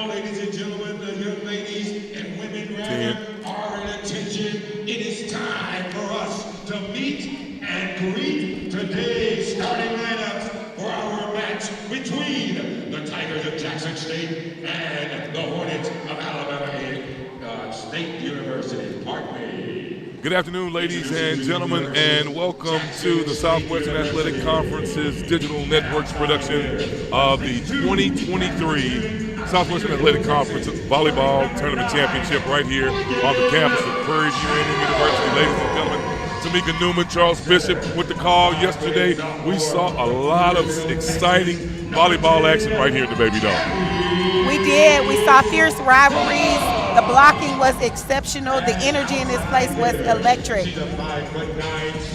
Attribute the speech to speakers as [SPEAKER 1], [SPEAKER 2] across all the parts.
[SPEAKER 1] now, ladies and gentlemen, the young ladies and women rather are in attention. It is time for us to meet and greet today's starting lineups for our match between the Tigers of Jackson State and the Hornets of Alabama State University. Pardon me.
[SPEAKER 2] Good afternoon, ladies and gentlemen, and welcome to the Southwestern Athletic Conference's digital networks production of the 2023 Southwestern Athletic Conference Volleyball Tournament Championship right here on the campus of Prairie View A&M University. Ladies and gentlemen, Tamika Newman, Charles Bishop with the call yesterday. We saw a lot of exciting volleyball action right here at the Baby Dome.
[SPEAKER 3] We did. We saw fierce rivalries. The blocking was exceptional. The energy in this place was electric.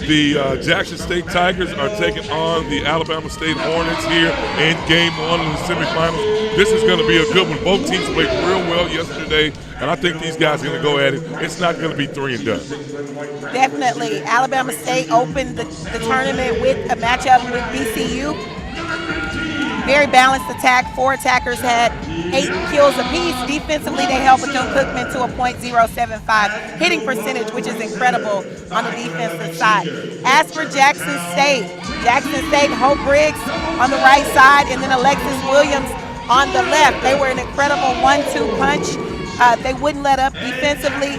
[SPEAKER 2] The Jackson State Tigers are taking on the Alabama State Hornets here in Game 1 of the semifinals. This is going to be a good one. Both teams played real well yesterday, and I think these guys are going to go at it. It's not going to be 3 and done.
[SPEAKER 3] Definitely. Alabama State opened the tournament with a matchup with BCU. Very balanced attack. 4 attackers had 8 kills apiece. Defensively, they held Bethune-Cookman to a .075 hitting percentage, which is incredible on the defensive side. As for Jackson State, Hope Briggs on the right side, and then Alexis Williams on the left. They were an incredible 1-2 punch. They wouldn't let up defensively,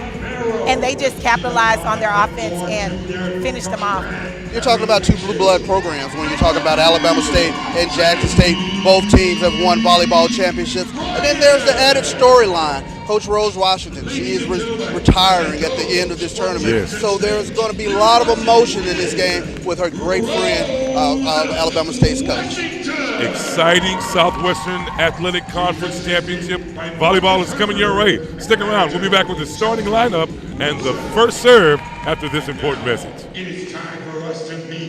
[SPEAKER 3] and they just capitalized on their offense and finished them off.
[SPEAKER 4] You're talking about 2 blue blood programs when you talk about Alabama State and Jackson State. Both teams have won volleyball championships. And then there's the added storyline. Coach Rose Washington, she is retiring at the end of this tournament.
[SPEAKER 2] Yes.
[SPEAKER 4] So there's going to be a lot of emotion in this game with her great friend, Alabama State's coach.
[SPEAKER 2] Exciting Southwestern Athletic Conference Championship. Volleyball is coming your way. Stick around. We'll be back with the starting lineup and the first serve after this important message.
[SPEAKER 1] It is time for us to meet.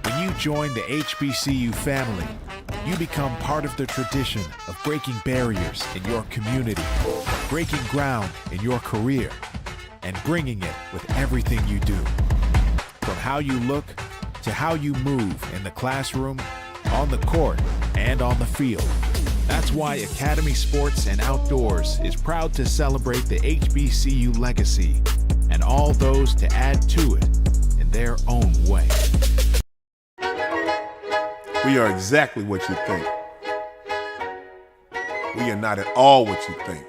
[SPEAKER 5] When you join the HBCU family, you become part of the tradition of breaking barriers in your community, breaking ground in your career, and bringing it with everything you do. From how you look to how you move in the classroom, on the court, and on the field. That's why Academy Sports and Outdoors is proud to celebrate the HBCU legacy and all those to add to it in their own way.
[SPEAKER 6] We are exactly what you think. We are not at all what you think.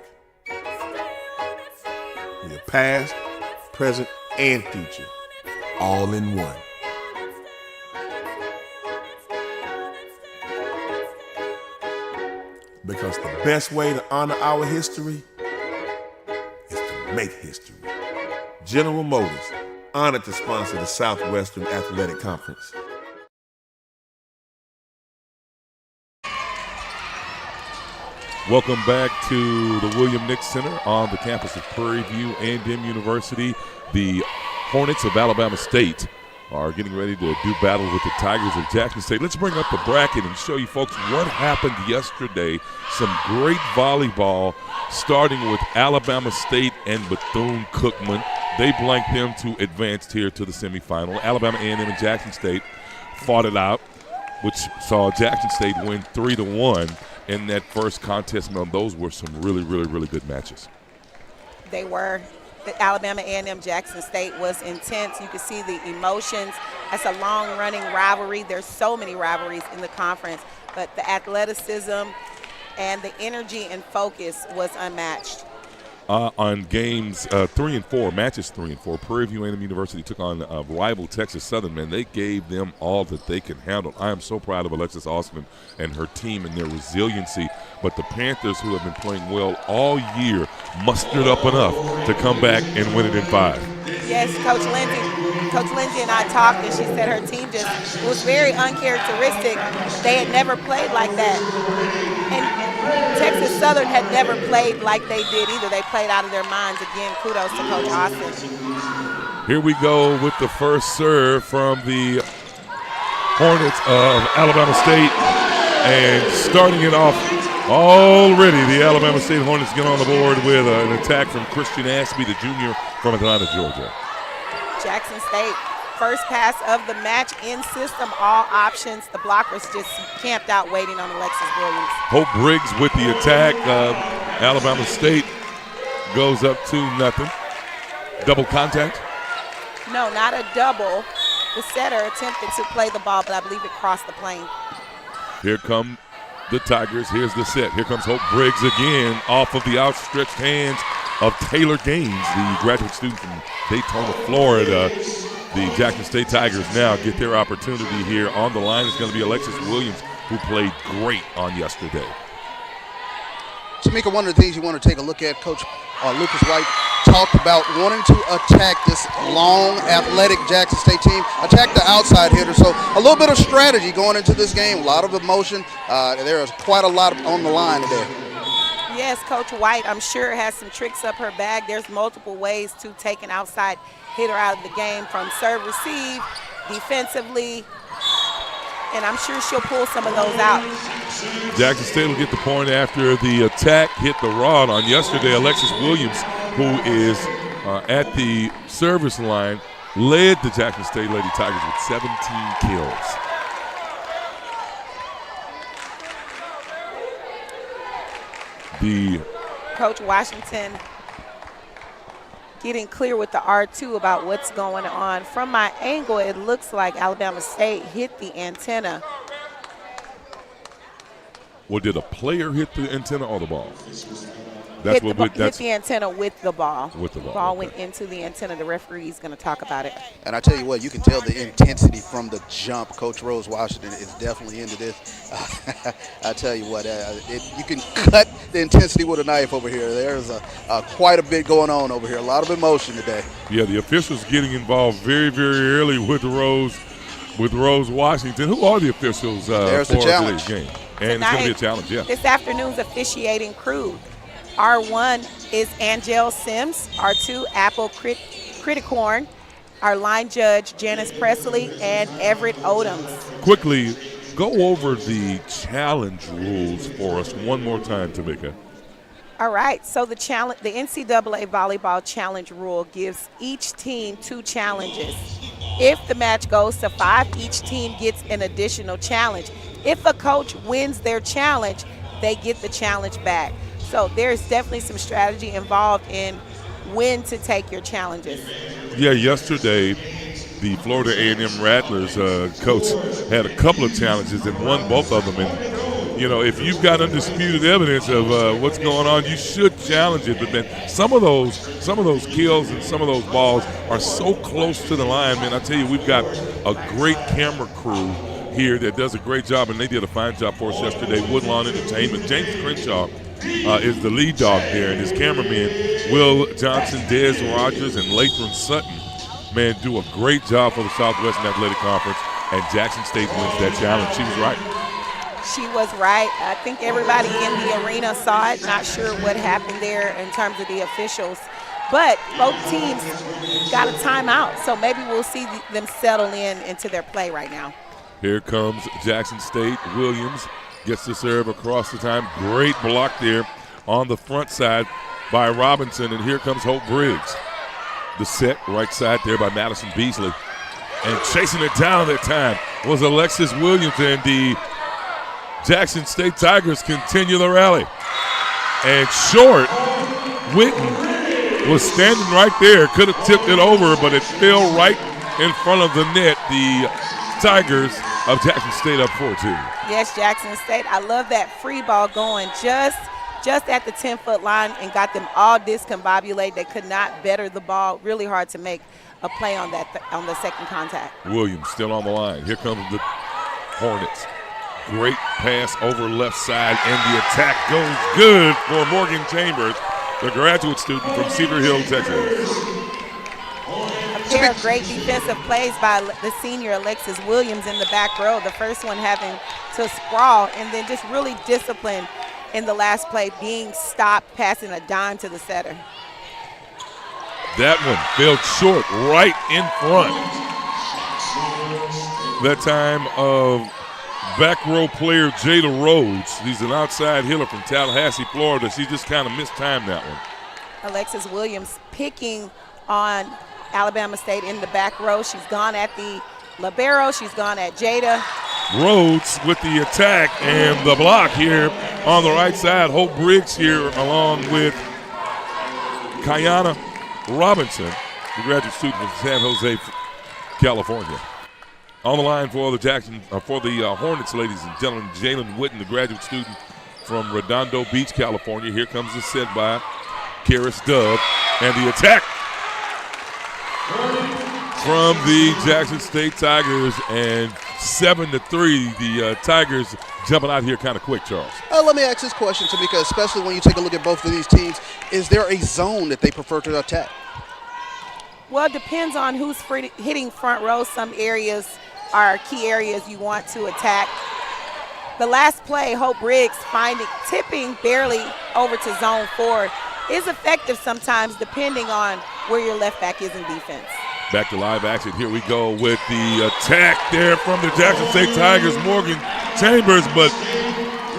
[SPEAKER 6] We are past, present, and future, all in one. Because the best way to honor our history is to make history. General Motors, honored to sponsor the Southwestern Athletic Conference.
[SPEAKER 2] Welcome back to the William Nix Center on the campus of Prairie View A&M University. The Hornets of Alabama State are getting ready to do battle with the Tigers of Jackson State. Let's bring up the bracket and show you folks what happened yesterday. Some great volleyball, starting with Alabama State and Bethune-Cookman. They blanked them to advance here to the semifinal. Alabama A&M and Jackson State fought it out, which saw Jackson State win 3-1 in that first contest. Man, those were some really, really, really good matches.
[SPEAKER 3] They were. The Alabama A&M Jackson State was intense. You could see the emotions. That's a long-running rivalry. There's so many rivalries in the conference, but the athleticism and the energy and focus was unmatched.
[SPEAKER 2] On games 3 and 4, matches 3 and 4, Prairie View A&M University took on rival Texas Southern. Man, they gave them all that they can handle. I am so proud of Alexis Osman and her team and their resiliency. But the Panthers, who have been playing well all year, mustered up enough to come back and win it in 5.
[SPEAKER 3] Yes, Coach Lindsay and I talked, and she said her team just was very uncharacteristic. They had never played like that. And Texas Southern had never played like they did either. They played out of their minds. Again, kudos to Coach Austin.
[SPEAKER 2] Here we go with the first serve from the Hornets of Alabama State. And starting it off already, the Alabama State Hornets get on the board with an attack from Christian Ashby, the junior from Atlanta, Georgia.
[SPEAKER 3] Jackson State, first pass of the match in system, all options. The blockers just camped out waiting on Alexis Williams.
[SPEAKER 2] Hope Briggs with the attack. Alabama State goes up 2-0. Double contact?
[SPEAKER 3] No, not a double. The setter attempted to play the ball, but I believe it crossed the plane.
[SPEAKER 2] Here come the Tigers. Here's the set. Here comes Hope Briggs again off of the outstretched hands of Taylor Gaines, the graduate student from Daytona, Florida. The Jackson State Tigers now get their opportunity here. On the line is going to be Alexis Williams, who played great on yesterday.
[SPEAKER 4] Tamika, one of the things you want to take a look at, Coach Lucas White talked about wanting to attack this long, athletic Jackson State team, attack the outside hitter. So a little bit of strategy going into this game, a lot of emotion. There is quite a lot on the line today.
[SPEAKER 3] Yes, Coach White, I'm sure, has some tricks up her bag. There's multiple ways to take an outside hitter out of the game, from serve, receive, defensively, and I'm sure she'll pull some of those out.
[SPEAKER 2] Jackson State will get the point after the attack hit the rod on yesterday. Alexis Williams, who is at the service line, led the Jackson State Lady Tigers with 17 kills.
[SPEAKER 3] Coach Washington getting clear with the R2 about what's going on. From my angle, it looks like Alabama State hit the antenna.
[SPEAKER 2] Well, did a player hit the antenna or the ball?
[SPEAKER 3] Hit the antenna with the ball.
[SPEAKER 2] With the ball.
[SPEAKER 3] Ball
[SPEAKER 2] okay.
[SPEAKER 3] went into the antenna. The referee is going to talk about it.
[SPEAKER 4] And I tell you what, you can tell the intensity from the jump. Coach Rose Washington is definitely into this. I tell you what, you can cut the intensity with a knife over here. There's quite a bit going on over here. A lot of emotion today.
[SPEAKER 2] Yeah, the officials getting involved very, very early with Rose Washington. Who are the officials
[SPEAKER 4] There's
[SPEAKER 2] for
[SPEAKER 4] the challenge.
[SPEAKER 2] today's game? And
[SPEAKER 3] Tonight,
[SPEAKER 2] it's going to be a challenge, yeah.
[SPEAKER 3] This afternoon's officiating crew. R1 is Angel Sims. R2, Apple Criticorn. Our line judge, Janice Presley, and Everett Odoms.
[SPEAKER 2] Quickly, go over the challenge rules for us one more time, Tamika.
[SPEAKER 3] All right, so the NCAA Volleyball Challenge rule gives each team 2 challenges. If the match goes to 5, each team gets an additional challenge. If a coach wins their challenge, they get the challenge back. So there's definitely some strategy involved in when to take your challenges.
[SPEAKER 2] Yeah, yesterday the Florida A&M Rattlers coach had a couple of challenges and won both of them. And, you know, if you've got undisputed evidence of what's going on, you should challenge it. But then some of those kills and some of those balls are so close to the line, man. I tell you, we've got a great camera crew here that does a great job, and they did a fine job for us yesterday. Woodlawn Entertainment. James Crenshaw is the lead dog there, and his cameramen, Will Johnson, Dez Rogers, and Lathan Sutton, man, do a great job for the Southwestern Athletic Conference, and Jackson State wins that challenge. She was right.
[SPEAKER 3] She was right. I think everybody in the arena saw it. Not sure what happened there in terms of the officials but both teams got a timeout, so maybe we'll see them settle into their play right now.
[SPEAKER 2] Here comes Jackson State. Williams gets the serve across the time. Great block there on the front side by Robinson, and here comes Hope Briggs. The set right side there by Madison Beasley. And chasing it down that time was Alexis Williams, and the Jackson State Tigers continue the rally. And short, Witten was standing right there, could have tipped it over, but it fell right in front of the net. The Tigers of Jackson State up 4-2.
[SPEAKER 3] Yes, Jackson State. I love that free ball going just at the 10-foot line and got them all discombobulated. They could not better the ball. Really hard to make a play on that on the second contact.
[SPEAKER 2] Williams still on the line. Here comes the Hornets. Great pass over left side, and the attack goes good for Morgan Chambers, the graduate student from Cedar Hill, Texas.
[SPEAKER 3] A pair of great defensive plays by the senior Alexis Williams in the back row. The first one having to sprawl, and then just really disciplined in the last play, being stopped, passing a dime to the setter.
[SPEAKER 2] That one fell short right in front. That time of back row player Jada Rhodes. He's an outside hitter from Tallahassee, Florida. She just kind of mistimed that one.
[SPEAKER 3] Alexis Williams picking on Alabama State in the back row. She's gone at the libero. She's gone at Jada.
[SPEAKER 2] Rhodes with the attack and the block here on the right side. Hope Briggs here along with Kayana Robinson, the graduate student from San Jose, California. On the line for the Hornets, ladies and gentlemen, Jalen Witten, the graduate student from Redondo Beach, California. Here comes the set by Karis Dove, and the attack from the Jackson State Tigers, and 7-3. The Tigers jumping out here kind of quick, Charles.
[SPEAKER 4] Let me ask this question, Tamika, especially when you take a look at both of these teams. Is there a zone that they prefer to attack?
[SPEAKER 3] Well, it depends on who's hitting front row. Some areas are key areas you want to attack. The last play, Hope Briggs tipping barely over to zone 4 is effective sometimes depending on where your left back is in defense.
[SPEAKER 2] Back to live action. Here we go with the attack there from the Jackson State Tigers, Morgan Chambers, but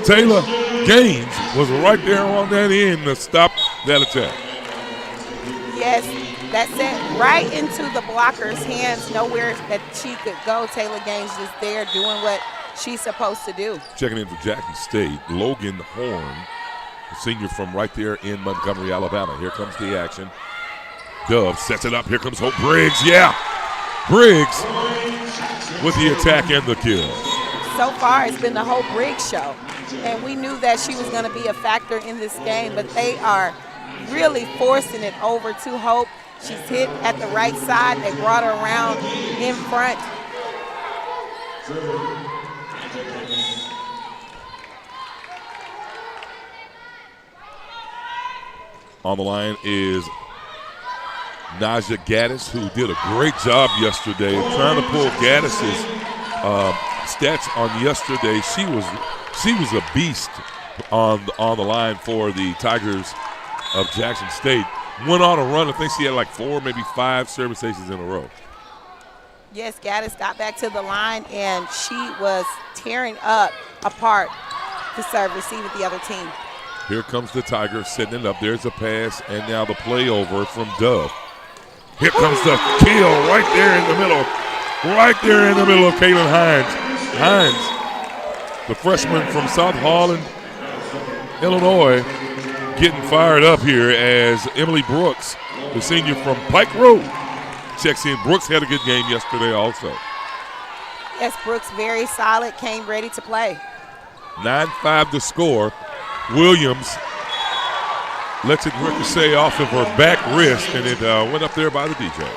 [SPEAKER 2] Taylor Gaines was right there on that end to stop that attack.
[SPEAKER 3] Yes, that sent right into the blocker's hands, nowhere that she could go. Taylor Gaines just there doing what she's supposed to do.
[SPEAKER 2] Checking in for Jackson State, Logan Horn, a senior from right there in Montgomery, Alabama. Here comes the action. Dove sets it up. Here comes Hope Briggs. Yeah, Briggs with the attack and the kill.
[SPEAKER 3] So far, it's been the Hope Briggs show, and we knew that she was going to be a factor in this game, but they are really forcing it over to Hope. She's hit at the right side. They brought her around in front.
[SPEAKER 2] On the line is Naja Gaddis, who did a great job yesterday trying to pull Gaddis's stats on yesterday. She was a beast on the line for the Tigers of Jackson State. Went on a run. I think she had like 4, maybe 5 service aces in a row.
[SPEAKER 3] Yes, Gaddis got back to the line, and she was tearing apart the serve receive with the other team.
[SPEAKER 2] Here comes the Tigers setting it up. There's a pass, and now the play over from Dove. Here comes the kill right there in the middle. Right there in the middle of Kaylin Hines. Hines, the freshman from South Holland, Illinois, getting fired up here as Emily Brooks, the senior from Pike Road, checks in. Brooks had a good game yesterday also.
[SPEAKER 3] Yes, Brooks very solid, came ready to play.
[SPEAKER 2] 9-5 to score. Williams lets it ricochet off of her back wrist, and it went up there by the DJ.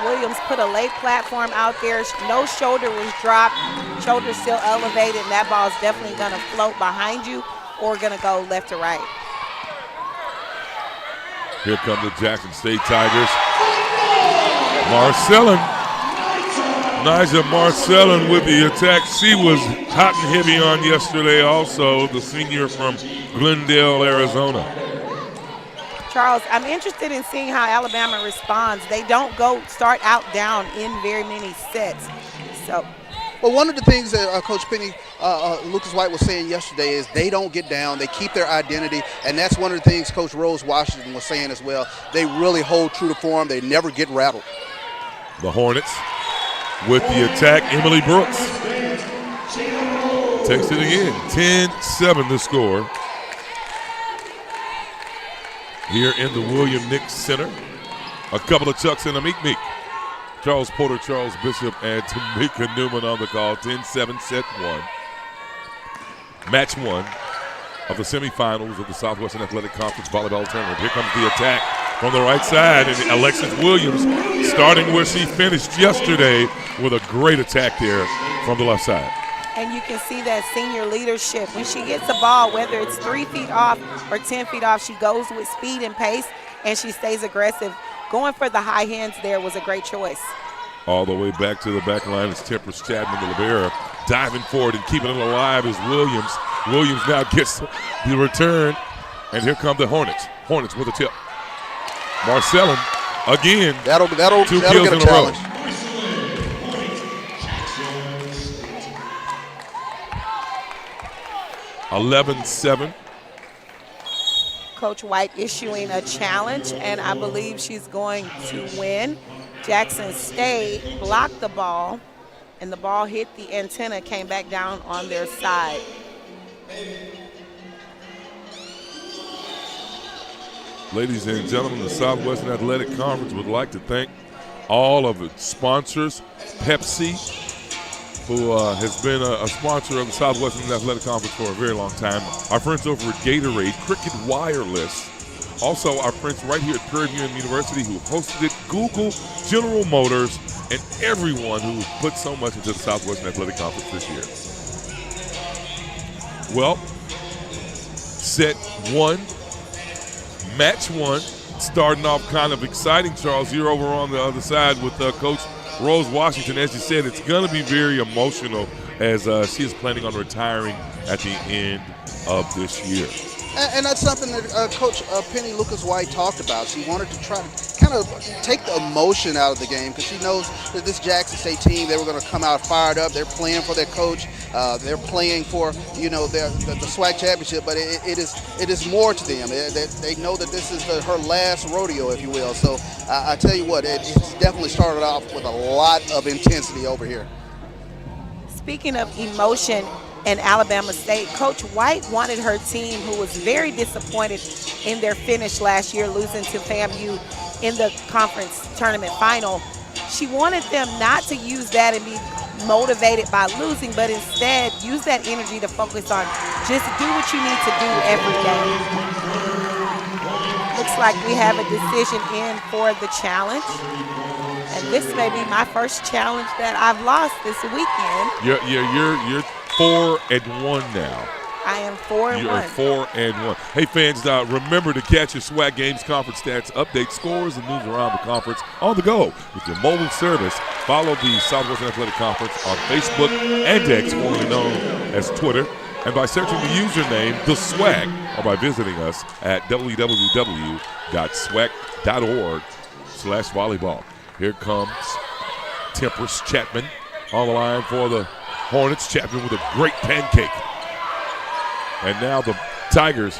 [SPEAKER 3] Williams put a late platform out there. No shoulder was dropped. Shoulder still elevated, and that ball is definitely going to float behind you or going to go left to right.
[SPEAKER 2] Here come the Jackson State Tigers. Marcellin. Naja Marcellin with the attack. She was hot and heavy on yesterday also, the senior from Glendale, Arizona.
[SPEAKER 3] Charles, I'm interested in seeing how Alabama responds. They don't start out down in very many sets. So,
[SPEAKER 4] well, one of the things that Coach Penny, Lucas White was saying yesterday is they don't get down. They keep their identity, and that's one of the things Coach Rose Washington was saying as well. They really hold true to form. They never get rattled.
[SPEAKER 2] The Hornets with the attack, Emily Brooks takes it again. 10-7 the score here in the William Nix Center. A couple of chucks and a meek. Charles Porter, Charles Bishop, and Tamika Newman on the call. 10-7, set one. Match one of the semifinals of the Southwestern Athletic Conference Volleyball Tournament. Here comes the attack from the right side, and Alexis Williams starting where she finished yesterday with a great attack there from the left side.
[SPEAKER 3] And you can see that senior leadership. When she gets the ball, whether it's 3 feet off or 10 feet off, she goes with speed and pace, and she stays aggressive. Going for the high hands there was a great choice.
[SPEAKER 2] All the way back to the back line is Temperance Chapman, the libero, diving forward and keeping it alive is Williams. Williams now gets the return, and here come the Hornets. Hornets with a tip. Marcellin again.
[SPEAKER 4] That'll
[SPEAKER 2] 2
[SPEAKER 4] get
[SPEAKER 2] kills
[SPEAKER 4] a
[SPEAKER 2] in
[SPEAKER 4] challenge.
[SPEAKER 2] a row. 11-7.
[SPEAKER 3] Coach White issuing a challenge, and I believe she's going to win. Jackson State blocked the ball, and the ball hit the antenna, came back down on their side.
[SPEAKER 2] Ladies and gentlemen, the Southwestern Athletic Conference would like to thank all of its sponsors. Pepsi, who has been a sponsor of the Southwestern Athletic Conference for a very long time. Our friends over at Gatorade, Cricket Wireless. Also, our friends right here at Prairie View University who hosted it, Google, General Motors, and everyone who put so much into the Southwestern Athletic Conference this year. Well, set one, match one, starting off kind of exciting, Charles. You're over on the other side with Coach Rose Washington. As you said, it's going to be very emotional as she is planning on retiring at the end of this year.
[SPEAKER 4] And that's something that Coach Penny Lucas White talked about. She wanted to try to kind of take the emotion out of the game because she knows that this Jackson State team, they were going to come out fired up. They're playing for their coach. They're playing for, the SWAC championship, but it is more to them. They know that this is her last rodeo, if you will. So I tell you what, it's definitely started off with a lot of intensity over here.
[SPEAKER 3] Speaking of emotion, and Alabama State, Coach White wanted her team, who was very disappointed in their finish last year, losing to FAMU in the conference tournament final. She wanted them not to use that and be motivated by losing, but instead use that energy to focus on just do what you need to do every day. Looks like we have a decision in for the challenge. And this may be my first challenge that I've lost this weekend.
[SPEAKER 2] You're 4-1 now.
[SPEAKER 3] I am 4-1.
[SPEAKER 2] You're 4-1. Hey, fans, remember to catch your SWAC Games Conference stats, update scores, and news around the conference on the go with your mobile service. Follow the Southwestern Athletic Conference on Facebook and X, formerly known as Twitter, and by searching the username, The SWAC, or by visiting us at www.swac.org/volleyball. Here comes Temperance Chapman on the line for the Hornets. Chapman with a great pancake. And now the Tigers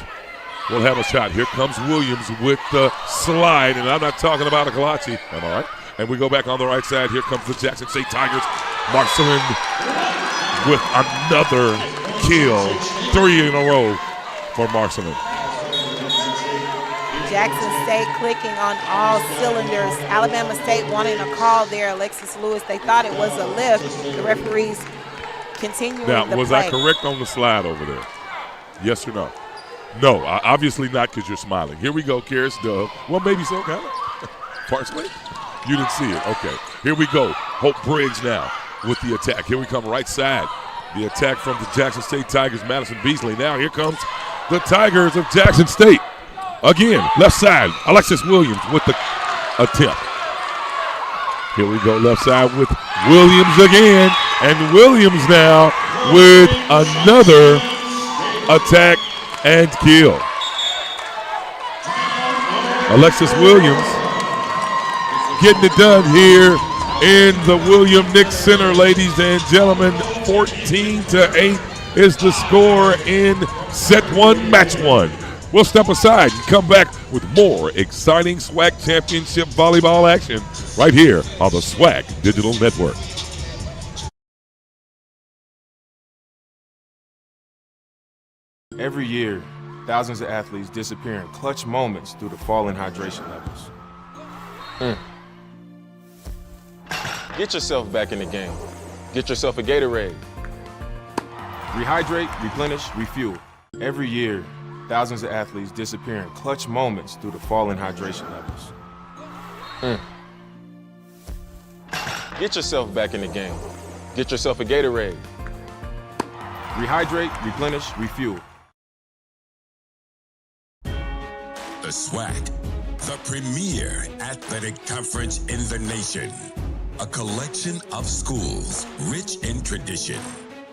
[SPEAKER 2] will have a shot. Here comes Williams with the slide, and I'm not talking about a Kalachi. Am I right? And we go back on the right side. Here comes the Jackson State Tigers. Marcellin with another kill. 3 in a row for Marcellin.
[SPEAKER 3] Jackson State clicking on all cylinders. Alabama State wanting a call there. Alexis Lewis, they thought it was a lift. The referees continuing
[SPEAKER 2] now,
[SPEAKER 3] the
[SPEAKER 2] was
[SPEAKER 3] play.
[SPEAKER 2] I correct on the slide over there? Yes or no? No, obviously not because you're smiling. Here we go, Karis Dove. Well, maybe so, kind of. Partially? You didn't see it. Okay. Here we go. Hope Briggs now with the attack. Here we come right side. The attack from the Jackson State Tigers, Madison Beasley. Now here comes the Tigers of Jackson State. Again, left side, Alexis Williams with the attempt. Here we go, left side with Williams again. And Williams now with another attack and kill. Alexis Williams getting it done here in the William Nix Center, ladies and gentlemen. 14-8 is the score in set one, match one. We'll step aside and come back with more exciting SWAC Championship volleyball action right here on the SWAC Digital Network.
[SPEAKER 7] Every year, thousands of athletes disappear in clutch moments due to falling hydration levels. Get yourself back in the game. Get yourself a Gatorade. Rehydrate, replenish, refuel. Every year, thousands of athletes disappear in clutch moments due to falling hydration levels. Get yourself back in the game. Get yourself a Gatorade. Rehydrate, replenish, refuel.
[SPEAKER 1] The SWAC, the premier athletic conference in the nation. A collection of schools rich in tradition,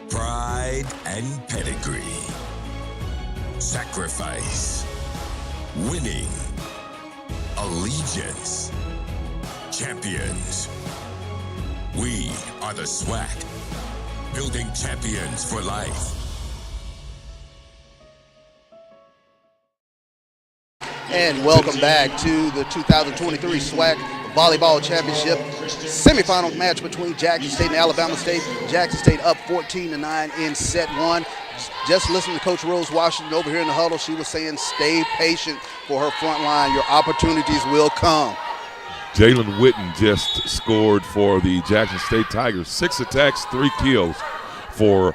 [SPEAKER 1] pride, and pedigree. Sacrifice, winning, allegiance, champions. We are the SWAC, building champions for life.
[SPEAKER 4] And welcome back to the 2023 SWAC Volleyball Championship semifinal match between Jackson State and Alabama State. Jackson State up 14-9 in set one. Just listen to Coach Rose Washington over here in the huddle. She was saying stay patient for her front line. Your opportunities will come.
[SPEAKER 2] Jalen Witten just scored for the Jackson State Tigers. 6 attacks, 3 kills for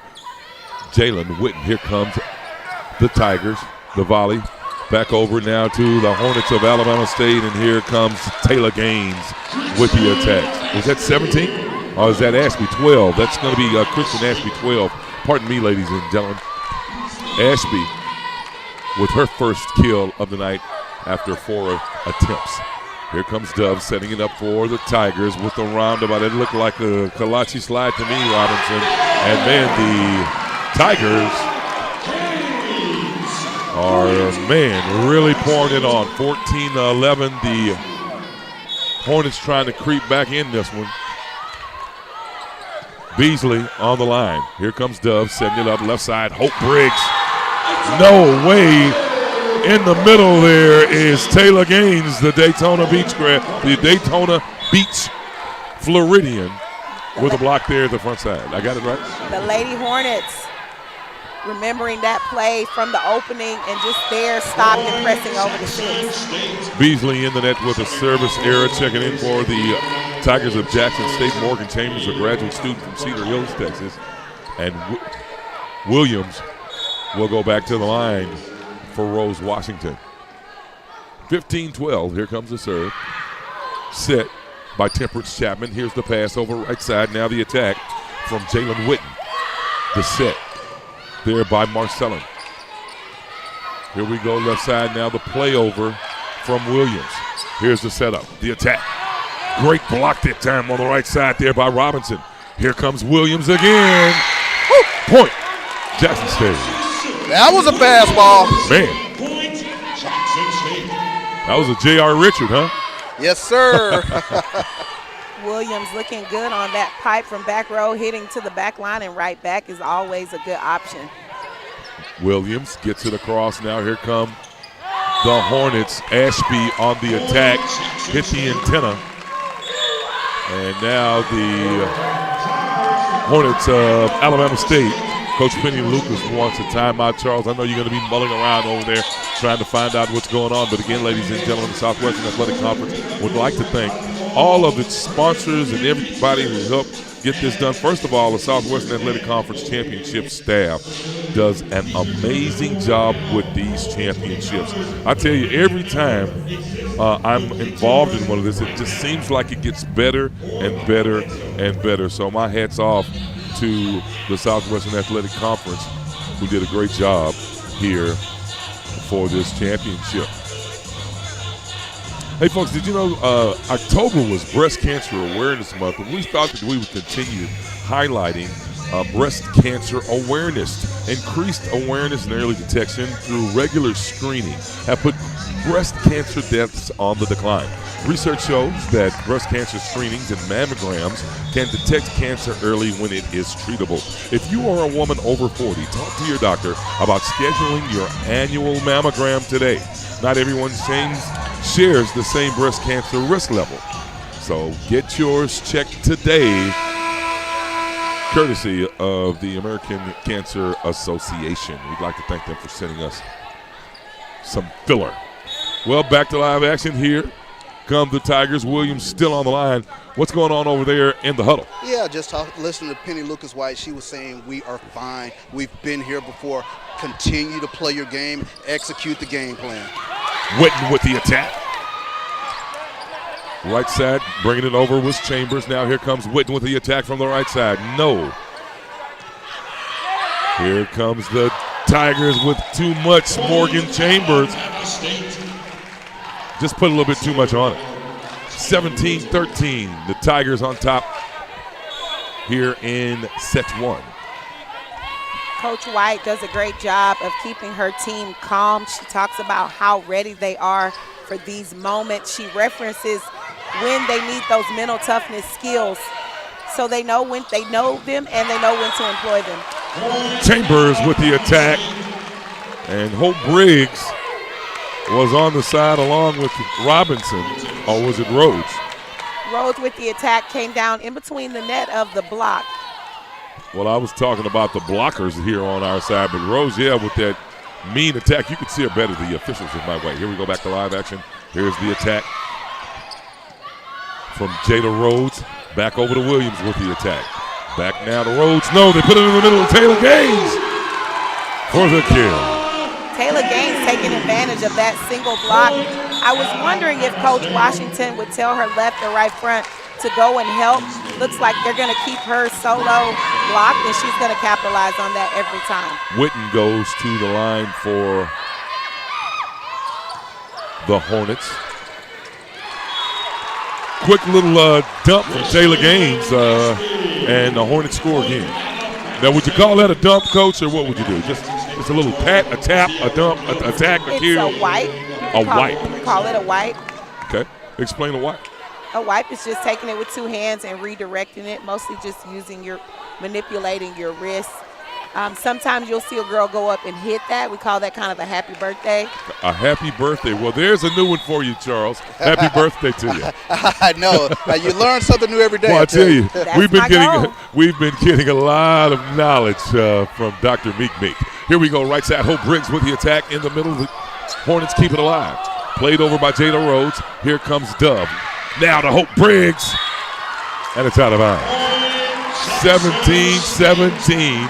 [SPEAKER 2] Jalen Witten. Here comes the Tigers, the volley. Back over now to the Hornets of Alabama State, and here comes Taylor Gaines with the attacks. Was that 17? Or is that Ashby 12? That's going to be Christian Ashby 12. Pardon me, ladies and gentlemen. Ashby with her first kill of the night after 4 attempts. Here comes Dove setting it up for the Tigers with the roundabout. It looked like a Kalachi slide to me, Robinson. And then the Tigers are, really pouring it on. 14-11. The Hornets trying to creep back in this one. Beasley on the line. Here comes Dove setting it up left side. Hope Briggs. No way. In the middle there is Taylor Gaines, the Daytona Beach Floridian, with a block there at the front side. I got it right?
[SPEAKER 3] The Lady Hornets remembering that play from the opening and just there stopped and pressing over the six.
[SPEAKER 2] Beasley in the net with a service error, checking in for the Tigers of Jackson State. Morgan Chambers, a graduate student from Cedar Hills, Texas. And Williams will go back to the line for Rose Washington. 15-12, here comes the serve. Set by Temperance Chapman. Here's the pass over right side. Now the attack from Jalen Witten. The set there by Marcellin. Here we go left side now, the play over from Williams. Here's the setup, the attack. Great block that time on the right side there by Robinson. Here comes Williams again. Woo! Point, Jackson State.
[SPEAKER 4] That was a fast ball.
[SPEAKER 2] Man. That was a J.R. Richard, huh?
[SPEAKER 4] Yes, sir.
[SPEAKER 3] Williams looking good on that pipe from back row, hitting to the back line, and right back is always a good option.
[SPEAKER 2] Williams gets it across now. Here come the Hornets. Ashby on the attack, hit the antenna. And now the Hornets of Alabama State. Coach Penny Lucas wants a timeout. Charles, I know you're going to be mulling around over there trying to find out what's going on. But again, ladies and gentlemen, the Southwestern Athletic Conference would like to thank all of its sponsors and everybody who helped get this done. First of all, the Southwestern Athletic Conference Championship staff does an amazing job with these championships. I tell you, every time I'm involved in one of this, it just seems like it gets better and better and better. So my hat's off to the Southwestern Athletic Conference, who did a great job here for this championship. Hey, folks, did you know October was Breast Cancer Awareness Month, and we thought that we would continue highlighting breast cancer awareness. Increased awareness and early detection through regular screening have put breast cancer deaths on the decline. Research shows that breast cancer screenings and mammograms can detect cancer early when it is treatable. If you are a woman over 40, talk to your doctor about scheduling your annual mammogram today. Not everyone shares the same breast cancer risk level. So get yours checked today, courtesy of the American Cancer Association. We'd like to thank them for sending us some filler. Well, back to live action here. Come the Tigers. Williams still on the line. What's going on over there in the huddle?
[SPEAKER 4] Yeah, just listening to Penny Lucas-White. She was saying we are fine. We've been here before. Continue to play your game. Execute the game plan.
[SPEAKER 2] Witten with the attack. Right side, bringing it over was Chambers. Now here comes Witten with the attack from the right side. No. Here comes the Tigers with too much. Morgan Chambers just put a little bit too much on it. 17-13, the Tigers on top here in set one.
[SPEAKER 3] Coach White does a great job of keeping her team calm. She talks about how ready they are for these moments. She references when they need those mental toughness skills, so they know when they know them and they know when to employ them.
[SPEAKER 2] Chambers with the attack, and Hope Briggs was on the side along with Robinson, or was it Rhodes?
[SPEAKER 3] Rhodes with the attack came down in between the net of the block.
[SPEAKER 2] Well, I was talking about the blockers here on our side, but Rhodes, yeah, with that mean attack, you could see her better. The officials in my way. Here we go back to live action. Here's the attack from Jada Rhodes. Back over to Williams with the attack. Back now to Rhodes. No, they put it in the middle of Taylor Gaines for the kill.
[SPEAKER 3] Taylor Gaines taking advantage of that single block. I was wondering if Coach Washington would tell her left or right front to go and help. Looks like they're going to keep her solo blocked, and she's going to capitalize on that every time.
[SPEAKER 2] Witten goes to the line for the Hornets. Quick little dump from Taylor Gaines, and the Hornets score again. Now, would you call that a dump, Coach, or what would you do? Just a little pat, a tap, a dump, a attack, a kill?
[SPEAKER 3] It's a wipe.
[SPEAKER 2] A wipe.
[SPEAKER 3] You call it a wipe.
[SPEAKER 2] Okay. Explain a wipe.
[SPEAKER 3] A wipe is just taking it with two hands and redirecting it, mostly just manipulating your wrist. Sometimes you'll see a girl go up and hit that. We call that kind of a happy birthday.
[SPEAKER 2] A happy birthday. Well, there's a new one for you, Charles. Happy birthday to you.
[SPEAKER 4] I know. You learn something new every day.
[SPEAKER 2] Well, I tell you, we've been
[SPEAKER 3] goal.
[SPEAKER 2] getting a lot of knowledge from Dr. Meek. Here we go, right side. Hope Briggs with the attack in the middle. The Hornets keep it alive. Played over by Jada Rhodes. Here comes Dove. Now to Hope Briggs, and it's out of bounds. 17-17.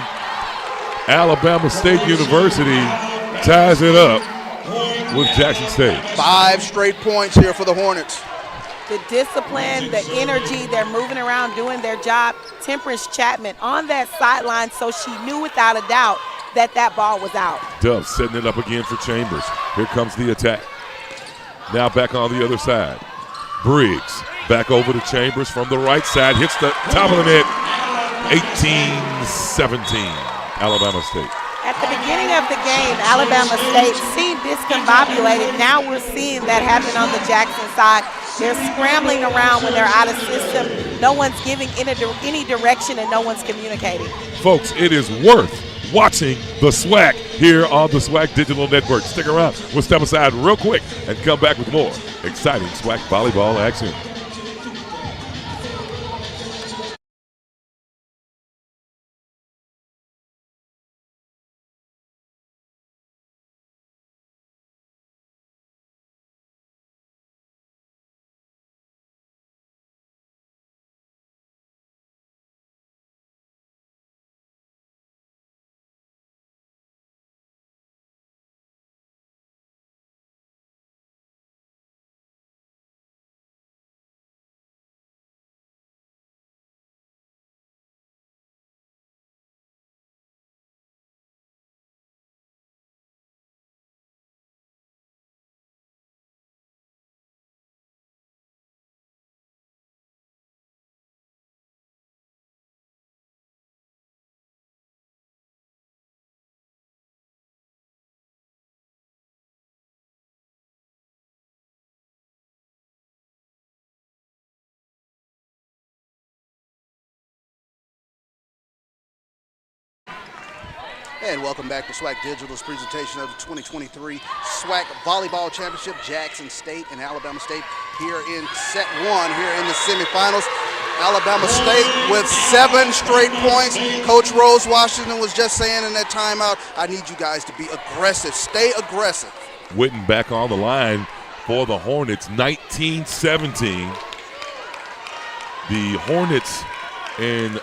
[SPEAKER 2] Alabama State University ties it up with Jackson State.
[SPEAKER 4] 5 straight points here for the Hornets.
[SPEAKER 3] The discipline, the energy, they're moving around, doing their job. Temperance Chapman on that sideline, so she knew without a doubt that ball was out.
[SPEAKER 2] Dove setting it up again for Chambers. Here comes the attack. Now back on the other side. Briggs back over to Chambers from the right side. Hits the top of the net. 18-17. Alabama State.
[SPEAKER 3] At the beginning of the game, Alabama State seemed discombobulated. Now we're seeing that happen on the Jackson side. They're scrambling around when they're out of system. No one's giving any direction and no one's communicating.
[SPEAKER 2] Folks, it is worth watching the SWAC here on the SWAC Digital Network. Stick around. We'll step aside real quick and come back with more exciting SWAC volleyball action.
[SPEAKER 4] And welcome back to SWAC Digital's presentation of the 2023 SWAC Volleyball Championship. Jackson State and Alabama State here in set one, here in the semifinals. Alabama State with 7 straight points. Coach Rose Washington was just saying in that timeout, I need you guys to be aggressive. Stay aggressive.
[SPEAKER 2] Witten back on the line for the Hornets, 19-17. The Hornets in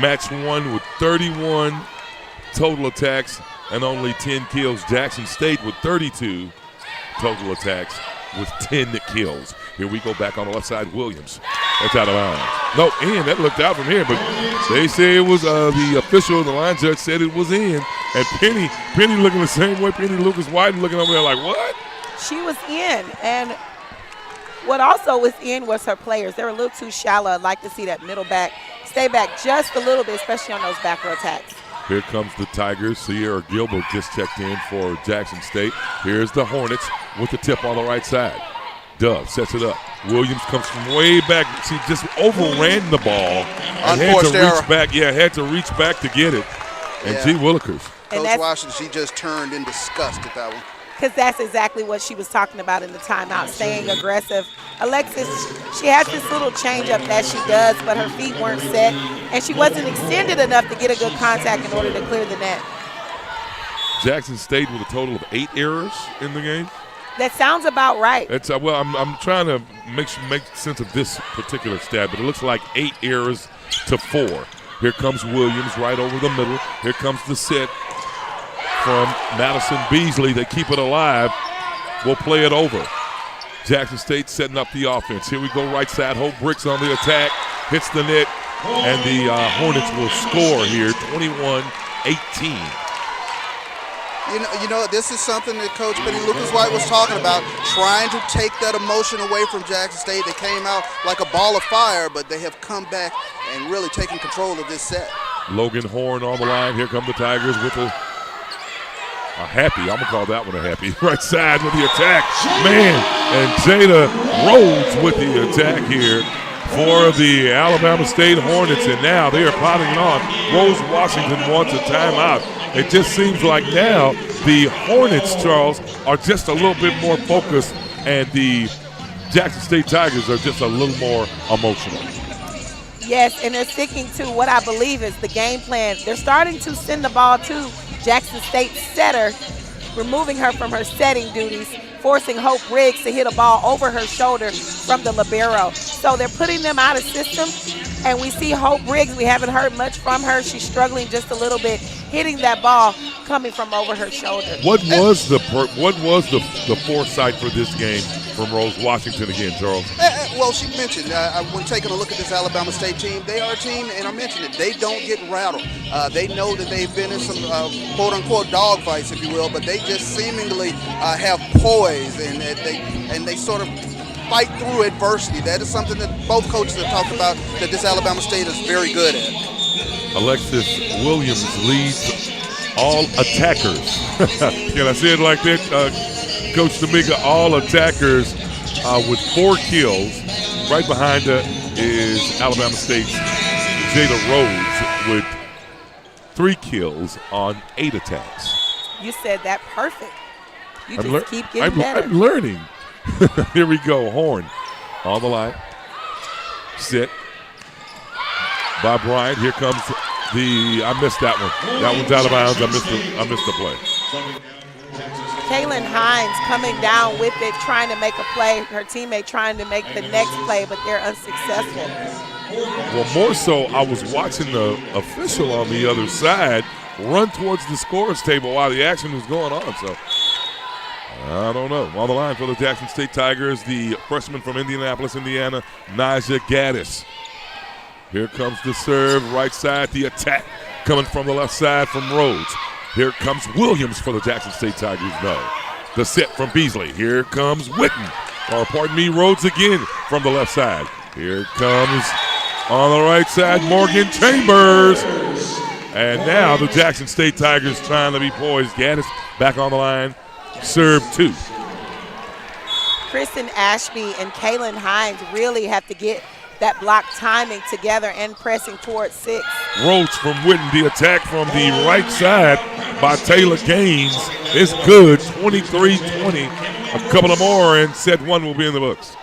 [SPEAKER 2] match one with 31 total attacks and only 10 kills. Jackson State with 32 total attacks with 10 kills. Here we go back on the left side. Williams. That's out of bounds. No, in. That looked out from here, but they say it was the official, the line judge said it was in. And Penny looking the same way. Penny Lucas White looking over there like, what?
[SPEAKER 3] She was in, and what also was in was her players. They were a little too shallow. I'd like to see that middle back stay back just a little bit, especially on those back row attacks.
[SPEAKER 2] Here comes the Tigers. Sierra Gilbert just checked in for Jackson State. Here's the Hornets with the tip on the right side. Dove sets it up. Williams comes from way back. She just overran the ball and had to reach back. Yeah, had to reach back to get it. And G. Willikers.
[SPEAKER 4] Coach Washington, she just turned in disgust at that one.
[SPEAKER 3] Because that's exactly what she was talking about in the timeout, staying aggressive. Alexis, she has this little change-up that she does, but her feet weren't set, and she wasn't extended enough to get a good contact in order to clear the net.
[SPEAKER 2] Jackson State with a total of 8 errors in the game.
[SPEAKER 3] That sounds about right.
[SPEAKER 2] It's well, I'm trying to make sense of this particular stat, but it looks like 8 errors to 4. Here comes Williams right over the middle. Here comes the set from Madison Beasley. They keep it alive. We'll play it over. Jackson State setting up the offense. Here we go right side. Hope Bricks on the attack. Hits the net. And the Hornets will score here, 21-18.
[SPEAKER 4] You know, this is something that Coach Penny Lucas White was talking about, trying to take that emotion away from Jackson State. They came out like a ball of fire, but they have come back and really taken control of this set. Logan
[SPEAKER 2] Horn on the line. Here come the Tigers with a happy. I'm going to call that one a happy. Right side with the attack. Man, and Jada Rhodes with the attack here for the Alabama State Hornets, and now they are piling it on. Rose Washington wants a timeout. It just seems like now the Hornets, Charles, are just a little bit more focused, and the Jackson State Tigers are just a little more emotional.
[SPEAKER 3] Yes, and they're sticking to what I believe is the game plan. They're starting to send the ball to Jackson State's setter, removing her from her setting duties, forcing Hope Briggs to hit a ball over her shoulder from the libero. So they're putting them out of system, and we see Hope Briggs. We haven't heard much from her. She's struggling just a little bit, hitting that ball coming from over her shoulder.
[SPEAKER 2] What was the foresight for this game from Rose Washington again, Charles?
[SPEAKER 4] Well, she mentioned when taking a look at this Alabama State team, they are a team, and I mentioned it, they don't get rattled. They know that they've been in some quote-unquote dogfights, if you will, but they just seemingly have poise, and they sort of fight through adversity. That is something that both coaches have talked about, that this Alabama State is very good at.
[SPEAKER 2] Alexis Williams leads all attackers. Can I say it like that, Coach D'Amica? All attackers with 4 kills. Right behind her is Alabama State's Jada Rhodes with 3 kills on 8 attacks.
[SPEAKER 3] You said that perfect. You just keep getting better.
[SPEAKER 2] I'm learning. Here we go. Horn on the line. Sit by Bryant. Here comes I missed that one. That one's out of bounds. I missed the play.
[SPEAKER 3] Kaylin Hines coming down with it, trying to make a play. Her teammate trying to make the next play, but they're unsuccessful.
[SPEAKER 2] Well, more so, I was watching the official on the other side run towards the scorer's table while the action was going on. So I don't know. On the line for the Jackson State Tigers, the freshman from Indianapolis, Indiana, Naja Gaddis. Here comes the serve, right side, the attack coming from the left side from Rhodes. Here comes Williams for the Jackson State Tigers, no. The set from Beasley. Here comes Witten. Or pardon me, Rhodes again from the left side. Here comes on the right side, Morgan Chambers. And now the Jackson State Tigers trying to be poised. Gaddis back on the line. Serve 2.
[SPEAKER 3] Kristen Ashby and Kaylin Hines really have to get that block timing together and pressing towards 6.
[SPEAKER 2] Roach from Witten. The attack from the right side by Taylor Gaines is good. 23-20. A couple of more, and set 1 will be in the books.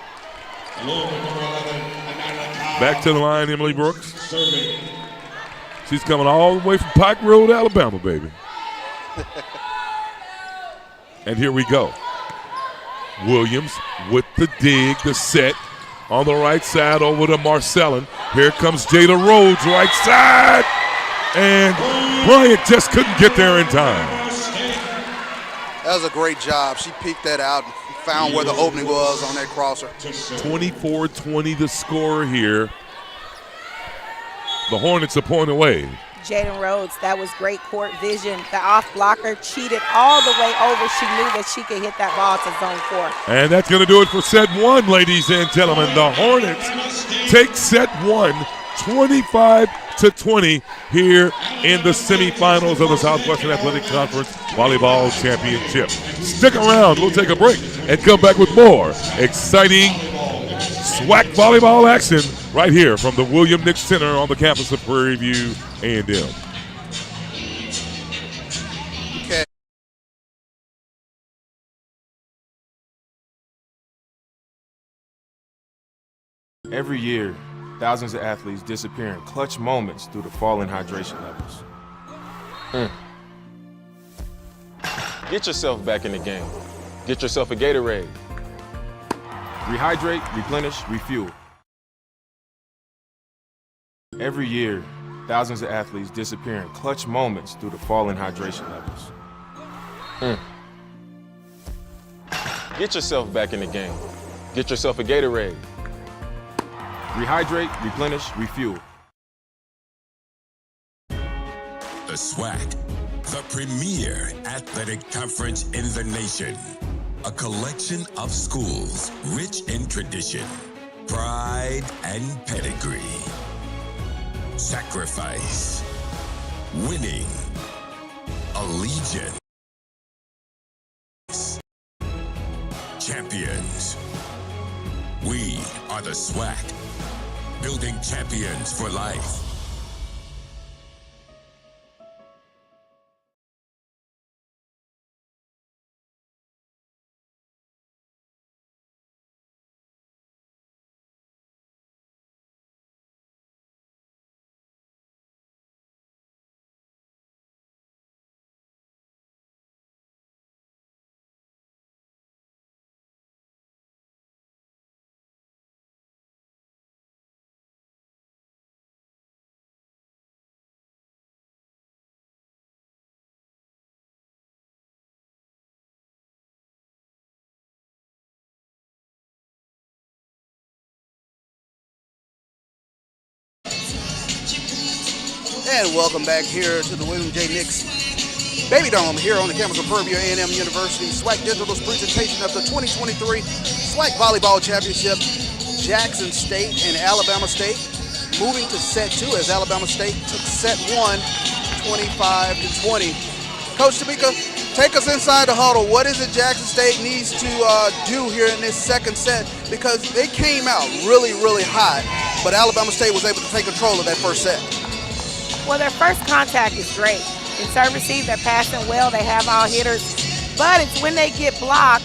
[SPEAKER 2] Back to the line, Emily Brooks. She's coming all the way from Pike Road, Alabama, baby. And here we go. Williams with the dig, the set. On the right side over to Marcellin. Here comes Jada Rhodes, right side. And Bryant just couldn't get there in time.
[SPEAKER 4] That was a great job. She peeked that out and found where the opening was on that crosser.
[SPEAKER 2] 24-20 the score here. The Hornets a point away.
[SPEAKER 3] Jaden Rhodes, that was great court vision. The off blocker cheated all the way over. She knew that she could hit that ball to zone 4.
[SPEAKER 2] And that's going to do it for set 1, ladies and gentlemen. The Hornets take set 1, 25-20 here in the semifinals of the Southwestern Athletic Conference Volleyball Championship. Stick around. We'll take a break and come back with more exciting SWAC volleyball action right here from the William Nix Center on the campus of Prairie View A&M.
[SPEAKER 4] Okay.
[SPEAKER 7] Every year, thousands of athletes disappear in clutch moments due to falling hydration levels. Get yourself back in the game. Get yourself a Gatorade. Rehydrate, replenish, refuel. Every year, thousands of athletes disappear in clutch moments due to falling hydration levels. Get yourself back in the game. Get yourself a Gatorade. Rehydrate, replenish, refuel.
[SPEAKER 1] The SWAC, the premier athletic conference in the nation. A collection of schools rich in tradition, pride, and pedigree. Sacrifice, winning, allegiance, champions. We are the SWAC, building champions for life.
[SPEAKER 4] And welcome back here to the William J. Nix Baby Dome here on the campus of Prairie View A&M University. SWAC Digital's presentation of the 2023 SWAC Volleyball Championship. Jackson State and Alabama State moving to set 2 as Alabama State took set 1, 25-20. Coach Tamika, take us inside the huddle. What is it Jackson State needs to do here in this second set? Because they came out really, really hot, but Alabama State was able to take control of that first set.
[SPEAKER 3] Well, their first contact is great. In serve receive, they're passing well. They have all hitters. But it's when they get blocked,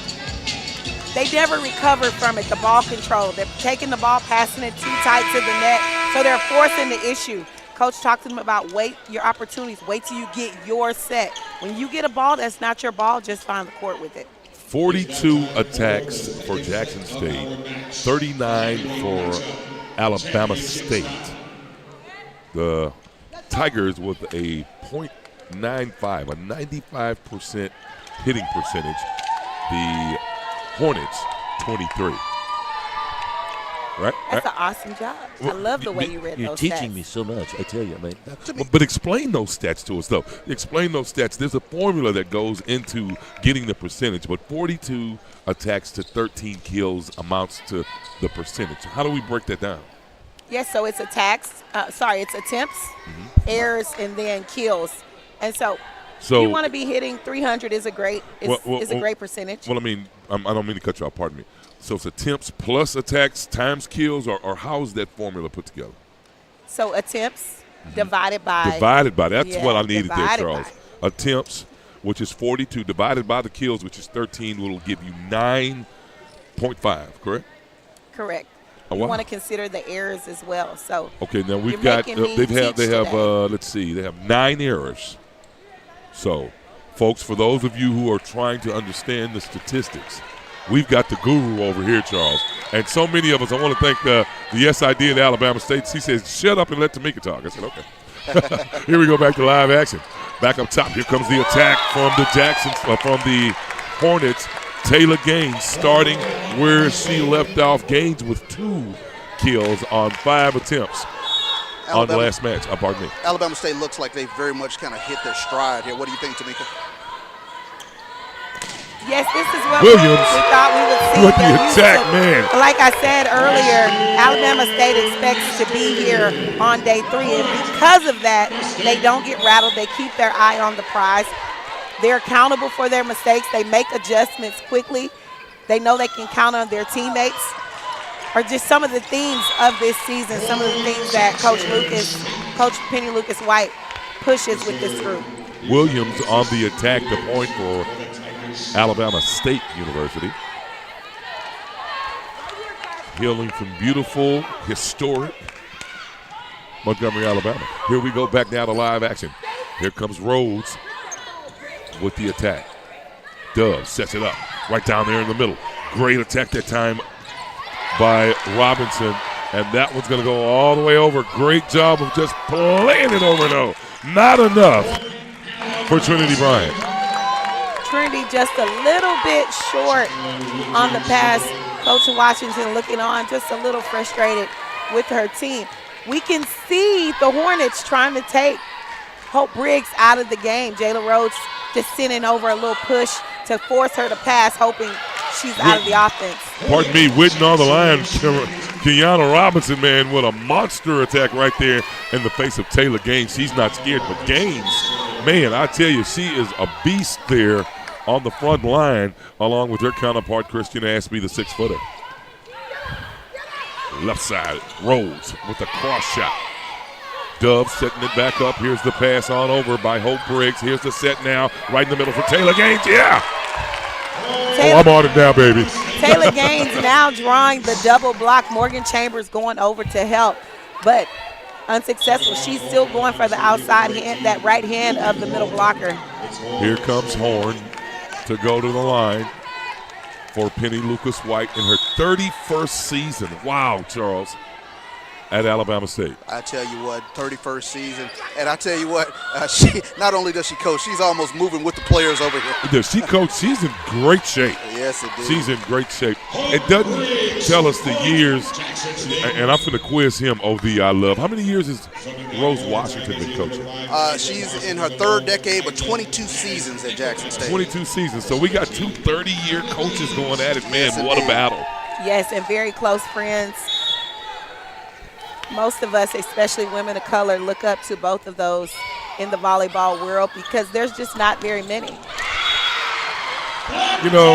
[SPEAKER 3] they never recover from it, the ball control. They're taking the ball, passing it too tight to the net, so they're forcing the issue. Coach talked to them about wait your opportunities. Wait till you get your set. When you get a ball that's not your ball, just find the court with it.
[SPEAKER 2] 42 attacks for Jackson State, 39 for Alabama State. The Tigers with a .95, a 95% hitting percentage. The Hornets, 23. Right?
[SPEAKER 3] That's an awesome job. I love the way you read
[SPEAKER 8] You're
[SPEAKER 3] those
[SPEAKER 8] teaching
[SPEAKER 3] stats.
[SPEAKER 8] me so much, I tell you, man.
[SPEAKER 2] But explain those stats to us, though. Explain those stats. There's a formula that goes into getting the percentage, but 42 attacks to 13 kills amounts to the percentage. How do we break that down?
[SPEAKER 3] Yes, so it's attempts, errors, and then kills. And so you want to be hitting 300 is a great great percentage.
[SPEAKER 2] Well, I mean, I don't mean to cut you off, pardon me. So it's attempts plus attacks times kills, or how is that formula put together?
[SPEAKER 3] So attempts divided by.
[SPEAKER 2] Divided by. That's what I needed there,
[SPEAKER 3] divided
[SPEAKER 2] Charles.
[SPEAKER 3] by.
[SPEAKER 2] Attempts, which is 42, divided by the kills, which is 13, will give you 9.5, correct?
[SPEAKER 3] Correct.
[SPEAKER 2] Oh,
[SPEAKER 3] You
[SPEAKER 2] wow.
[SPEAKER 3] want to consider the errors as well. So
[SPEAKER 2] Okay, now we've
[SPEAKER 3] You're
[SPEAKER 2] got
[SPEAKER 3] making me
[SPEAKER 2] they
[SPEAKER 3] teach
[SPEAKER 2] have
[SPEAKER 3] today.
[SPEAKER 2] let's see, they have 9 errors. So, folks, for those of you who are trying to understand the statistics, we've got the guru over here, Charles, and so many of us. I want to thank the SID at Alabama State. He says, "Shut up and let Tamika talk." I said, "Okay." Here we go back to live action. Back up top, here comes the attack from the from the Hornets. Taylor Gaines starting where she left off. Gaines with 2 kills on 5 attempts on the last match. Pardon me.
[SPEAKER 4] Alabama State looks like they very much kind of hit their stride here. What do you think, Tamika?
[SPEAKER 3] yes, this is what
[SPEAKER 2] Williams
[SPEAKER 3] we thought we would see.
[SPEAKER 2] with the
[SPEAKER 3] They're used
[SPEAKER 2] attack,
[SPEAKER 3] to-
[SPEAKER 2] man.
[SPEAKER 3] Like I said earlier, Alabama State expects to be here on day 3, and because of that, they don't get rattled. They keep their eye on the prize. They're accountable for their mistakes. They make adjustments quickly. They know they can count on their teammates. Are just some of the themes of this season, some of the things that Coach Penny Lucas White pushes with this group.
[SPEAKER 2] Williams on the attack, the point for Alabama State University. Hailing from beautiful, historic Montgomery, Alabama. Here we go back now to live action. Here comes Rhodes with the attack. Dove sets it up right down there in the middle. Great attack that time by Robinson, and that one's going to go all the way over. Great job of just playing it over, though. Not enough for Trinity Bryant.
[SPEAKER 3] Trinity just a little bit short on the pass. Coach Washington looking on, just a little frustrated with her team. We can see the Hornets trying to take Hope Briggs out of the game. Jayla Rhodes just sending over a little push to force her to pass, hoping she's out of the offense.
[SPEAKER 2] Pardon me, Whitten on the line. Kiana Robinson, man, with a monster attack right there in the face of Taylor Gaines. She's not scared, but Gaines, man, I tell you, she is a beast there on the front line, along with her counterpart, Christian Ashby, the 6-footer. Left side, Rhodes with the cross shot. Dove setting it back up. Here's the pass on over by Hope Briggs. Here's the set now, right in the middle for Taylor Gaines. Yeah! I'm on it now, baby.
[SPEAKER 3] Taylor Gaines now drawing the double block. Morgan Chambers going over to help, but unsuccessful. She's still going for the outside hand, that right hand of the middle blocker.
[SPEAKER 2] Here comes Horn to go to the line for Penny Lucas White in her 31st season. Wow, Charles, at Alabama State.
[SPEAKER 4] I tell you what, 31st season, and I tell you what, she not only does she coach, she's almost moving with the players over here.
[SPEAKER 2] Does she coach? She's in great shape.
[SPEAKER 4] Yes, it did.
[SPEAKER 2] She's in great shape. It doesn't tell us the years, and I'm going to quiz him, OV I love. How many years has Rose Washington been coaching?
[SPEAKER 4] She's in her 3rd decade, but 22 seasons at Jackson State.
[SPEAKER 2] 22 seasons. So we got 2 30-year coaches going at it. Man,
[SPEAKER 4] Yes,
[SPEAKER 2] what a
[SPEAKER 4] indeed.
[SPEAKER 2] battle.
[SPEAKER 3] Yes, and very close friends. Most of us, especially women of color, look up to both of those in the volleyball world because there's just not very many.
[SPEAKER 2] You know,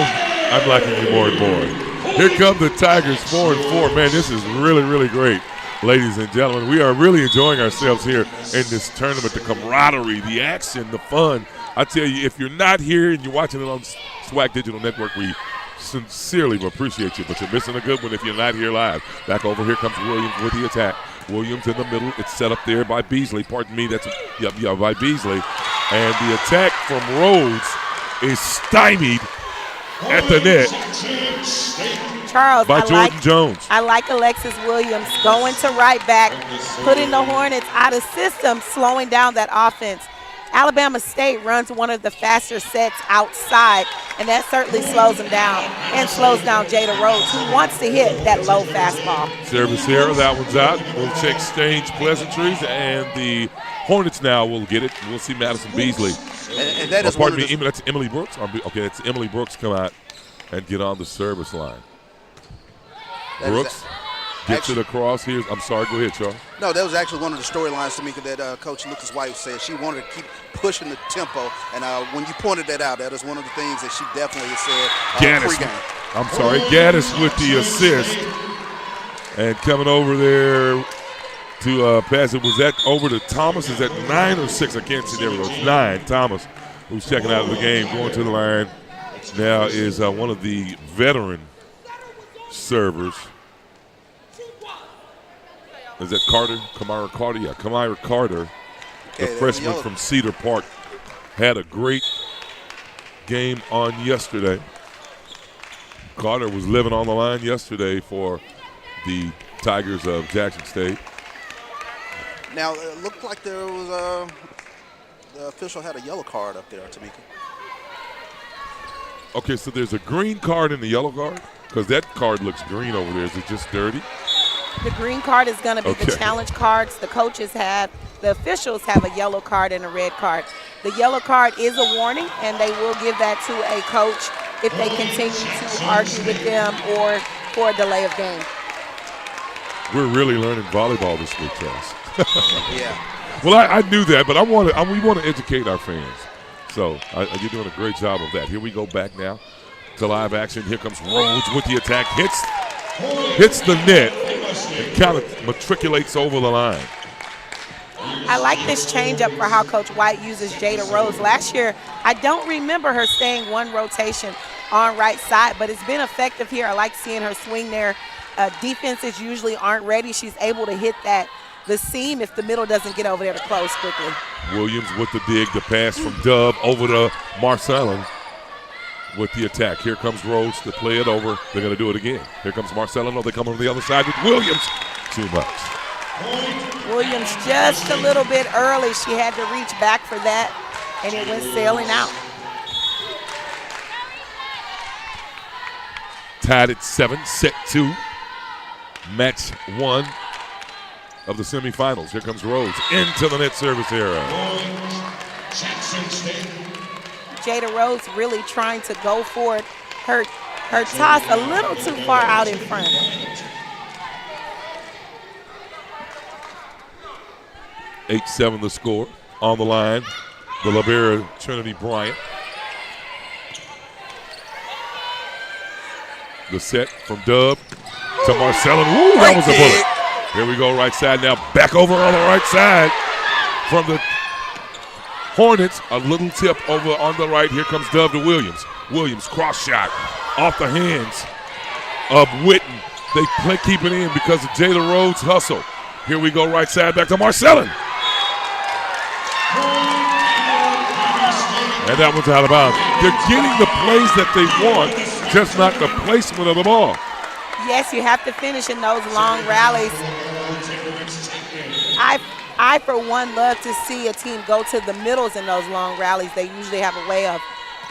[SPEAKER 2] I'm liking you more and more. Here come the Tigers 4-4. Man, this is really, really great, ladies and gentlemen. We are really enjoying ourselves here in this tournament, the camaraderie, the action, the fun. I tell you, if you're not here and you're watching it on SWAC Digital Network, we sincerely appreciate you, but you're missing a good one if you're not here live. Back over here comes Williams with the attack. Williams in the middle. It's set up there by Beasley. Pardon me, that's by Beasley. And the attack from Rhodes is stymied at the net
[SPEAKER 3] Charles,
[SPEAKER 2] by Jordan Jones.
[SPEAKER 3] I like Alexis Williams going to right back, putting the Hornets out of system, slowing down that offense. Alabama State runs one of the faster sets outside, and that certainly slows them down and slows down Jada Rhodes, who wants to hit that low fastball.
[SPEAKER 2] Service here, that one's out. We'll check exchange pleasantries, and the Hornets now will get it. We'll see Madison Beasley.
[SPEAKER 4] And that is
[SPEAKER 2] pardon me, that's Emily Brooks. Okay, that's Emily Brooks come out and get on the service line. Brooks gets it across here. I'm sorry, go ahead, Charles.
[SPEAKER 4] No, that was actually one of the storylines, Tamika, that Coach Lucas White said. She wanted to keep pushing the tempo, and when you pointed that out, that is one of the things that she definitely said pregame.
[SPEAKER 2] Gaddis with the assist. And coming over there to pass it. Was that over to Thomas? Is that 9 or 6? I can't see. There we go. It's 9. Thomas, who's checking out of the game, going to the line now is one of the veteran servers. Is that Carter? Kamira Carter? Yeah, Kamira Carter, the freshman from Cedar Park, had a great game on yesterday. Carter was living on the line yesterday for the Tigers of Jackson State.
[SPEAKER 4] Now, it looked like there was the official had a yellow card up there, Tamika.
[SPEAKER 2] Okay, so there's a green card and the yellow card? Because that card looks green over there. Is it just dirty?
[SPEAKER 3] The green card is going to be the challenge cards. The coaches have, the officials have a yellow card and a red card. The yellow card is a warning, and they will give that to a coach if they continue to argue with them or for a delay of game.
[SPEAKER 2] We're really learning volleyball this week, Charles.
[SPEAKER 4] Yeah.
[SPEAKER 2] Well, I knew that, but we want to educate our fans. So you're doing a great job of that. Here we go back now to live action. Here comes Rhodes with the attack. Hits the net and kind of matriculates over the line.
[SPEAKER 3] I like this changeup for how Coach White uses Jada Rhodes. Last year, I don't remember her staying one rotation on right side, but it's been effective here. I like seeing her swing there. Defenses usually aren't ready. She's able to hit the seam if the middle doesn't get over there to close quickly.
[SPEAKER 2] Williams with the dig, the pass from Dub over to Marcellin with the attack. Here comes Rhodes to play it over. They're going to do it again. Here comes Marcellin. They come on the other side with Williams. Too much.
[SPEAKER 3] Williams just a little bit early. She had to reach back for that, and it went sailing out.
[SPEAKER 2] Tied at 7, set 2. Match 1 of the semifinals. Here comes Rhodes into the net service area.
[SPEAKER 3] Jada Rhodes really trying to go for it. Her toss a little too far out in front.
[SPEAKER 2] (8-7) the score. On the line, the libero Trinity Bryant. The set from Dub to Marcellin. Woo, that was a bullet. Here we go, right side now. Back over on the right side from the Hornets. A little tip over on the right. Here comes Dub to Williams. Williams cross shot off the hands of Witten. They keep it in because of Jada Rhodes' hustle. Here we go, right side back to Marcellin. And that one's out of bounds. They're getting the plays that they want, just not the placement of the ball.
[SPEAKER 3] Yes, you have to finish in those long rallies. I, for one, love to see a team go to the middles in those long rallies. They usually have a way of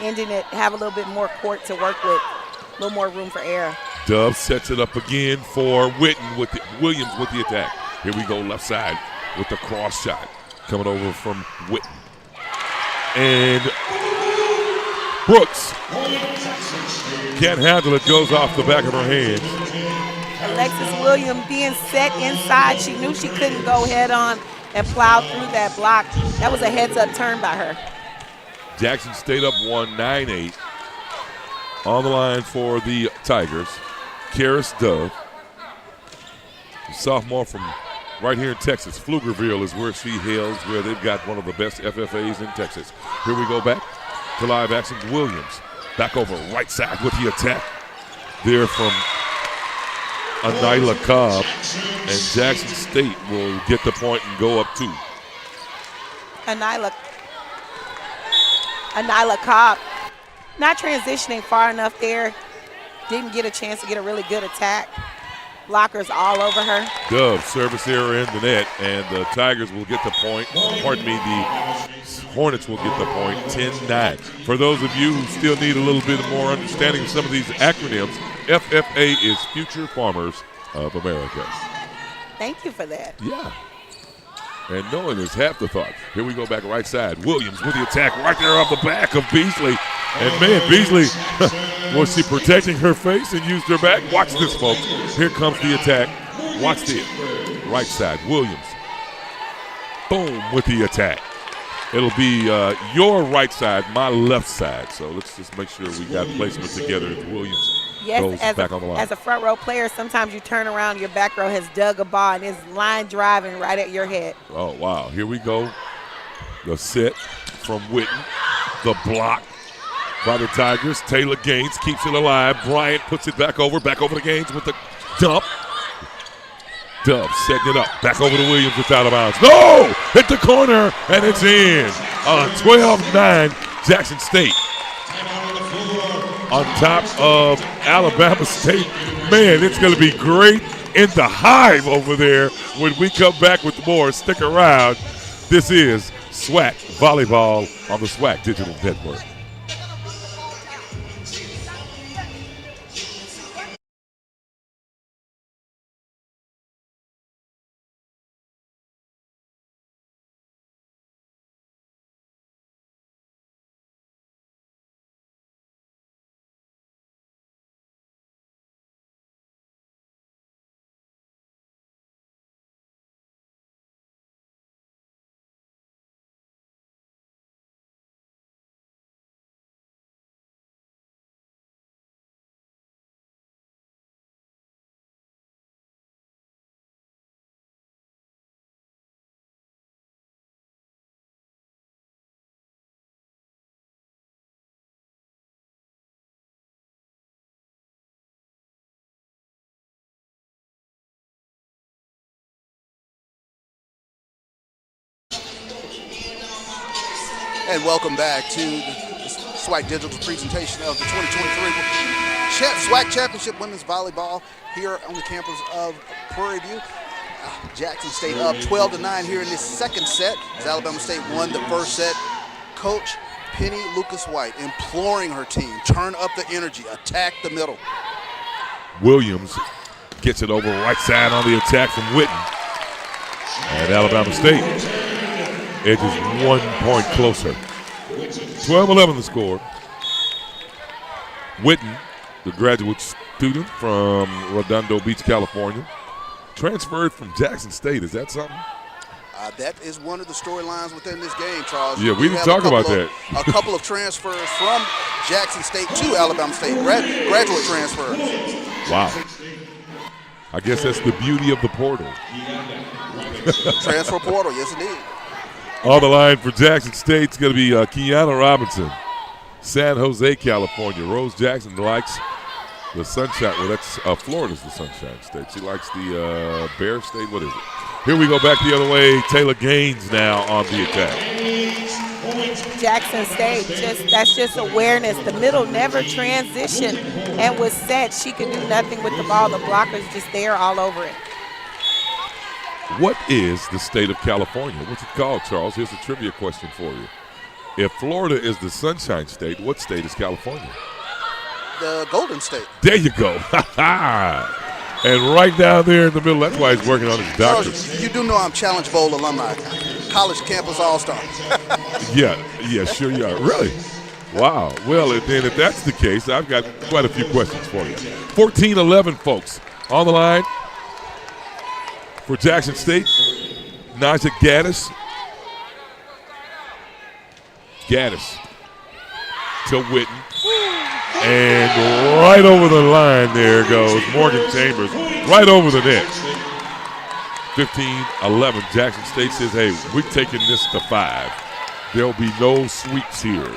[SPEAKER 3] ending it, have a little bit more court to work with, a little more room for error.
[SPEAKER 2] Dub sets it up again for Witten with Williams with the attack. Here we go, left side with the cross shot coming over from Witten. And Brooks can't handle it, goes off the back of her hands.
[SPEAKER 3] Alexis Williams being set inside. She knew she couldn't go head on and plow through that block. That was a heads-up turn by her.
[SPEAKER 2] Jackson State up 1-9-8. On the line for the Tigers, Karis Dove, sophomore from right here in Texas. Pflugerville is where she hails, where they've got one of the best FFAs in Texas. Here we go back to live action. Williams back over right side with the attack. There from Anila Cobb, and Jackson State will get the point and go up 2.
[SPEAKER 3] Anila Cobb not transitioning far enough there. Didn't get a chance to get a really good attack. Blockers all over her.
[SPEAKER 2] Dove service error in the net, and the Tigers will get the point. Pardon me, the Hornets will get the point, 10-9. For those of you who still need a little bit more understanding of some of these acronyms, FFA is Future Farmers of America.
[SPEAKER 3] Thank you for that.
[SPEAKER 2] Yeah. And knowing is half the thought. Here we go back right side. Williams with the attack right there off the back of Beasley. And man, Beasley, was she protecting her face and used her back? Watch this, folks. Here comes the attack. Watch this. Right side, Williams. Boom with the attack. It'll be your right side, my left side. So let's just make sure we got placement together. Williams
[SPEAKER 3] Yes,
[SPEAKER 2] goes back on the line.
[SPEAKER 3] as a front row player, sometimes you turn around, your back row has dug a ball and is line driving right at your head.
[SPEAKER 2] Oh, wow. Here we go. The set from Witten. The block by the Tigers. Taylor Gaines keeps it alive. Bryant puts it back over to Gaines with the dump. Dub setting it up. Back over to Williams. It's out of bounds. No! Hit the corner, and it's in. 12-9, Jackson State. On top of Alabama State. Man, it's going to be great in the hive over there when we come back with more. Stick around. This is SWAC Volleyball on the SWAC Digital Network.
[SPEAKER 4] And welcome back to the SWAC Digital presentation of the 2023 SWAC Championship Women's Volleyball here on the campus of Prairie View. Jackson State up 12-9 here in this second set as Alabama State won the first set. Coach Penny Lucas-White imploring her team, turn up the energy, attack the middle.
[SPEAKER 2] Williams gets it over right side on the attack from Witten. And Alabama State edges 1 point closer. 12-11 the score. Witten, the graduate student from Redondo Beach, California, transferred from Jackson State. Is that something?
[SPEAKER 4] That is one of the storylines within this game, Charles.
[SPEAKER 2] Yeah, we didn't talk about that.
[SPEAKER 4] A couple of transfers from Jackson State to Alabama State, graduate transfers.
[SPEAKER 2] Wow. I guess that's the beauty of the portal.
[SPEAKER 4] Transfer portal, yes indeed.
[SPEAKER 2] On the line for Jackson State, it's going to be Kiana Robinson, San Jose, California. Rose Jackson likes the Sunshine. Well, that's Florida's the Sunshine State. She likes the Bear State. What is it? Here we go back the other way. Taylor Gaines now on the attack.
[SPEAKER 3] Jackson State, that's just awareness. The middle never transitioned and was set. She could do nothing with the ball. The blocker's just there all over it.
[SPEAKER 2] What is the state of California? What's it called, Charles? Here's a trivia question for you. If Florida is the Sunshine State, what state is California?
[SPEAKER 4] The Golden State.
[SPEAKER 2] There you go. And right down there in the middle, that's why he's working on his doctorate.
[SPEAKER 4] Charles, you do know I'm Challenge Bowl alumni, college campus all-star.
[SPEAKER 2] Yeah, sure you are. Really? Wow. Well, then if that's the case, I've got quite a few questions for you. 14-11, folks. On the line for Jackson State, Naja Gaddis. Gaddis to Witten. And right over the line there goes Morgan Chambers, right over the net. 15-11, Jackson State says, hey, we're taking this to 5. There'll be no sweeps here.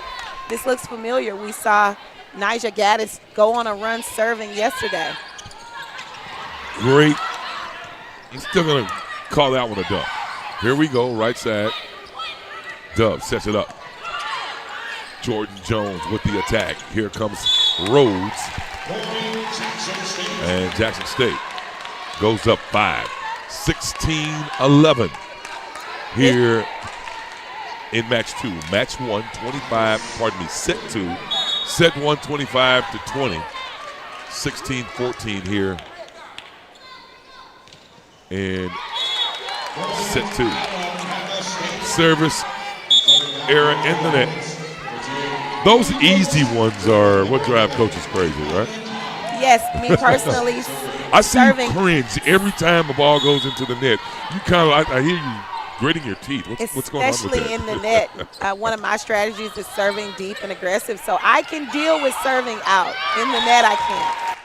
[SPEAKER 3] This looks familiar. We saw Naja Gaddis go on a run serving yesterday.
[SPEAKER 2] Great. I'm still going to call that one a dub. Here we go, right side. Dub sets it up. Jordan Jones with the attack. Here comes Rhodes. And Jackson State goes up 5. 16-11 here in match 2. Match 1, set 2. Set 1, 25-20. 16-14 here in set 2. Service error in the net. Those easy ones are what drive coaches crazy, right?
[SPEAKER 3] Yes, me personally.
[SPEAKER 2] I see you cringe every time the ball goes into the net. You kind of, I hear you gritting your teeth. What's going on with that?
[SPEAKER 3] Especially in the net. One of my strategies is serving deep and aggressive, so I can deal with serving out. In the net, I can't.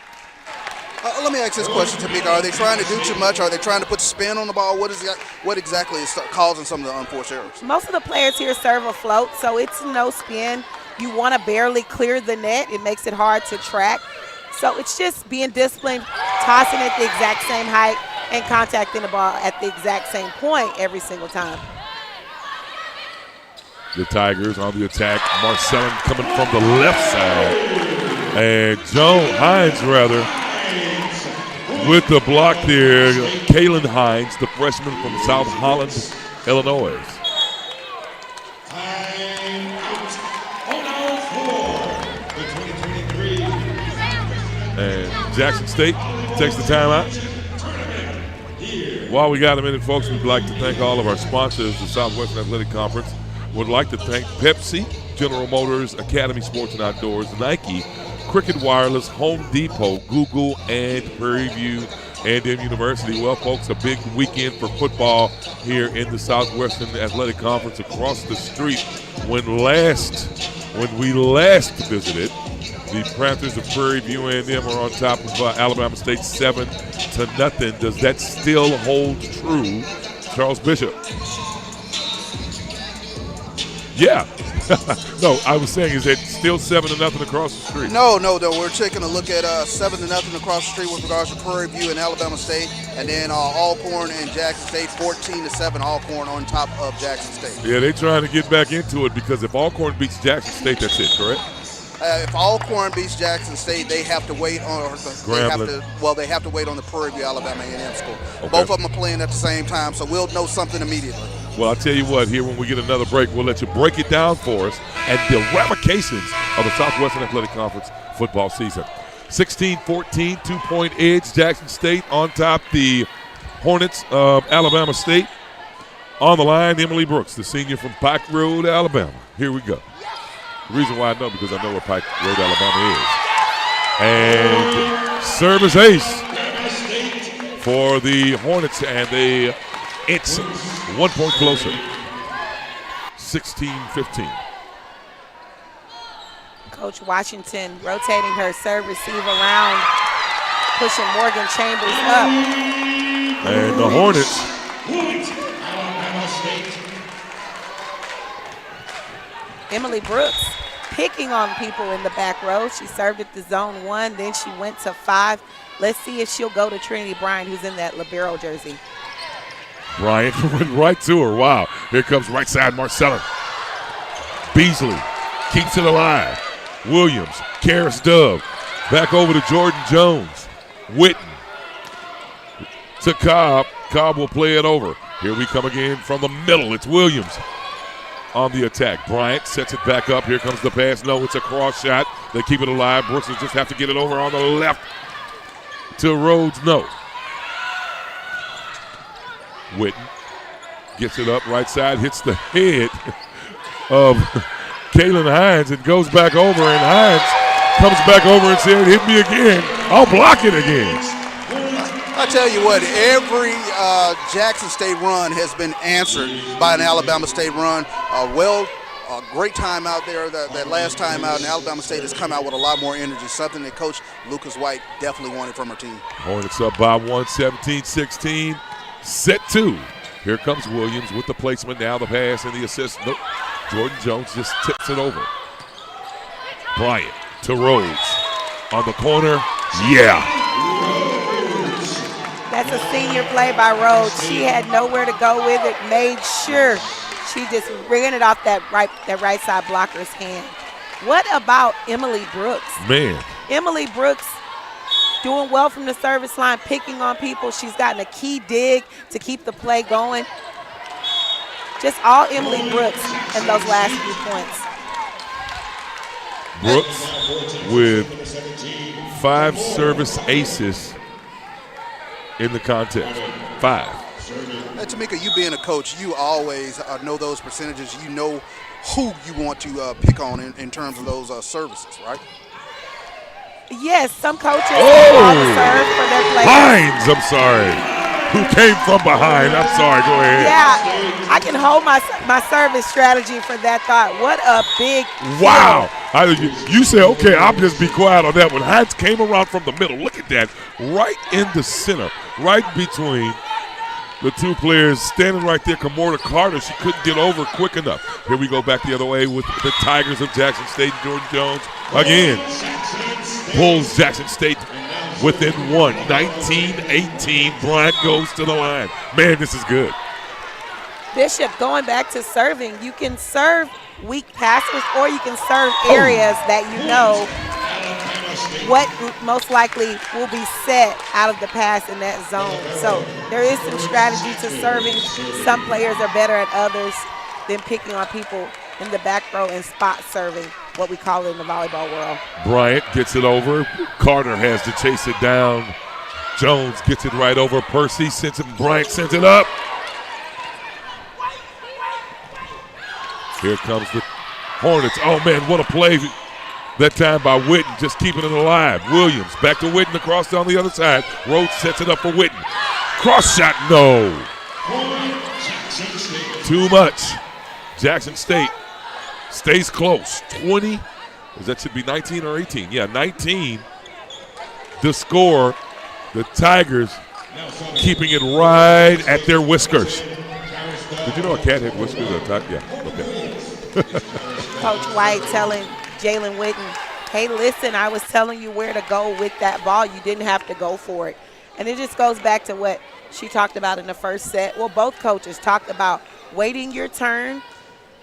[SPEAKER 4] Let me ask this question, Tamika. Are they trying to do too much? Are they trying to put spin on the ball? What exactly is causing some of the unforced errors?
[SPEAKER 3] Most of the players here serve a float, so it's no spin. You want to barely clear the net. It makes it hard to track. So it's just being disciplined, tossing at the exact same height, and contacting the ball at the exact same point every single time.
[SPEAKER 2] The Tigers on the attack. Marcellin coming from the left side. And Hines, with the block there. Kaylin Hines, the freshman from South Holland, Illinois. And Jackson State takes the timeout. While we got a minute, folks, we'd like to thank all of our sponsors, the Southwestern Athletic Conference. Would like to thank Pepsi, General Motors, Academy Sports and Outdoors, Nike, Cricket Wireless, Home Depot, Google, and Prairie View A&M University. Well, folks, a big weekend for football here in the Southwestern Athletic Conference across the street. When we last visited, the Panthers of Prairie View A&M are on top of Alabama State 7-0. Does that still hold true, Charles Bishop? Yeah. No, I was saying, is it still 7-0 across the street?
[SPEAKER 4] No. We're taking a look at 7-0 across the street with regards to Prairie View and Alabama State, and then Alcorn and Jackson State 14-7. Alcorn on top of Jackson State.
[SPEAKER 2] Yeah, they're trying to get back into it because if Alcorn beats Jackson State, that's it, correct?
[SPEAKER 4] If Alcorn beats Jackson State, they have to wait on they have to wait on the Prairie View Alabama A&M score. Okay. Both of them are playing at the same time, so we'll know something immediately.
[SPEAKER 2] Well, I'll tell you what, here when we get another break, we'll let you break it down for us and the ramifications of the Southwestern Athletic Conference football season. 16-14, 2-point edge, Jackson State on top the Hornets of Alabama State. On the line, Emily Brooks, the senior from Pike Road, Alabama. Here we go. The reason why I know, because I know where Pike Road, Alabama is. And service ace for the Hornets, and it's 1 point closer. 16-15.
[SPEAKER 3] Coach Washington rotating her serve receive around, pushing Morgan Chambers up.
[SPEAKER 2] And the Hornets.
[SPEAKER 3] Emily Brooks picking on people in the back row. She served at the zone 1, then she went to 5. Let's see if she'll go to Trinity Bryant, who's in that libero jersey.
[SPEAKER 2] Bryant went right to her. Wow. Here comes right side Marcellin. Beasley keeps it alive. Williams, Karis Dove. Back over to Jordan Jones. Witten to Cobb. Cobb will play it over. Here we come again from the middle. It's Williams on the attack. Bryant sets it back up. Here comes the pass. No, it's a cross shot. They keep it alive. Brooks will just have to get it over on the left to Rhodes. No. Witten gets it up right side, hits the head of Kaylin Hines and goes back over, and Hines comes back over and said, hit me again. I'll block it again.
[SPEAKER 4] I tell you what, every Jackson State run has been answered by an Alabama State run. A great time out there. That last time out, and Alabama State has come out with a lot more energy, something that Coach Lucas White definitely wanted from her team.
[SPEAKER 2] Hornets up by 1, 17-16. Set 2. Here comes Williams with the placement. Now the pass and the assist. Nope. Jordan Jones just tips it over. Bryant to Rhodes. On the corner. Yeah.
[SPEAKER 3] That's a senior play by Rhodes. She had nowhere to go with it. Made sure she just ran it off that right side blocker's hand. What about Emily Brooks?
[SPEAKER 2] Man.
[SPEAKER 3] Emily Brooks doing well from the service line, picking on people. She's gotten a key dig to keep the play going. Just all Emily Brooks in those last few points.
[SPEAKER 2] Brooks with 5 service aces in the contest. 5.
[SPEAKER 4] Tamika, you being a coach, you always know those percentages. You know who you want to pick on in terms of those services, right?
[SPEAKER 3] Yes, some coaches call the serve for their players.
[SPEAKER 2] Hines, I'm sorry. who came from behind. I'm sorry, go ahead.
[SPEAKER 3] Yeah, I can hold my service strategy for that thought. What a big
[SPEAKER 2] Wow. You say, okay, I'll just be quiet on that one. Hines came around from the middle. Look at that. Right in the center, right between the two players standing right there. Kamora Carter, she couldn't get over quick enough. Here we go back the other way with the Tigers of Jackson State. Jordan Jones again pulls Jackson State within one. 19-18. Bryant goes to the line. Man, this is good.
[SPEAKER 3] Bishop, going back to serving, you can serve weak passes or you can serve areas that you know what most likely will be set out of the pass in that zone. So there is some strategy to serving. Some players are better at others than picking on people in the back row and spot serving, what we call it in the volleyball world.
[SPEAKER 2] Bryant gets it over. Carter has to chase it down. Jones gets it right over. Percy sends it. Bryant sends it up. Here comes the Hornets. Oh, man, what a play that time by Witten, just keeping it alive. Williams back to Witten across down the other side. Rhodes sets it up for Witten. Cross shot, no. Too much. Jackson State stays close. 20, that should be 19 or 18. Yeah, 19. The score, the Tigers keeping it right at their whiskers. Did you know a cat had whiskers at the top? Yeah, okay.
[SPEAKER 3] Coach White telling Jalen Witten, hey, listen, I was telling you where to go with that ball. You didn't have to go for it. And it just goes back to what she talked about in the first set. Well, both coaches talked about waiting your turn,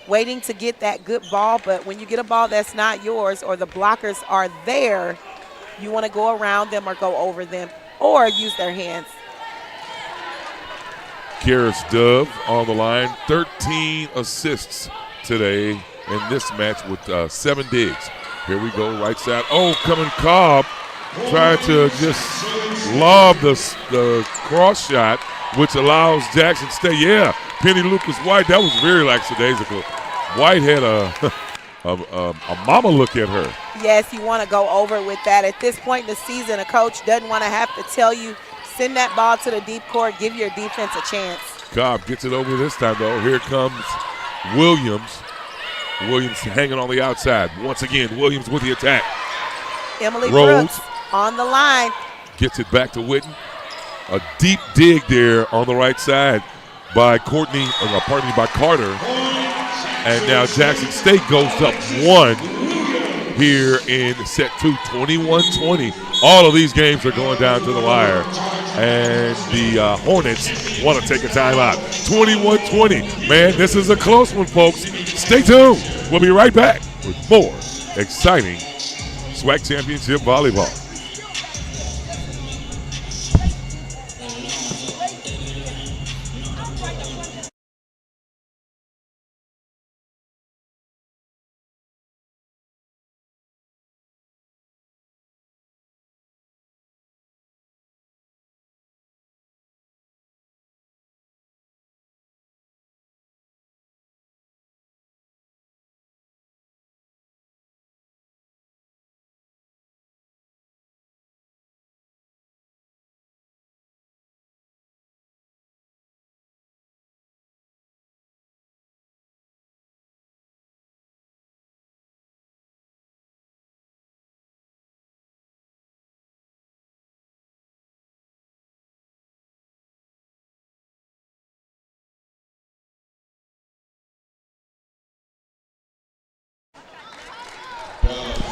[SPEAKER 3] waiting to get that good ball. But when you get a ball that's not yours or the blockers are there, you want to go around them or go over them or use their hands.
[SPEAKER 2] Karis Dove on the line, 13 assists today in this match with 7 digs. Here we go, right side. Oh, coming Cobb. Tried to just lob the cross shot, which allows Jackson State. Yeah, Penny Lucas White, that was very lackadaisical. White had a mama look at her.
[SPEAKER 3] Yes, you want to go over with that. At this point in the season, a coach doesn't want to have to tell you, send that ball to the deep court, give your defense a chance.
[SPEAKER 2] Cobb gets it over this time, though. Here comes Williams. Williams hanging on the outside. Once again, Williams with the attack.
[SPEAKER 3] Emily
[SPEAKER 2] Rhodes
[SPEAKER 3] Brooks on the line.
[SPEAKER 2] Gets it back to Witten. A deep dig there on the right side by by Carter. And now Jackson State goes up 1 here in set 2, 21-20. All of these games are going down to the wire. And the Hornets want to take a timeout. 21-20. Man, this is a close one, folks. Stay tuned. We'll be right back with more exciting SWAC Championship Volleyball.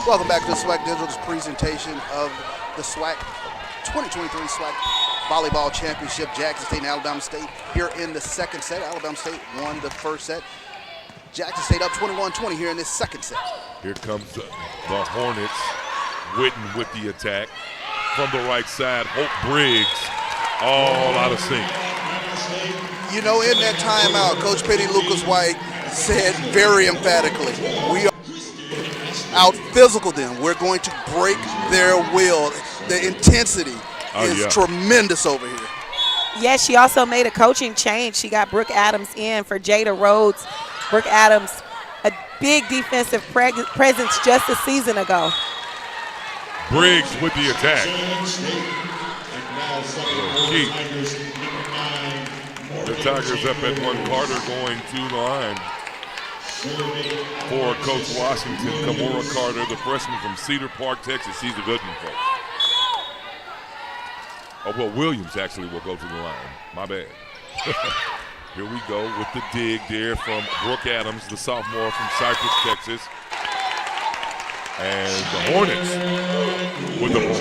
[SPEAKER 4] Welcome back to the SWAC Digital's presentation of the SWAC 2023 SWAC Volleyball Championship. Jackson State and Alabama State here in the second set. Alabama State won the first set. Jackson State up 21-20 here in this second set.
[SPEAKER 2] Here comes the Hornets. Witten with the attack. From the right side, Hope Briggs all out of sync.
[SPEAKER 4] You know, in that timeout, Coach Penny Lucas White said very emphatically, we are out physical them. We're going to break their will. The intensity is tremendous over here.
[SPEAKER 3] Yes, she also made a coaching change. She got Brooke Adams in for Jada Rhodes. Brooke Adams, a big defensive presence just a season ago.
[SPEAKER 2] Briggs with the attack. Keith. The Tigers up at 1. Carter going to the line for Coach Washington. Kamora Carter, the freshman from Cedar Park, Texas. She's a good one, folks. Oh, well, Williams actually will go to the line. My bad. Here we go with the dig there from Brooke Adams, the sophomore from Cypress, Texas. And the Hornets with the ball.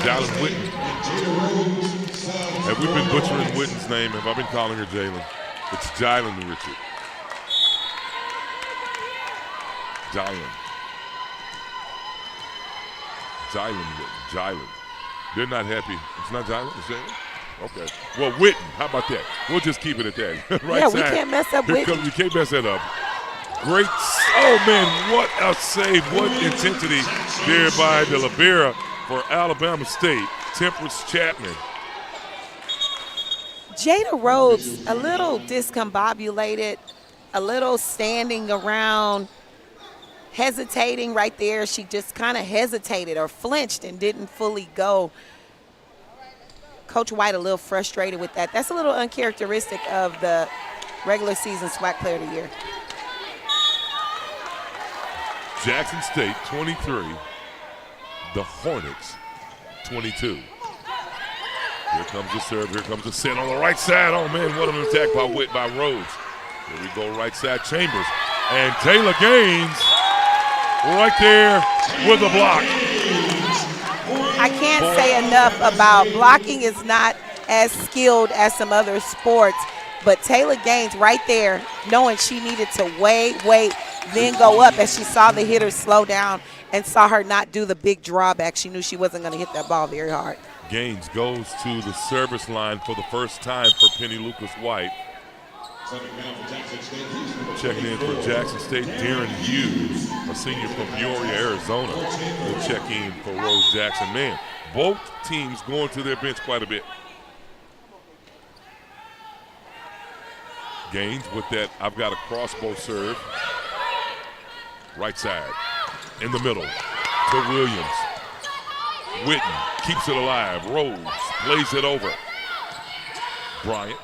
[SPEAKER 2] Jalen Witten. Have we been butchering Witten's name? Have I been calling her Jalen? It's Jalen Richard. Jalen Witten. Jalen. They're not happy. It's not Jalen? It's Jalen? Okay. Well, Witten, how about that? We'll just keep it at that. Right
[SPEAKER 3] yeah,
[SPEAKER 2] side.
[SPEAKER 3] we can't mess up Witten.
[SPEAKER 2] We can't mess that up. Great. Oh, man, what a save. What intensity there by the libero for Alabama State. Temperance Chapman.
[SPEAKER 3] Jada Rhodes, a little discombobulated, a little standing around, hesitating right there. She just kind of hesitated or flinched and didn't fully go. Coach White a little frustrated with that. That's a little uncharacteristic of the regular season SWAC Player of the Year.
[SPEAKER 2] Jackson State 23, the Hornets 22. Here comes the serve, here comes the set on the right side. Oh man, what an attack by Rhodes. Here we go, right side, Chambers. And Taylor Gaines right there with a block.
[SPEAKER 3] I can't say enough about blocking is not as skilled as some other sports, but Taylor Gaines right there, knowing she needed to wait, then go up as she saw the hitter slow down and saw her not do the big drawback. She knew she wasn't going to hit that ball very hard.
[SPEAKER 2] Gaines goes to the service line for the first time for Penny Lucas White. Checking in for Jackson State, Darren Hughes, a senior from Peoria, Arizona, will check in for Rose Jackson. Man, both teams going to their bench quite a bit. Gaines with that, I've got a crossbow serve. Right side, in the middle, to Williams. Witten keeps it alive. Rhodes plays it over. Bryant.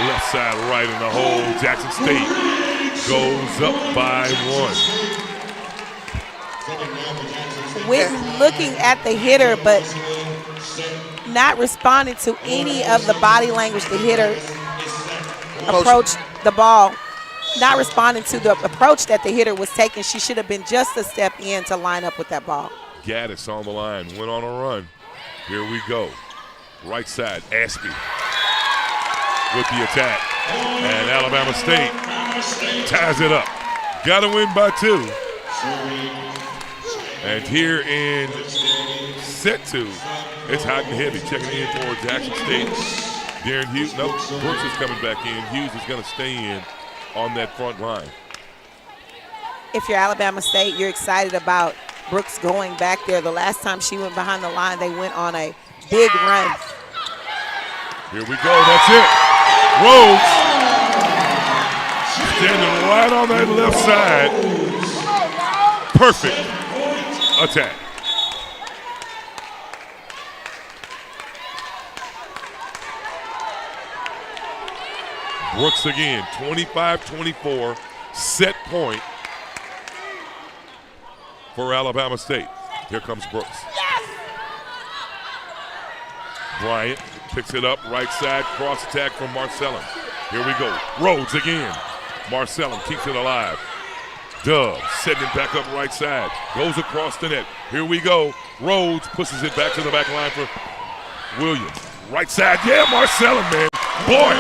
[SPEAKER 2] Left side right in the hole. Jackson State goes up by 1.
[SPEAKER 3] Witten looking at the hitter, but not responding to any of the body language the hitter approached the ball. Not responding to the approach that the hitter was taking. She should have been just a step in to line up with that ball.
[SPEAKER 2] Gaddis on the line, went on a run. Here we go. Right side, Ashby with the attack. And Alabama State ties it up. Got to win by 2. And here in set 2, it's hot and heavy. Checking in for Jackson State. Darren Hughes, nope, Brooks is coming back in. Hughes is going to stay in on that front line.
[SPEAKER 3] If you're Alabama State, you're excited about Brooks going back there. The last time she went behind the line, they went on a big run.
[SPEAKER 2] Here we go, that's it. Rhodes standing right on that left side. Perfect attack. Brooks again, 25-24, set point for Alabama State. Here comes Brooks. Yes! Bryant picks it up, right side, cross attack from Marcellin. Here we go. Rhodes again. Marcellin keeps it alive. Dove setting it back up right side. Goes across the net. Here we go. Rhodes pushes it back to the back line for Williams. Right side. Yeah, Marcellin, man. Boy.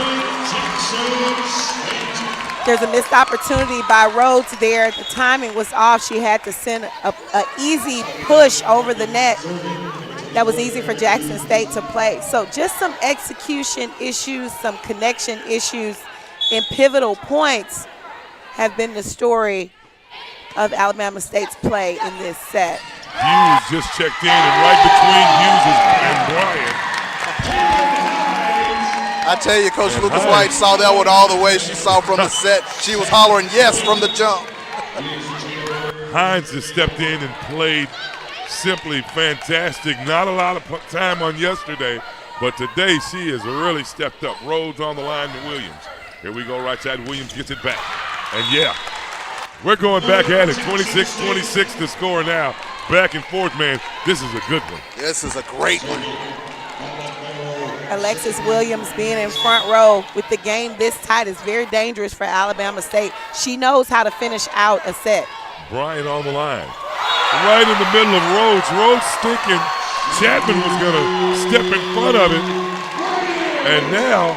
[SPEAKER 3] There's a missed opportunity by Rhodes there. The timing was off. She had to send an easy push over the net. That was easy for Jackson State to play. So just some execution issues, some connection issues in pivotal points have been the story of Alabama State's play in this set.
[SPEAKER 2] Hughes just checked in, and right between Hughes and Bryant.
[SPEAKER 4] I tell you, Coach Lucas White saw that one all the way. She saw from the set. She was hollering yes from the jump.
[SPEAKER 2] Hines just stepped in and played simply fantastic. Not a lot of time on yesterday, but today she has really stepped up. Rhodes on the line to Williams. Here we go, right side. Williams gets it back. And yeah, we're going back at it. 26-26 to score now. Back and forth, man. This is a good one.
[SPEAKER 4] This is a great one.
[SPEAKER 3] Alexis Williams being in front row with the game this tight is very dangerous for Alabama State. She knows how to finish out a set.
[SPEAKER 2] Bryant on the line. Right in the middle of Rhodes. Rhodes thinking Chapman was going to step in front of it. And now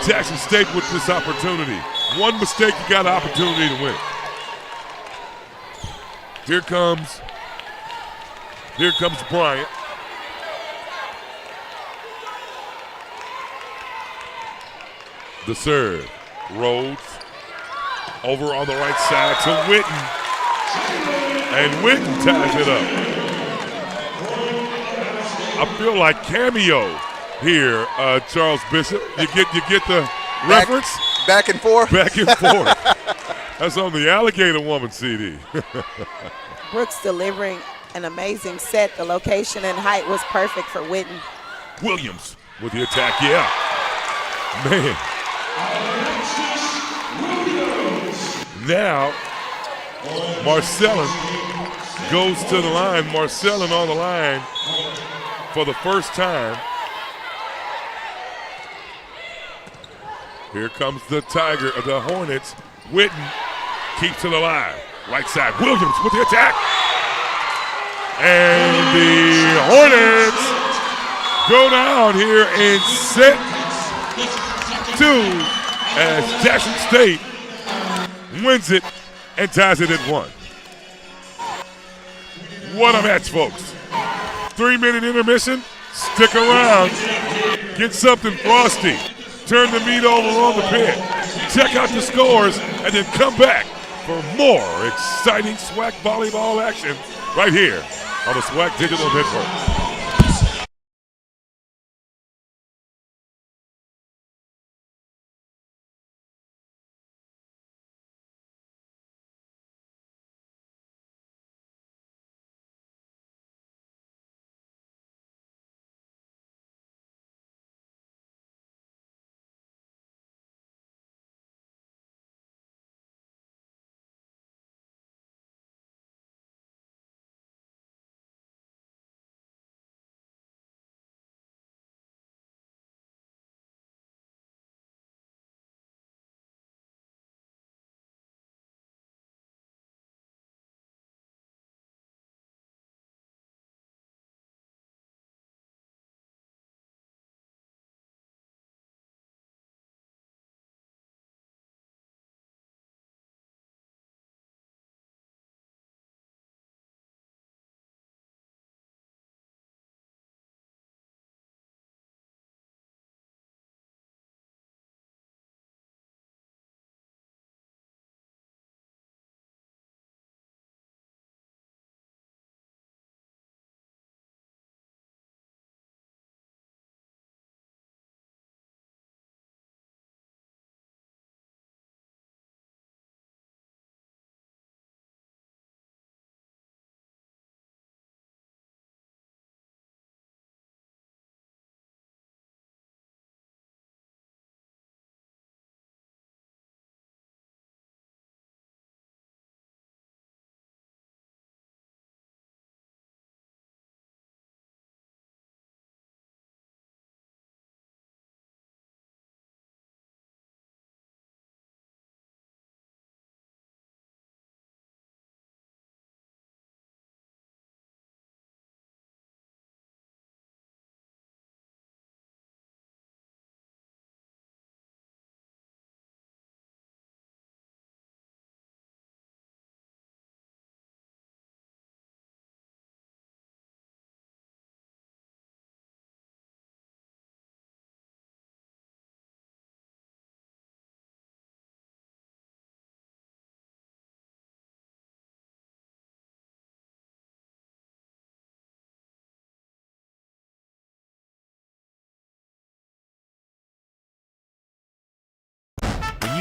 [SPEAKER 2] Jackson State with this opportunity. One mistake, you got an opportunity to win. Here comes Bryant. The serve. Rhodes over on the right side to Witten. And Witten ties it up. I feel like cameo here, Charles Bishop. You get the reference?
[SPEAKER 4] Back and forth?
[SPEAKER 2] Back and forth. That's on the Alligator Woman CD.
[SPEAKER 3] Brooks delivering an amazing set. The location and height was perfect for Witten.
[SPEAKER 2] Williams with the attack, yeah. Man. Now, Marcellin goes to the line. Marcellin on the line for the first time. Here comes the Hornets. Witten keeps to the line. Right side, Williams with the attack. And the Hornets go down here in set 2 as Jackson State wins it and ties it at 1. What a match, folks. 3-minute intermission. Stick around. Get something frosty. Turn the meat over on the pit. Check out the scores and then come back for more exciting SWAC volleyball action right here on the SWAC Digital Network.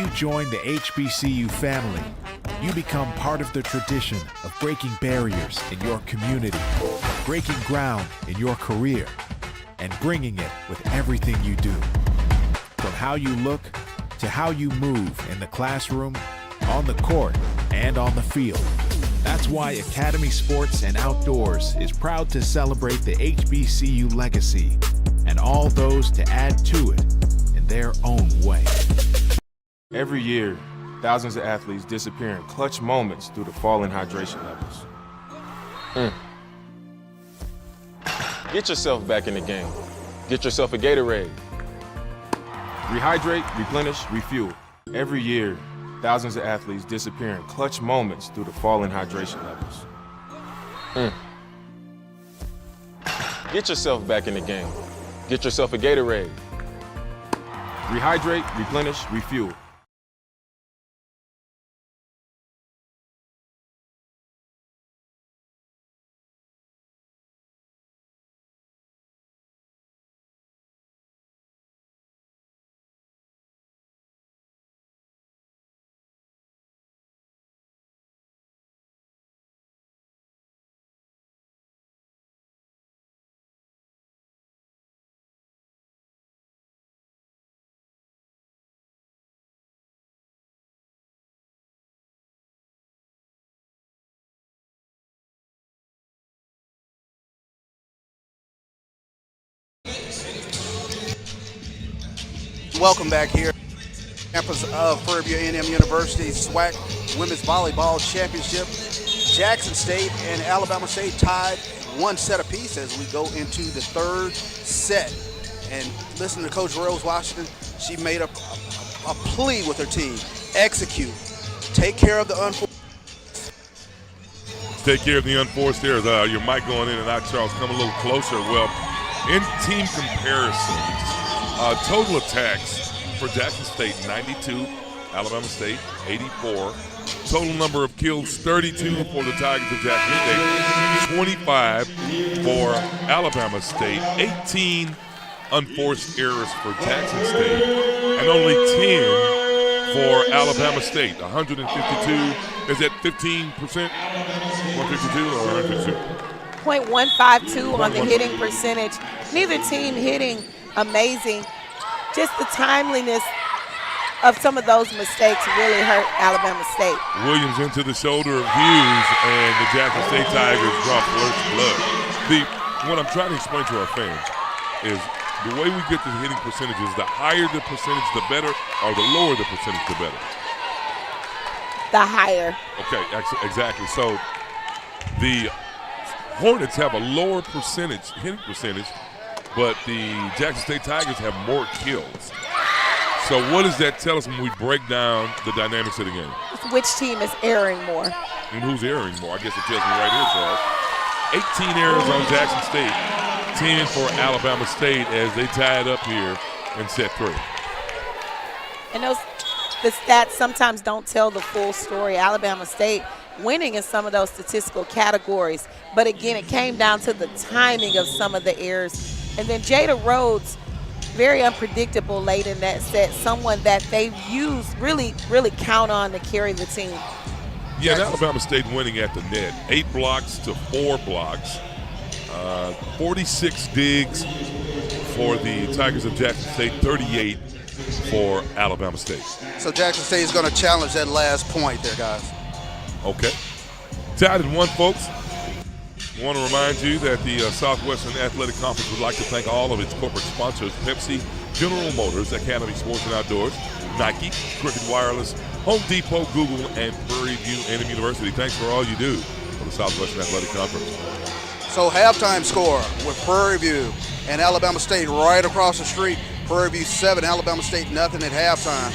[SPEAKER 5] join the HBCU family, you become part of the tradition of breaking barriers in your community, breaking ground in your career, and bringing it with everything you do. From how you look to how you move in the classroom, on the court, and on the field. That's why Academy Sports and Outdoors is proud to celebrate the HBCU legacy and all those to add to it in their own way.
[SPEAKER 7] Every year, thousands of athletes disappear in clutch moments due to falling hydration levels. Get yourself back in the game. Get yourself a Gatorade. Rehydrate, replenish, refuel. Every year, thousands of athletes disappear in clutch moments due to falling hydration levels. Get yourself back in the game. Get yourself a Gatorade. Rehydrate, replenish, refuel.
[SPEAKER 4] Welcome back here, campus of Prairie View A&M University SWAC Women's Volleyball Championship. Jackson State and Alabama State tied one set apiece as we go into the third set. And listen to Coach Rose Washington. She made a plea with her team. Execute. Take care of the unforced.
[SPEAKER 2] Take care of the unforced errors. Your mic going in and out, Charles. Come a little closer. Well, in team comparisons, total attacks for Jackson State, 92. Alabama State, 84. Total number of kills, 32 for the Tigers of Jackson State, 25 for Alabama State, 18 unforced errors for Jackson State, and only 10 for Alabama State. 152, is that 15%? 152 or 152?
[SPEAKER 3] .152 on the hitting percentage. Neither team hitting amazing. Just the timeliness of some of those mistakes really hurt Alabama State.
[SPEAKER 2] Williams into the shoulder of Hughes, and the Jackson State Tigers drop first blood. What I'm trying to explain to our fans is the way we get the hitting percentages, the higher the percentage, the better, or the lower the percentage, the better?
[SPEAKER 3] The higher.
[SPEAKER 2] Okay, exactly. So the Hornets have a lower hitting percentage, but the Jackson State Tigers have more kills. So what does that tell us when we break down the dynamics of the game?
[SPEAKER 3] Which team is erring more?
[SPEAKER 2] And who's erring more? I guess it tells me right here, Charles. 18 errors on Jackson State, 10 for Alabama State as they tied up here in set 3.
[SPEAKER 3] And the stats sometimes don't tell the full story. Alabama State winning in some of those statistical categories. But again, it came down to the timing of some of the errors. And then Jada Rhodes, very unpredictable late in that set, someone that they use really count on to carry the team.
[SPEAKER 2] Yeah, and Alabama State winning at the net, 8 blocks to 4 blocks, 46 digs for the Tigers of Jackson State, 38 for Alabama State.
[SPEAKER 4] So Jackson State is going to challenge that last point there, guys.
[SPEAKER 2] Okay. Tied at 1, folks. I want to remind you that the Southwestern Athletic Conference would like to thank all of its corporate sponsors: Pepsi, General Motors, Academy Sports and Outdoors, Nike, Cricket Wireless, Home Depot, Google, and Prairie View A&M University. Thanks for all you do for the Southwestern Athletic Conference.
[SPEAKER 4] So halftime score with Prairie View and Alabama State right across the street. Prairie View 7, Alabama State nothing at halftime.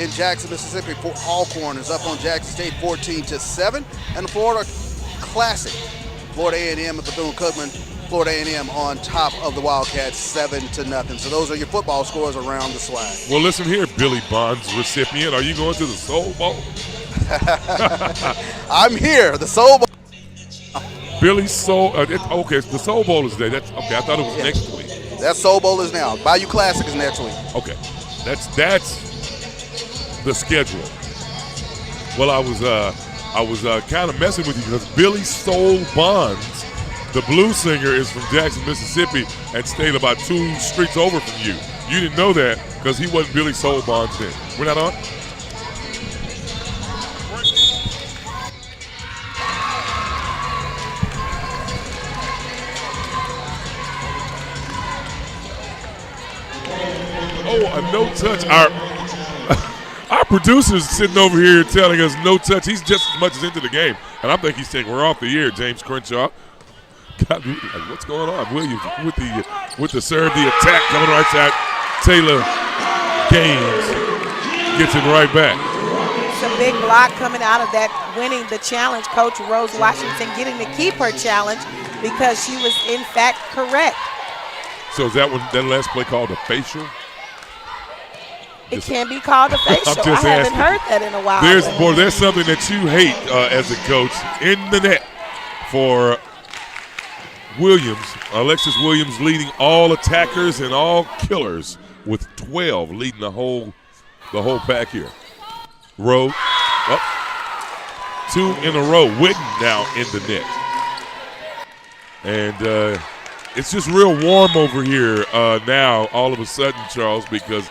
[SPEAKER 4] In Jackson, Mississippi, Alcorn is up on Jackson State 14-7, and the Florida Classic, Florida A&M and Bethune-Cookman, Florida A&M on top of the Wildcats 7-0. So those are your football scores around the SWAC.
[SPEAKER 2] Well, listen here, Billy Bonds recipient. Are you going to the Soul Bowl?
[SPEAKER 4] I'm here, the Soul Bowl.
[SPEAKER 2] Billy Soul. Okay, the Soul Bowl is there. That's okay. I thought it was next week.
[SPEAKER 4] That Soul Bowl is now. Bayou Classic is next week.
[SPEAKER 2] Okay, the schedule. Well, I was kind of messing with you because Billy Soul Bonds, the blues singer, is from Jackson, Mississippi, and stayed about 2 streets over from you. You didn't know that because he wasn't Billy Soul Bonds then. We're not on? Oh, a no touch. Our producer's sitting over here telling us no touch. He's just as much as into the game. And I think he's saying we're off the air, James Crenshaw. God, what's going on? Williams with the serve, the attack coming right side. Taylor Gaines gets it right back.
[SPEAKER 3] It's a big block coming out of that, winning the challenge. Coach Rose Washington getting to keep her challenge because she was in fact correct.
[SPEAKER 2] So is that last play called a facial?
[SPEAKER 3] It can be called a facial. I haven't heard that in a while.
[SPEAKER 2] There's something that you hate as a coach in the net for Williams. Alexis Williams leading all attackers and all killers with 12, leading the whole pack here. Rowe up, 2 in a row. Whitten now in the net, and it's just real warm over here now. All of a sudden, Charles, because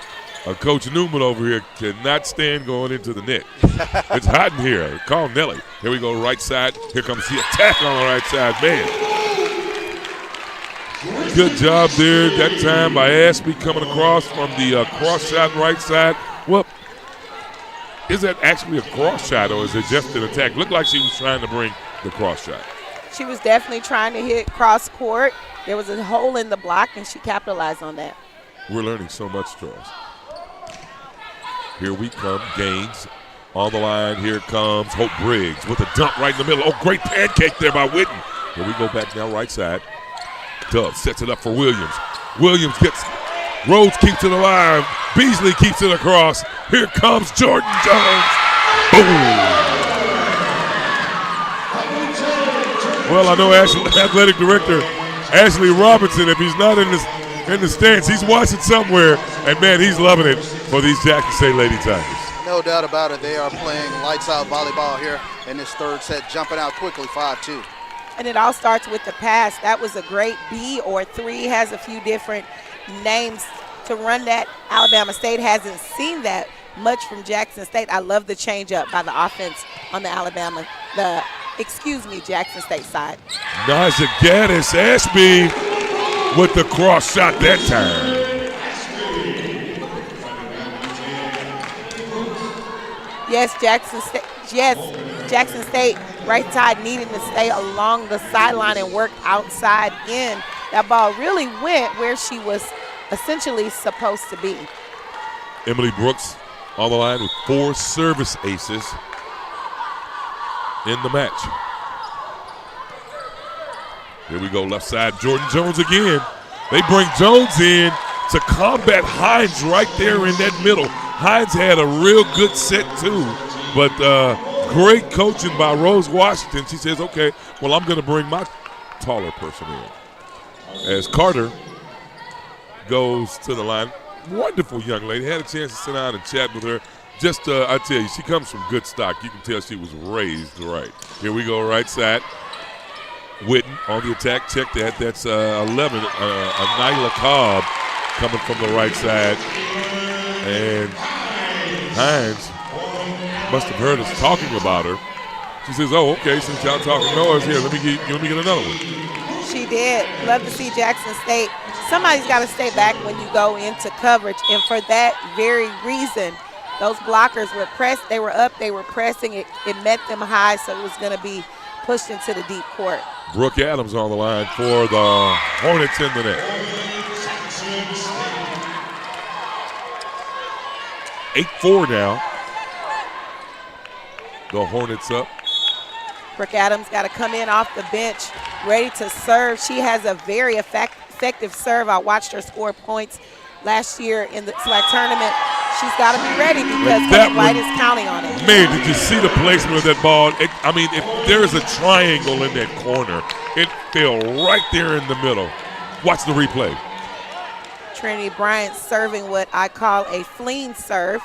[SPEAKER 2] Coach Newman over here cannot stand going into the net. It's hot in here. Call Nelly. Here we go, right side. Here comes the attack on the right side. Man, good job there that time by Ashby coming across from the cross shot right side. Well, is that actually a cross shot or is it just an attack? Looked like she was trying to bring the cross shot.
[SPEAKER 3] She was definitely trying to hit cross court. There was a hole in the block, and she capitalized on that.
[SPEAKER 2] We're learning so much, Charles. Here we come, Gaines on the line. Here comes Hope Briggs with a dump right in the middle. Oh, great pancake there by Whitten. Here we go back now, right side. Dove sets it up for Williams. Williams gets, Rhodes keeps it alive. Beasley keeps it across. Here comes Jordan Jones. Boom. Well, I know athletic director Ashley Robinson, if he's not in the stands, he's watching somewhere, and man, he's loving it for these Jackson State Lady Tigers.
[SPEAKER 4] No doubt about it. They are playing lights-out volleyball here in this third set, jumping out quickly, 5-2.
[SPEAKER 3] And it all starts with the pass. That was a great B or 3, has a few different names to run that. Alabama State hasn't seen that much from Jackson State. I love the change-up by the offense on the Jackson State side.
[SPEAKER 2] Naja Gaddis, Ashby with the cross shot that time.
[SPEAKER 3] Yes, Jackson State right side needing to stay along the sideline and work outside in. That ball really went where she was essentially supposed to be.
[SPEAKER 2] Emily Brooks on the line with 4 service aces in the match. Here we go, left side, Jordan Jones again. They bring Jones in to combat Hines right there in that middle. Hines had a real good set too, but great coaching by Rose Washington. She says, okay, well, I'm gonna bring my taller person in. As Carter goes to the line. Wonderful young lady. Had a chance to sit down and chat with her. Just, I tell you, she comes from good stock. You can tell she was raised right. Here we go, right side. Whitten on the attack. Check that. That's 11. Nyla Cobb coming from the right side. And Hines must have heard us talking about her. She says, oh, okay, since y'all talking noise here, let me get another one.
[SPEAKER 3] She did. Love to see Jackson State. Somebody's got to stay back when you go into coverage. And for that very reason, those blockers were pressed. They were up. They were pressing. It met them high, so it was going to be pushed into the deep court.
[SPEAKER 2] Brooke Adams on the line for the Hornets in the net. 8-4 now. The Hornets up.
[SPEAKER 3] Brooke Adams got to come in off the bench, ready to serve. She has a very effective serve. I watched her score points last year in the SWAC tournament. She's got to be ready because Coach White is counting on it.
[SPEAKER 2] Man, did you see the placement of that ball? If there is a triangle in that corner, it fell right there in the middle. Watch the replay.
[SPEAKER 3] Trinity Bryant serving what I call a fleeing serve.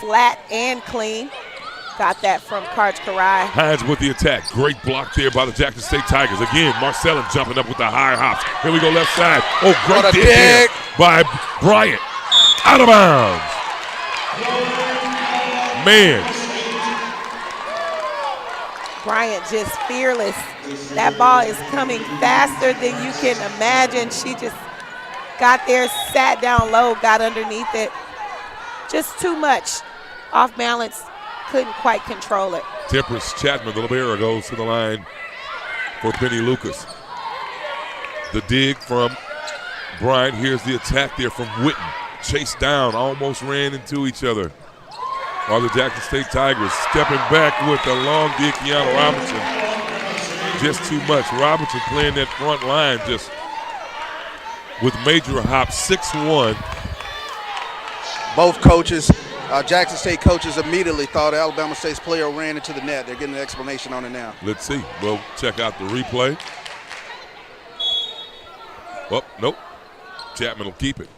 [SPEAKER 3] flat and clean. Got that from Karch Karai.
[SPEAKER 2] Hines with the attack. Great block there by the Jackson State Tigers. Again, Marcellin jumping up with the high hops. Here we go, left side. Oh, great dig there by Bryant. Out of bounds. Man.
[SPEAKER 3] Bryant just fearless. That ball is coming faster than you can imagine. She just got there, sat down low, got underneath it. Just too much. Off balance, couldn't quite control it.
[SPEAKER 2] Temperance Chapman, the libero, goes to the line for Penny Lucas. The dig from Bryant. Here's the attack there from Witten. Chased down, almost ran into each other. While the Jackson State Tigers stepping back with a long dig, Kiana Robinson. Just too much. Robinson playing that front line just with major hops, 6'1".
[SPEAKER 4] Both coaches, Jackson State coaches, immediately thought Alabama State's player ran into the net. They're getting an explanation on it now.
[SPEAKER 2] Let's see. We'll check out the replay. Oh, nope. Chapman will keep it.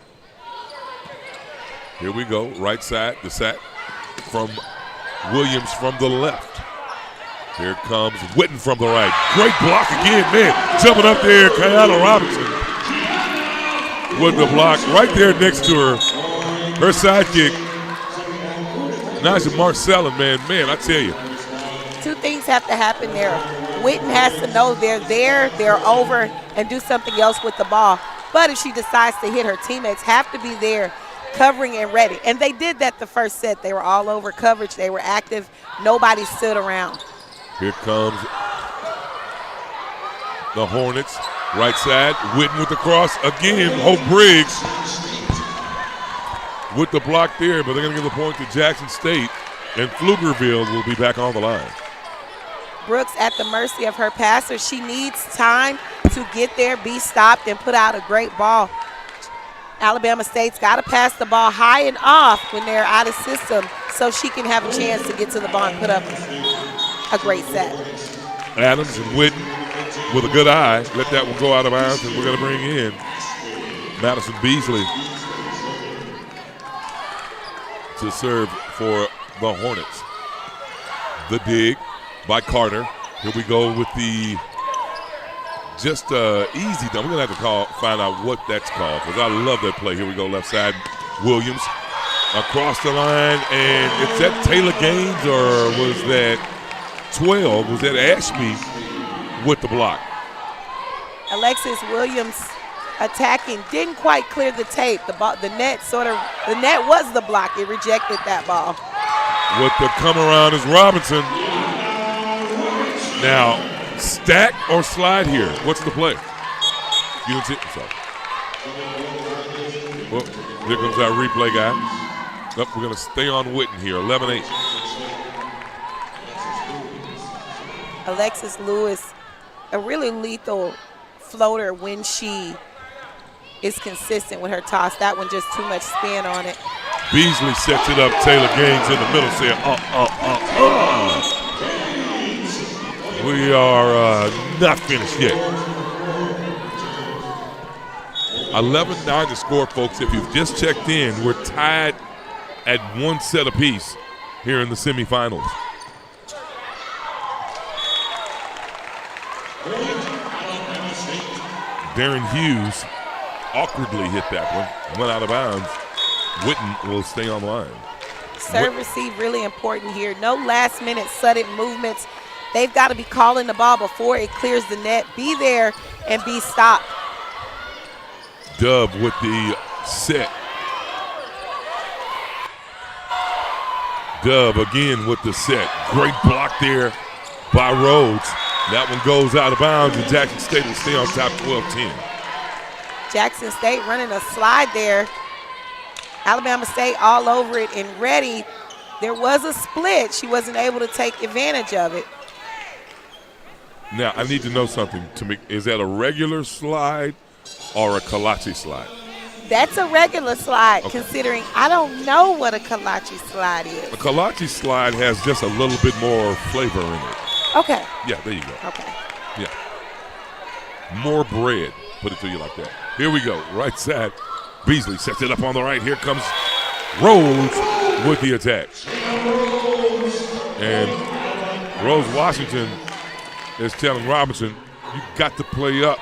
[SPEAKER 2] Here we go. Right side, the sack from Williams from the left. Here comes Witten from the right. Great block again, man. Jumping up there, Kiana Robinson with the block right there next to her. Her sidekick, Naja Marcellin, man, I tell you.
[SPEAKER 3] Two things have to happen there. Witten has to know they're there, they're over, and do something else with the ball. But if she decides to hit, her teammates have to be there, covering and ready. And they did that the first set. They were all over coverage. They were active. Nobody stood around.
[SPEAKER 2] Here comes the Hornets. Right side, Witten with the cross. Again, Hope Briggs with the block there, but they're going to give the point to Jackson State, and Pflugerville will be back on the line.
[SPEAKER 3] Brooks at the mercy of her passer. She needs time to get there, be stopped, and put out a great ball. Alabama State's got to pass the ball high and off when they're out of system so she can have a chance to get to the ball and put up a great set.
[SPEAKER 2] Adams and Witten with a good eye. Let that one go out of bounds, and we're going to bring in Madison Beasley to serve for the Hornets. The dig by Carter. Here we go with the just easy. I'm going to have to find out what that's called because I love that play. Here we go, left side. Williams across the line, and is that Taylor Gaines or was that 12? Was that Ashby with the block?
[SPEAKER 3] Alexis Williams attacking, didn't quite clear the tape. The net was the block. It rejected that ball.
[SPEAKER 2] With the come around is Robinson. Now, stack or slide here? What's the play? You didn't see it? Well, here comes our replay guy. Nope, we're going to stay on Witten here, 11-8.
[SPEAKER 3] Alexis Lewis, a really lethal floater when she is consistent with her toss. That one just too much spin on it.
[SPEAKER 2] Beasley sets it up. Taylor Gaines in the middle saying, We are not finished yet. 11-9 to score, folks. If you've just checked in, we're tied at one set apiece here in the semifinals. Darren Hughes awkwardly hit that one. Went out of bounds. Witten will stay on the line.
[SPEAKER 3] Serve receive really important here. No last minute sudden movements. They've got to be calling the ball before it clears the net. Be there and be stopped.
[SPEAKER 2] Dub with the set. Dub again with the set. Great block there by Rhodes. That one goes out of bounds, and Jackson State will stay on top 12-10.
[SPEAKER 3] Jackson State running a slide there. Alabama State all over it and ready. There was a split. She wasn't able to take advantage of it.
[SPEAKER 2] Now, I need to know something. Is that a regular slide or a kolache slide?
[SPEAKER 3] That's a regular slide, considering I don't know what a kolache slide is.
[SPEAKER 2] A kolache slide has just a little bit more flavor in it.
[SPEAKER 3] Okay.
[SPEAKER 2] Yeah, there you go.
[SPEAKER 3] Okay.
[SPEAKER 2] Yeah. More bread. Put it to you like that. Here we go. Right side. Beasley sets it up on the right. Here comes Rhodes with the attack. And Rose Washington is telling Robinson, you got to play up.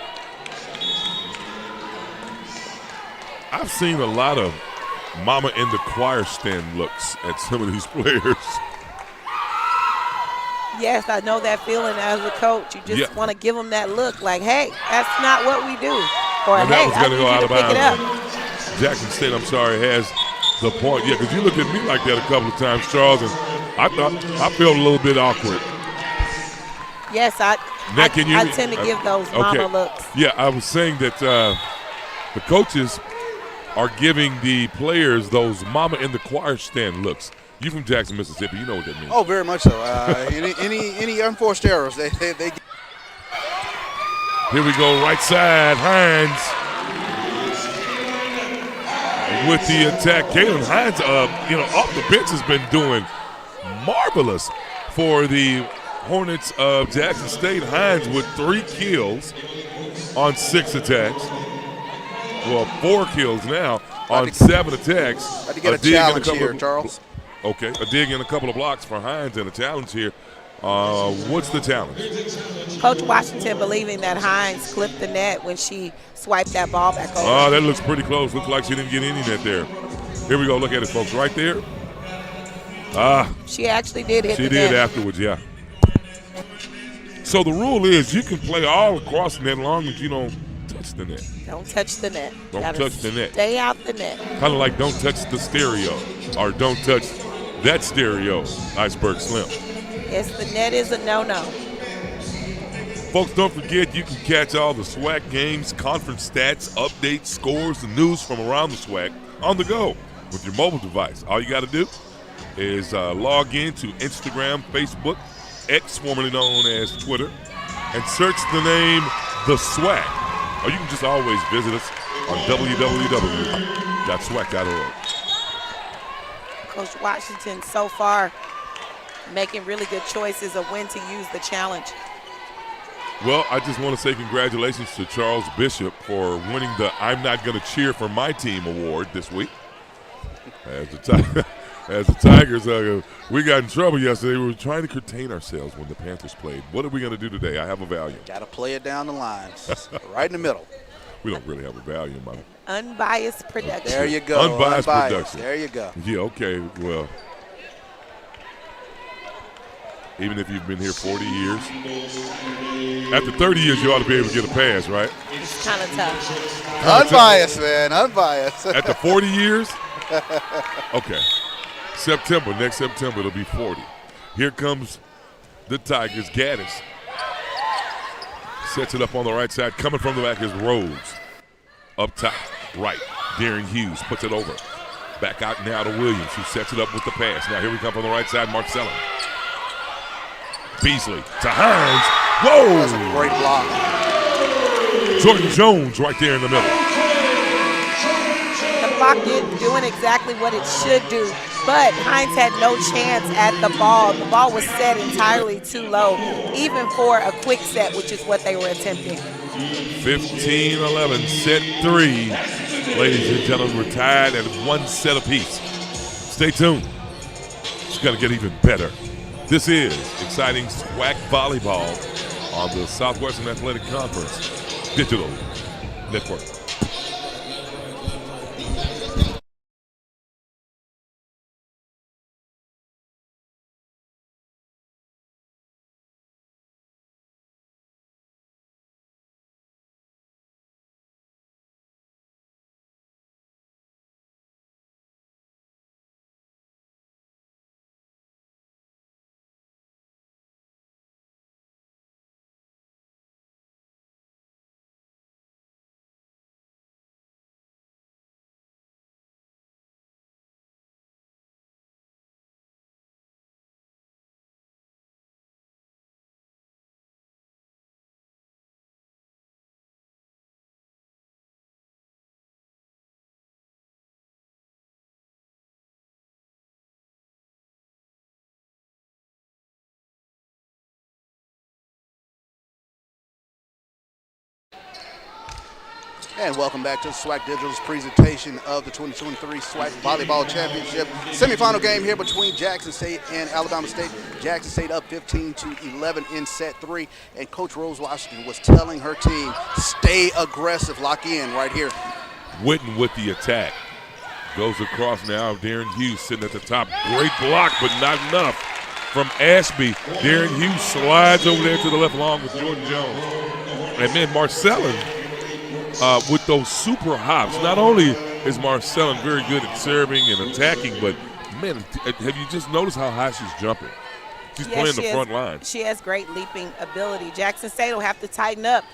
[SPEAKER 2] I've seen a lot of mama in the choir stand looks at some of these players.
[SPEAKER 3] Yes, I know that feeling as a coach. You just want to give them that look like, hey, that's not what we do. Or,
[SPEAKER 2] and
[SPEAKER 3] hey,
[SPEAKER 2] that was
[SPEAKER 3] I
[SPEAKER 2] going to
[SPEAKER 3] need
[SPEAKER 2] go
[SPEAKER 3] you
[SPEAKER 2] out
[SPEAKER 3] to
[SPEAKER 2] of
[SPEAKER 3] pick it up.
[SPEAKER 2] bounds. Jackson State, I'm sorry, has the point. Yeah, because you looked at me like that a couple of times, Charles, and I felt a little bit awkward.
[SPEAKER 3] Yes, I tend to give those mama looks.
[SPEAKER 2] Yeah, I was saying that the coaches are giving the players those mama in the choir stand looks. You from Jackson, Mississippi, you know what that means.
[SPEAKER 4] Oh, very much so. Any unforced errors, they
[SPEAKER 2] Here we go, right side, Hines with the attack. Kalen Hines, off the bench has been doing marvelous for the Hornets of Jackson State. Hines with 3 kills on 6 attacks. Well, 4 kills now on 7 attacks.
[SPEAKER 4] Had to get a challenge here, Charles.
[SPEAKER 2] Okay, a dig and a couple of blocks for Hines and a challenge here. What's the challenge?
[SPEAKER 3] Coach Washington believing that Hines clipped the net when she swiped that ball back over.
[SPEAKER 2] Oh, that looks pretty close. Looks like she didn't get any net there. Here we go. Look at it, folks. Right there.
[SPEAKER 3] She actually did hit the net.
[SPEAKER 2] She did afterwards, yeah. So the rule is you can play all across the net as long as you don't touch the net.
[SPEAKER 3] Don't touch the net.
[SPEAKER 2] Don't touch the net.
[SPEAKER 3] Stay out the net.
[SPEAKER 2] Kind of like don't touch the stereo or don't touch that stereo, Iceberg Slim.
[SPEAKER 3] Yes, the net is a no-no.
[SPEAKER 2] Folks, don't forget you can catch all the SWAC games, conference stats, updates, scores, and news from around the SWAC on the go with your mobile device. All you got to do is log in to Instagram, Facebook, X, formerly known as Twitter, and search the name The SWAC. Or you can just always visit us on www.swac.org.
[SPEAKER 3] Coach Washington so far making really good choices of when to use the challenge.
[SPEAKER 2] Well, I just want to say congratulations to Charles Bishop for winning the I'm Not Gonna Cheer for My Team award this week. As the Tigers, we got in trouble yesterday. We were trying to contain ourselves when the Panthers played. What are we going to do today? I have a value.
[SPEAKER 4] Got to play it down the line, right in the middle.
[SPEAKER 2] We don't really have a value, man.
[SPEAKER 3] Unbiased production.
[SPEAKER 4] There you go.
[SPEAKER 2] Unbiased production.
[SPEAKER 4] There you go.
[SPEAKER 2] Yeah, okay, well. Even if you've been here 40 years. After 30 years, you ought to be able to get a pass, right?
[SPEAKER 3] It's kind of tough.
[SPEAKER 4] Unbiased, man. Unbiased.
[SPEAKER 2] After 40 years? Okay. Next September, it'll be 40. Here comes the Tigers. Gaddis sets it up on the right side. Coming from the back is Rhodes. Up top, right. Darren Hughes puts it over. Back out now to Williams, who sets it up with the pass. Now here we come from the right side, Marcellin. Beasley to Hines. Whoa!
[SPEAKER 4] That's a great block.
[SPEAKER 2] Jordan Jones right there in the middle.
[SPEAKER 3] The block doing exactly what it should do, but Hines had no chance at the ball. The ball was set entirely too low, even for a quick set, which is what they were attempting.
[SPEAKER 2] 15-11, set 3. Ladies and gentlemen, we're tied at 1 set apiece. Stay tuned. It's going to get even better. This is exciting SWAC Volleyball on the Southwestern Athletic Conference Digital Network.
[SPEAKER 4] And welcome back to SWAC Digital's presentation of the 2023 SWAC Volleyball Championship semifinal game here between Jackson State and Alabama State. Jackson State up 15-11 in set 3, and Coach Rose Washington was telling her team, stay aggressive, lock in right here.
[SPEAKER 2] Witten with the attack. Goes across now. Darren Hughes sitting at the top. Great block, but not enough from Ashby. Darren Hughes slides over there to the left along with Jordan Jones. And then Marcellin with those super hops. Not only is Marcellin very good at serving and attacking, but, man, have you just noticed how high she's jumping? She's playing the front line.
[SPEAKER 3] She has great leaping ability. Jackson State will have to tighten up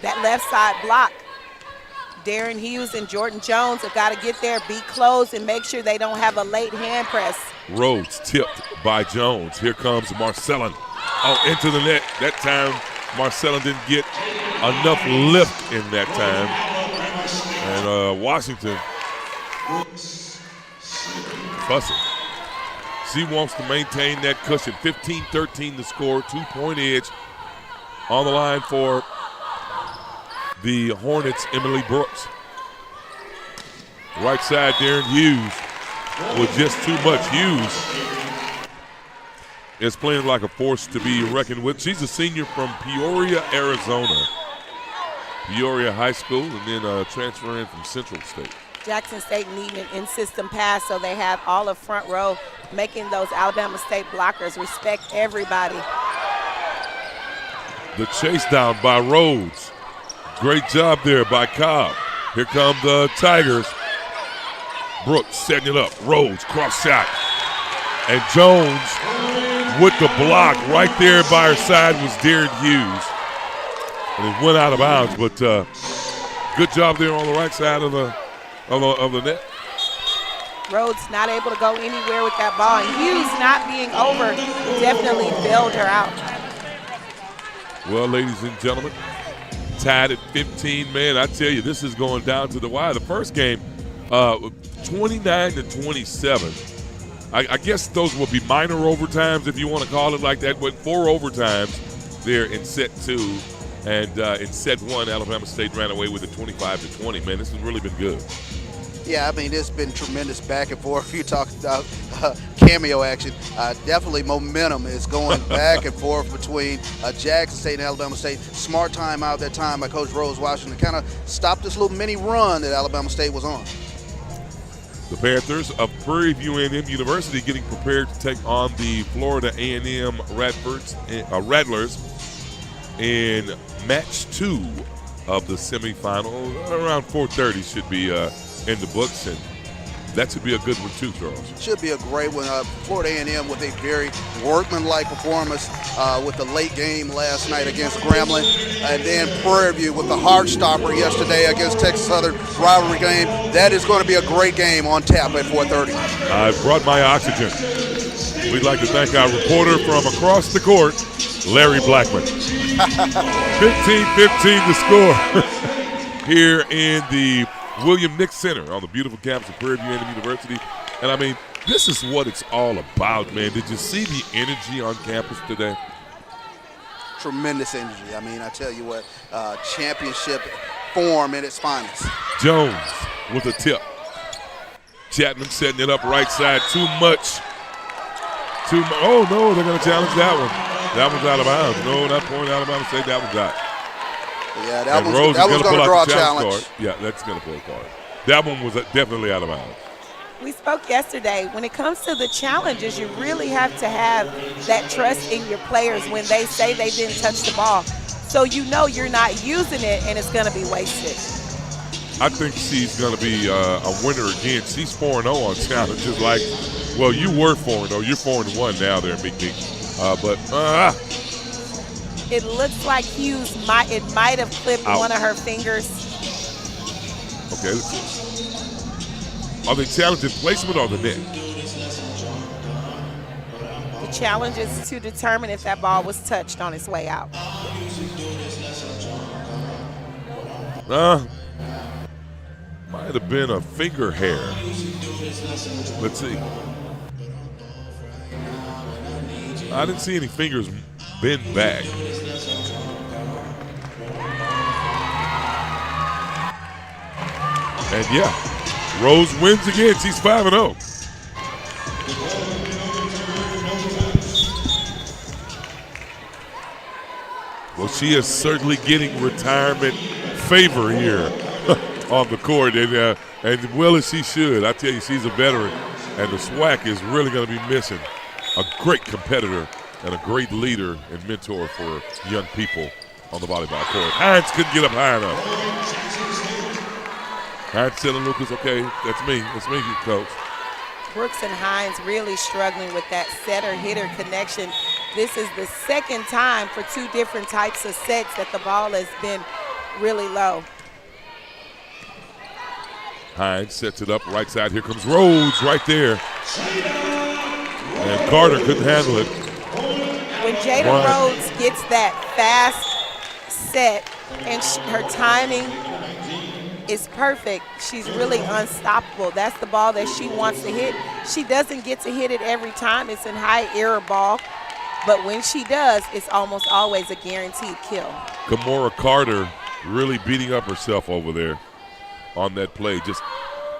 [SPEAKER 3] that left side block. Darren Hughes and Jordan Jones have got to get there, be close, and make sure they don't have a late hand press.
[SPEAKER 2] Rhodes tipped by Jones. Here comes Marcellin. Oh, into the net. That time, Marcellin didn't get enough lift in that time. And Washington fussing. She wants to maintain that cushion. 15-13 to score, 2-point edge on the line for the Hornets, Emily Brooks. Right side, Darren Hughes with just too much. Hughes is playing like a force to be reckoned with. She's a senior from Peoria, Arizona. Peoria High School, and then transferring from Central State.
[SPEAKER 3] Jackson State needing an in-system pass, so they have all of front row making those Alabama State blockers respect everybody.
[SPEAKER 2] The chase down by Rhodes. Great job there by Cobb. Here come the Tigers. Brooks setting it up. Rhodes, cross shot. And Jones with the block right there by her side was Darren Hughes. And it went out of bounds, but good job there on the right side of the net.
[SPEAKER 3] Rhodes not able to go anywhere with that ball, and Hughes not being over definitely bailed her out.
[SPEAKER 2] Well, ladies and gentlemen, tied at 15, man. I tell you, this is going down to the wire. The first game, 29-27. I guess those will be minor overtimes, if you want to call it like that, but 4 overtimes there in set 2. And in set 1, Alabama State ran away with it 25-20. Man, this has really been good.
[SPEAKER 4] Yeah, I mean, it's been tremendous back and forth. You talked about cameo action. Definitely momentum is going back and forth between Jackson State and Alabama State. Smart time out that time by Coach Rose Washington to kind of stop this little mini run that Alabama State was on.
[SPEAKER 2] The Panthers of Prairie View A&M University getting prepared to take on the Florida A&M Rattlers in match 2 of the semifinal. Around 4:30 should be in the books, and that should be a good one too, Charles.
[SPEAKER 4] Should be a great one. Florida A&M with a very workmanlike performance with the late game last night against Grambling, and then Prairie View with the hard stopper yesterday against Texas Southern rivalry game. That is going to be a great game on tap at 4:30.
[SPEAKER 2] I've brought my oxygen. We'd like to thank our reporter from across the court, Larry Blackman. 15-15 to score here in the William Nix Center on the beautiful campus of Prairie View A&M University. And, I mean, this is what it's all about, man. Did you see the energy on campus today?
[SPEAKER 4] Tremendous energy. I mean, I tell you what, championship form in its finest.
[SPEAKER 2] Jones with a tip. Chapman setting it up right side. Too much. Oh, no, they're going to challenge that one. That one's out of bounds. No, that point Alabama State, that one's out.
[SPEAKER 4] Yeah, that one's going to draw a challenge.
[SPEAKER 2] Card. Yeah, that's going to pull a card. That one was definitely out of bounds.
[SPEAKER 3] We spoke yesterday. When it comes to the challenges, you really have to have that trust in your players when they say they didn't touch the ball. So you know you're not using it and it's going to be wasted.
[SPEAKER 2] I think she's going to be a winner again. She's 4-0 on challenges. Like, well, you were 4-0. You're 4-1 now there, Big D.
[SPEAKER 3] It looks like Hughes might have clipped one of her fingers.
[SPEAKER 2] Okay, let's see. Are they challenging placement or the net?
[SPEAKER 3] The challenge is to determine if that ball was touched on its way out.
[SPEAKER 2] Might have been a finger hair. Let's see. I didn't see any fingers bend back. And yeah, Rose wins again. She's 5-0. Well, she is certainly getting retirement favor here on the court, and well as she should. I tell you, she's a veteran, and the SWAC is really going to be missing a great competitor and a great leader and mentor for young people on the volleyball court. Hines couldn't get up high enough. Hines telling Lucas, okay, that's me, coach.
[SPEAKER 3] Brooks and Hines really struggling with that setter-hitter connection. This is the second time for two different types of sets that the ball has been really low.
[SPEAKER 2] Hines sets it up right side. Here comes Rhodes right there. And Carter couldn't handle it.
[SPEAKER 3] When Jada Rhodes gets that fast set and her timing is perfect, she's really unstoppable. That's the ball that she wants to hit. She doesn't get to hit it every time. It's in high error ball. But when she does, it's almost always a guaranteed kill.
[SPEAKER 2] Kamora Carter really beating up herself over there on that play. Just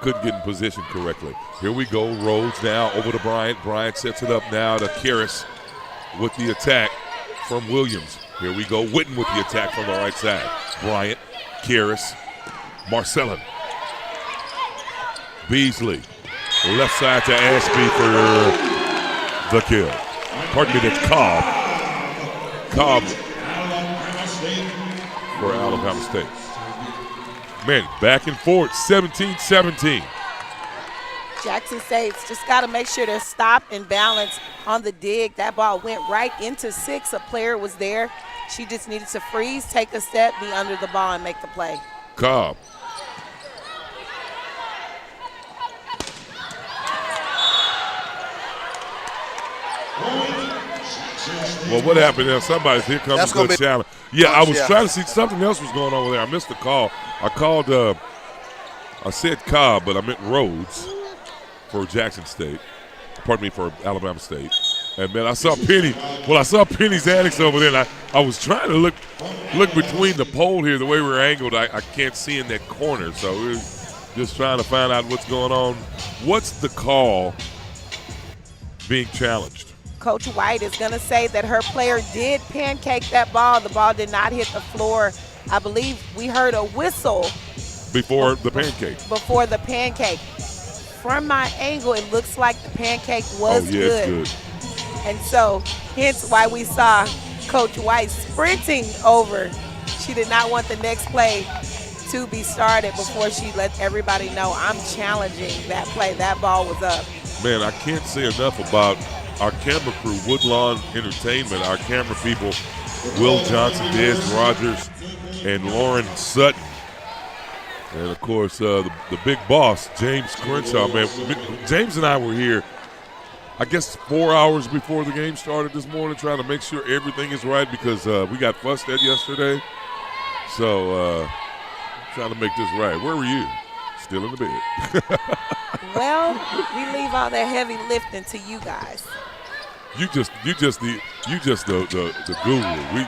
[SPEAKER 2] couldn't get in position correctly. Here we go. Rhodes now over to Bryant. Bryant sets it up now to Karras with the attack from Williams. Here we go. Witten with the attack from the right side. Bryant, Karras, Marcellin. Beasley. Left side to Ashby for the kill. Pardon me, that's Cobb. Cobb for Alabama State. Man, back and forth, 17-17.
[SPEAKER 3] Jackson State's just got to make sure to stop and balance on the dig. That ball went right into 6. A player was there. She just needed to freeze, take a step, be under the ball, and make the play.
[SPEAKER 2] Cobb. Well, what happened there? Somebody's here comes a good challenge. Yeah, I was trying to see something else was going on over there. I missed the call. I called, I said Cobb, but I meant Rhodes for Jackson State. Pardon me, for Alabama State. And, man, I saw Penny. Well, I saw Penny's annex over there, and I was trying to look between the pole here. The way we're angled, I can't see in that corner. So we're just trying to find out what's going on. What's the call being challenged?
[SPEAKER 3] Coach White is going to say that her player did pancake that ball. The ball did not hit the floor. I believe we heard a whistle.
[SPEAKER 2] Before the pancake.
[SPEAKER 3] Before the pancake. From my angle, it looks like the pancake was good.
[SPEAKER 2] It's good.
[SPEAKER 3] And so, hence why we saw Coach White sprinting over. She did not want the next play to be started before she let everybody know, I'm challenging that play. That ball was up.
[SPEAKER 2] Man, I can't say enough about our camera crew, Woodlawn Entertainment, our camera people, Will Johnson, Des Rogers, and Lauren Sutton. And, of course, the big boss, James Crenshaw. Man, James and I were here, I guess, 4 hours before the game started this morning, trying to make sure everything is right because we got fussed at yesterday. So, trying to make this right. Where were you? Still in the bed.
[SPEAKER 3] Well, we leave all that heavy lifting to you guys.
[SPEAKER 2] You just the guru.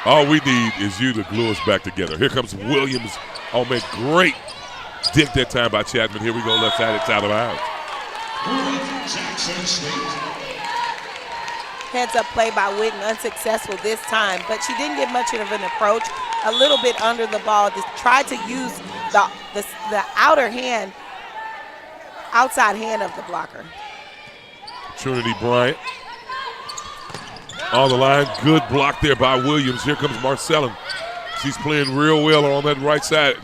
[SPEAKER 2] All we need is you to glue us back together. Here comes Williams. Oh man, great dig that time by Chapman. Here we go, left side. It's out of bounds.
[SPEAKER 3] Heads up play by Witten, unsuccessful this time, but she didn't get much of an approach. A little bit under the ball. Just tried to use the outside hand of the blocker.
[SPEAKER 2] Trinity Bryant on the line. Good block there by Williams. Here comes Marcellin. She's playing real well on that right side.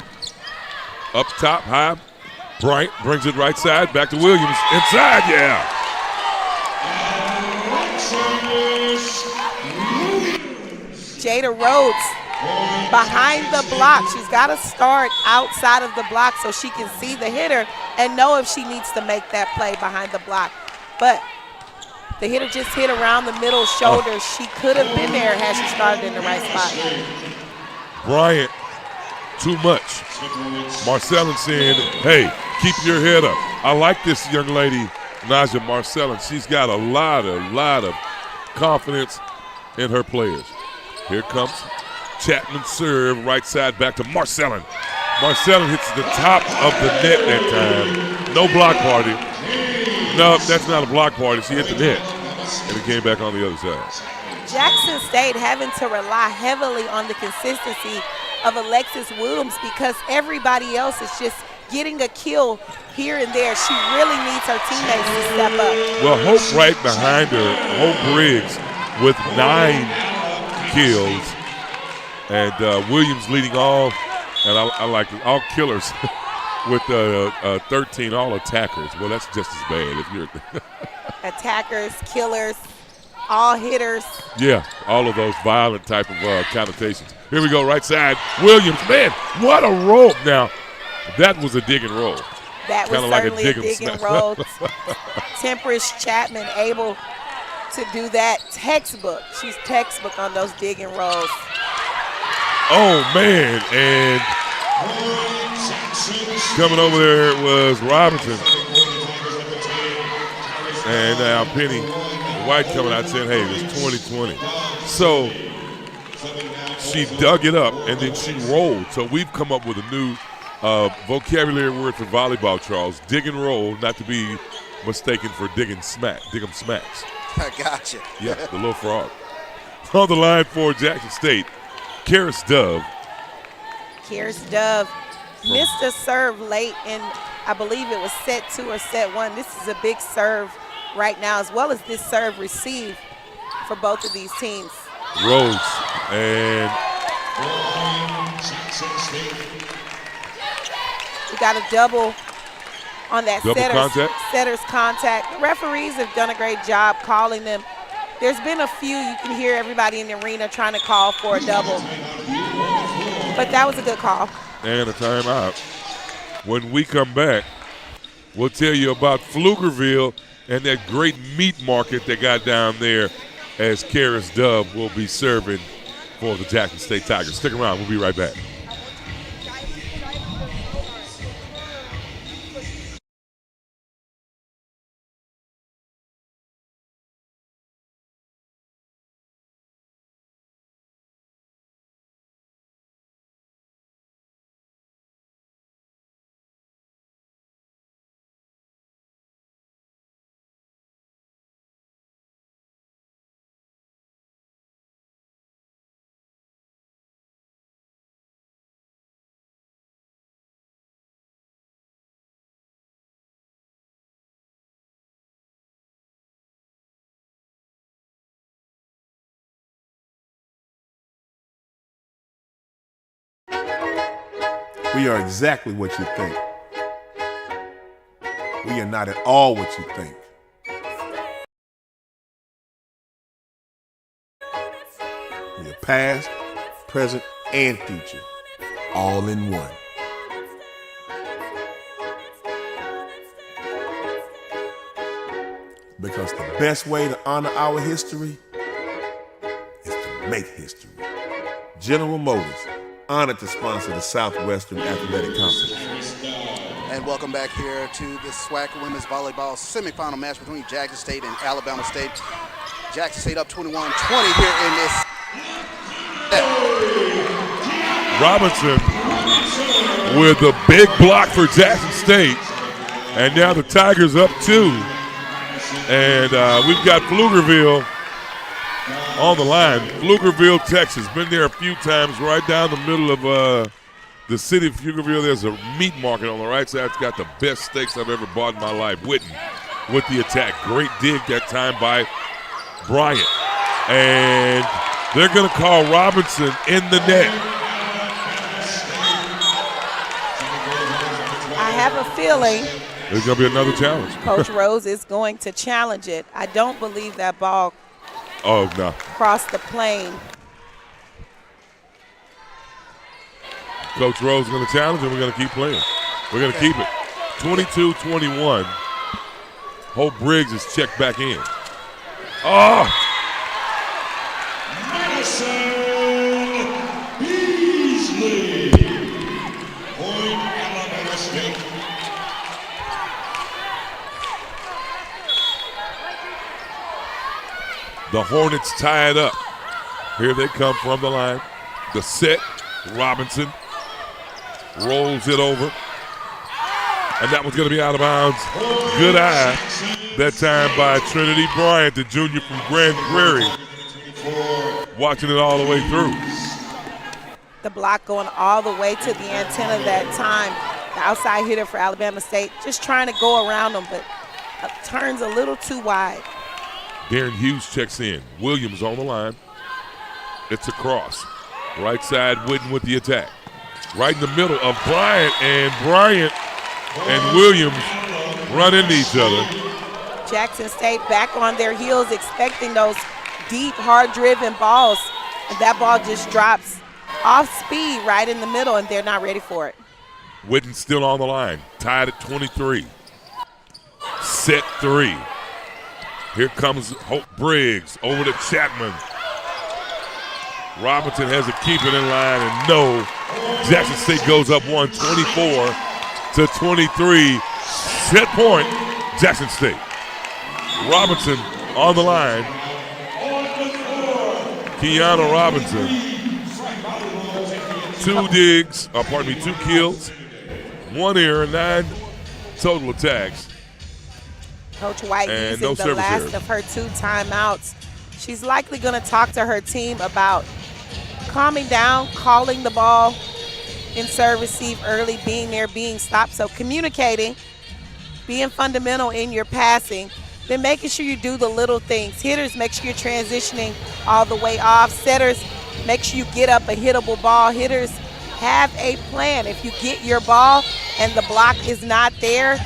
[SPEAKER 2] Up top, high. Bryant brings it right side. Back to Williams. Inside, yeah.
[SPEAKER 3] Jada Rhodes behind the block. She's got to start outside of the block so she can see the hitter and know if she needs to make that play behind the block. But the hitter just hit around the middle shoulder. She could have been there had she started in the right spot.
[SPEAKER 2] Bryant, too much. Marcellin saying, hey, keep your head up. I like this young lady, Naja Marcellin. She's got a lot of confidence in her players. Here comes Chapman serve, right side back to Marcellin. Marcellin hits the top of the net that time. No block party. No, that's not a block party. She hit the net, and it came back on the other side.
[SPEAKER 3] Jackson State having to rely heavily on the consistency of Alexis Williams because everybody else is just getting a kill here and there. She really needs her teammates to step up.
[SPEAKER 2] Well, Hope right behind her, Hope Briggs with 9 kills, and Williams leading all, and I like it, all killers with 13 all attackers. Well, that's just as bad if you're
[SPEAKER 3] attackers, killers, all hitters.
[SPEAKER 2] Yeah, all of those violent type of connotations. Here we go, right side. Williams, man, what a roll. Now, that was a dig and roll.
[SPEAKER 3] That was
[SPEAKER 2] Kinda
[SPEAKER 3] certainly
[SPEAKER 2] like
[SPEAKER 3] a dig and roll. Temperish Chapman able to do that. Textbook. She's textbook on those dig and rolls.
[SPEAKER 2] Oh, man, and coming over there was Robinson. And now Penny White coming out saying, hey, it's 2020. So she dug it up, and then she rolled. So we've come up with a new vocabulary word for volleyball, Charles. Dig and roll, not to be mistaken for dig 'em smacks.
[SPEAKER 4] I gotcha.
[SPEAKER 2] Yeah, the little frog. On the line for Jackson State, Karis Dove.
[SPEAKER 3] Karis Dove missed a serve late in, I believe it was set 2 or set 1. This is a big serve right now, as well as this serve receive for both of these teams.
[SPEAKER 2] Rose and
[SPEAKER 3] we got a double on that
[SPEAKER 2] double
[SPEAKER 3] setter's contact. The referees have done a great job calling them. There's been a few, you can hear everybody in the arena trying to call for a double. But that was a good call.
[SPEAKER 2] And a timeout. When we come back, we'll tell you about Pflugerville and that great meat market they got down there as Karis Dove will be serving for the Jackson State Tigers. Stick around. We'll be right back.
[SPEAKER 6] We are exactly what you think. We are not at all what you think. We are past, present, and future, all in one. Because the best way to honor our history is to make history. General Motors, honored to sponsor the Southwestern Athletic Conference.
[SPEAKER 4] And welcome back here to the SWAC Women's Volleyball semifinal match between Jackson State and Alabama State. Jackson State up 21-20 here in this.
[SPEAKER 2] Robinson with a big block for Jackson State. And now the Tigers up 2. And we've got Pflugerville on the line. Pflugerville, Texas. Been there a few times, right down the middle of the city of Pflugerville. There's a meat market on the right side. It's got the best steaks I've ever bought in my life. Whitten with the attack. Great dig that time by Bryant. And they're going to call Robinson in the net.
[SPEAKER 3] I have a feeling
[SPEAKER 2] there's going to be another challenge.
[SPEAKER 3] Coach Rose is going to challenge it. I don't believe that ball crossed the plane.
[SPEAKER 2] Coach Rose is going to challenge and we're going to keep playing. We're going to keep it. 22-21. Hope Briggs is checked back in. Oh!
[SPEAKER 1] Madison Beasley. Point Alabama State.
[SPEAKER 2] The Hornets tie it up. Here they come from the line. The set, Robinson. rolls it over. And that was going to be out of bounds. Good eye that time by Trinity Bryant, the junior from Grand Prairie, watching it all the way through.
[SPEAKER 3] The block going all the way to the antenna that time. The outside hitter for Alabama State just trying to go around them, but turns a little too wide.
[SPEAKER 2] Darren Hughes checks in. Williams on the line. It's a cross. Right side, Witten with the attack. Right in the middle of Bryant, and Bryant and Williams run into each other.
[SPEAKER 3] Jackson State back on their heels, expecting those deep, hard-driven balls. And that ball just drops off speed right in the middle, and they're not ready for it.
[SPEAKER 2] Witten still on the line, tied at 23. Set 3. Here comes Hope Briggs over to Chapman. Robinson has to keep it in line, and no. Jackson State goes up 124 to 23. Set point, Jackson State. Robinson on the line. Kiana Robinson. 2 kills, 1 error, 9 total attacks.
[SPEAKER 3] Coach White
[SPEAKER 2] and
[SPEAKER 3] using
[SPEAKER 2] no
[SPEAKER 3] the last
[SPEAKER 2] errors.
[SPEAKER 3] of her 2 timeouts. She's likely going to talk to her team about calming down, calling the ball in serve receive early, being there, being stopped. So communicating, being fundamental in your passing, then making sure you do the little things. Hitters, make sure you're transitioning all the way off. Setters, make sure you get up a hittable ball. Hitters, have a plan. If you get your ball and the block is not there,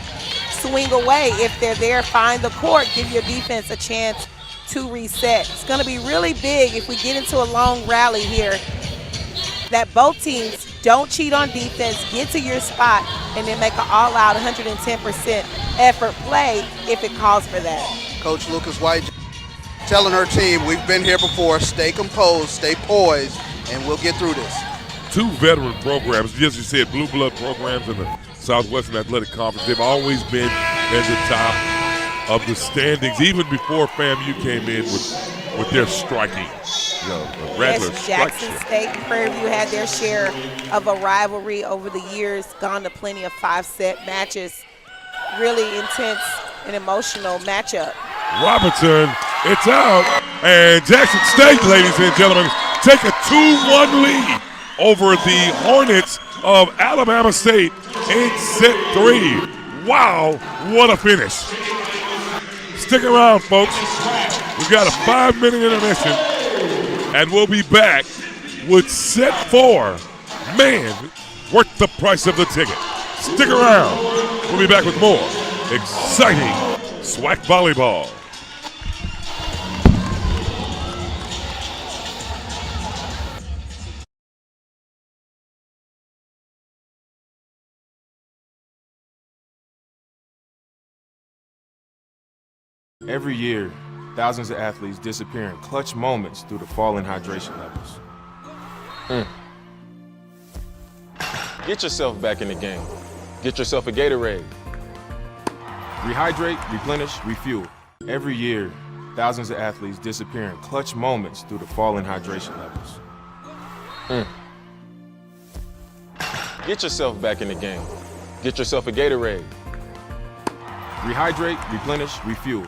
[SPEAKER 3] swing away. If they're there, find the court. Give your defense a chance to reset. It's going to be really big if we get into a long rally here that both teams don't cheat on defense, get to your spot, and then make an all-out 110% effort play if it calls for that.
[SPEAKER 4] Coach Lucas White telling her team, we've been here before, stay composed, stay poised, and we'll get through this.
[SPEAKER 2] 2 veteran programs, as you said, blue blood programs in the Southwestern Athletic Conference. They've always been at the top of the standings, even before FAMU came in with their striking, the regular
[SPEAKER 3] Yes,
[SPEAKER 2] strike
[SPEAKER 3] Jackson
[SPEAKER 2] share.
[SPEAKER 3] State and Prairie View had their share of a rivalry over the years, gone to plenty of 5-set matches. Really intense and emotional matchup.
[SPEAKER 2] Robinson, it's out, and Jackson State, ladies and gentlemen, take a 2-1 lead over the Hornets of Alabama State in set 3. Wow, what a finish. Stick around, folks. We've got a 5-minute intermission, and we'll be back with set 4. Man, worth the price of the ticket. Stick around. We'll be back with more exciting SWAC Volleyball.
[SPEAKER 7] Every year, thousands of athletes disappear in clutch moments due to falling hydration levels. Get yourself back in the game. Get yourself a Gatorade. Rehydrate, replenish, refuel. Every year, thousands of athletes disappear in clutch moments due to falling hydration levels. Get yourself back in the game. Get yourself a Gatorade. Rehydrate, replenish, refuel.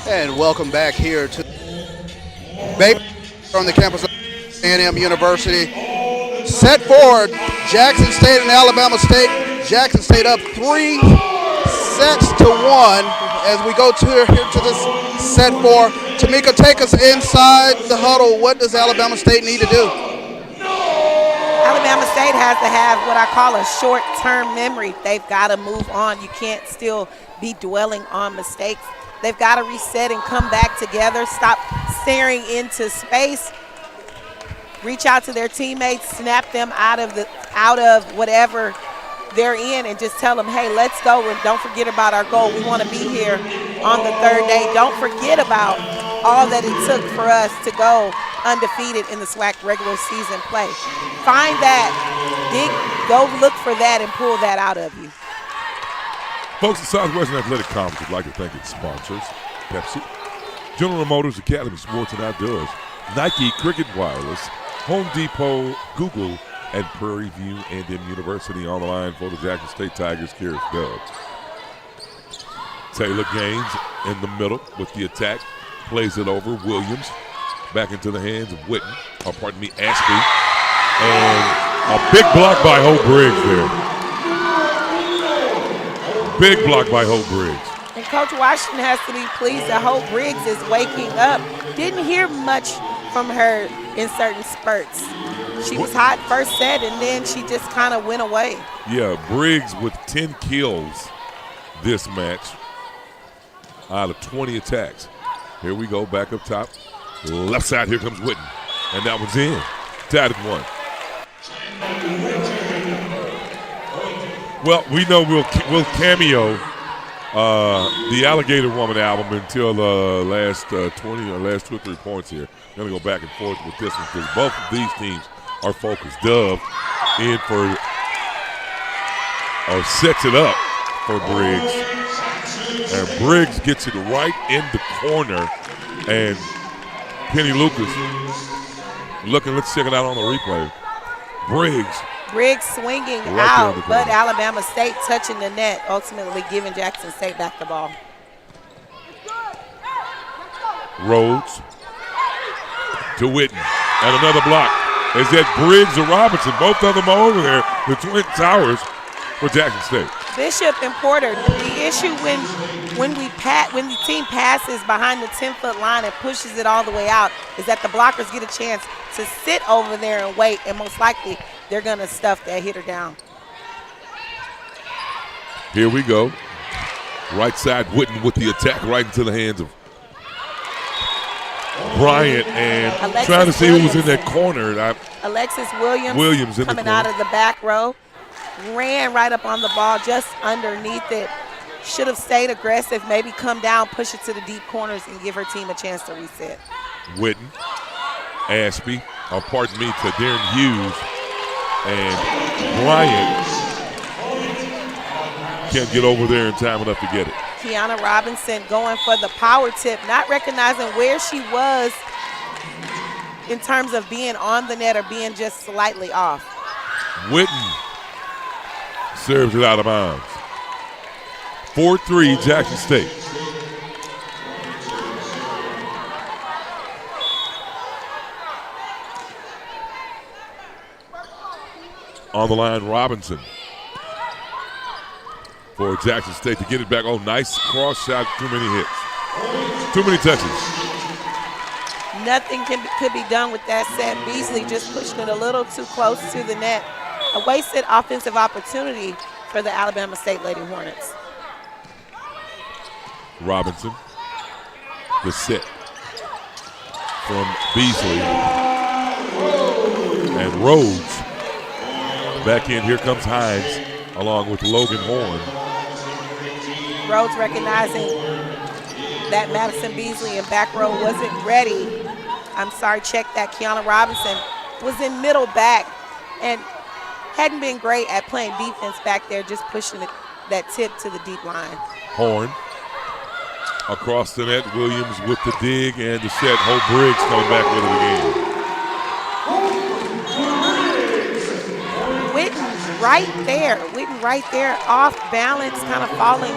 [SPEAKER 4] And welcome back here to Baby from the campus of A&M University. Set for Jackson State and Alabama State. Jackson State up 3 sets to 1 as we go to here to this set 4. Tamika, take us inside the huddle. What does Alabama State need to do?
[SPEAKER 3] Alabama State has to have what I call a short-term memory. They've got to move on. You can't still be dwelling on mistakes. They've got to reset and come back together, stop staring into space, reach out to their teammates, snap them out of whatever they're in, and just tell them, hey, let's go, and don't forget about our goal. We want to be here on the third day. Don't forget about all that it took for us to go undefeated in the SWAC regular season play. Find that, go look for that and pull that out of you.
[SPEAKER 2] Folks, the Southwestern Athletic Conference would like to thank its sponsors: Pepsi, General Motors, Academy Sports and Outdoors, Nike, Cricket Wireless, Home Depot, Google, and Prairie View A&M University. On the line for the Jackson State Tigers, Kyrus Dubs. Taylor Gaines in the middle with the attack, plays it over. Williams back into the hands of Ashby. And a big block by Hope Briggs there. Big block by Hope Briggs.
[SPEAKER 3] And Coach Washington has to be pleased that Hope Briggs is waking up. Didn't hear much from her in certain spurts. She was hot first set, and then she just kind of went away.
[SPEAKER 2] Yeah, Briggs with 10 kills this match out of 20 attacks. Here we go, back up top. Left side, here comes Witten. And that one's in. Tied at 1. Well, we know we'll cameo the Alligator Woman album until the last 2 or 3 points here. Going to go back and forth with this one because both of these teams are focused. Dove in for, or sets it up for Briggs. And Briggs gets it right in the corner. And Penny Lucas looking, let's check it out on the replay. Briggs
[SPEAKER 3] swinging
[SPEAKER 2] right
[SPEAKER 3] out, but Alabama State touching the net, ultimately giving Jackson State back the ball.
[SPEAKER 2] Rhodes to Witten, and another block. Is that Briggs or Robinson? Both of them are over there, the Twin Towers for Jackson State.
[SPEAKER 3] Bishop and Porter, the issue when the team passes behind the 10-foot line and pushes it all the way out is that the blockers get a chance to sit over there and wait, and most likely they're going to stuff that hitter down.
[SPEAKER 2] Here we go. Right side, Witten with the attack right into the hands of Bryant, and
[SPEAKER 3] Alexis
[SPEAKER 2] trying to see
[SPEAKER 3] Williams.
[SPEAKER 2] who was in that corner.
[SPEAKER 3] Alexis Williams
[SPEAKER 2] in
[SPEAKER 3] coming
[SPEAKER 2] the
[SPEAKER 3] out of the back row. Ran right up on the ball, just underneath it. Should have stayed aggressive, maybe come down, push it to the deep corners, and give her team a chance to reset.
[SPEAKER 2] Witten, Ashby, to Darren Hughes, and Bryant can't get over there in time enough to get it.
[SPEAKER 3] Kiana Robinson going for the power tip, not recognizing where she was in terms of being on the net or being just slightly off.
[SPEAKER 2] Witten serves it out of bounds. 4-3 Jackson State. On the line, Robinson for Jackson State to get it back. Oh, nice cross shot. Too many hits. Too many touches.
[SPEAKER 3] Nothing could be done with that set. Beasley just pushed it a little too close to the net. A wasted offensive opportunity for the Alabama State Lady Hornets.
[SPEAKER 2] Robinson, the set from Beasley. And Rhodes back in. Here comes Hines along with Logan Horn.
[SPEAKER 3] Rhodes recognizing that Madison Beasley in back row wasn't ready. Check that. Kiana Robinson was in middle back and hadn't been great at playing defense back there, just pushing that tip to the deep line.
[SPEAKER 2] Horn across the net. Williams with the dig and the set. Hope Briggs coming back with it again.
[SPEAKER 3] Witten right there, off balance, kind of falling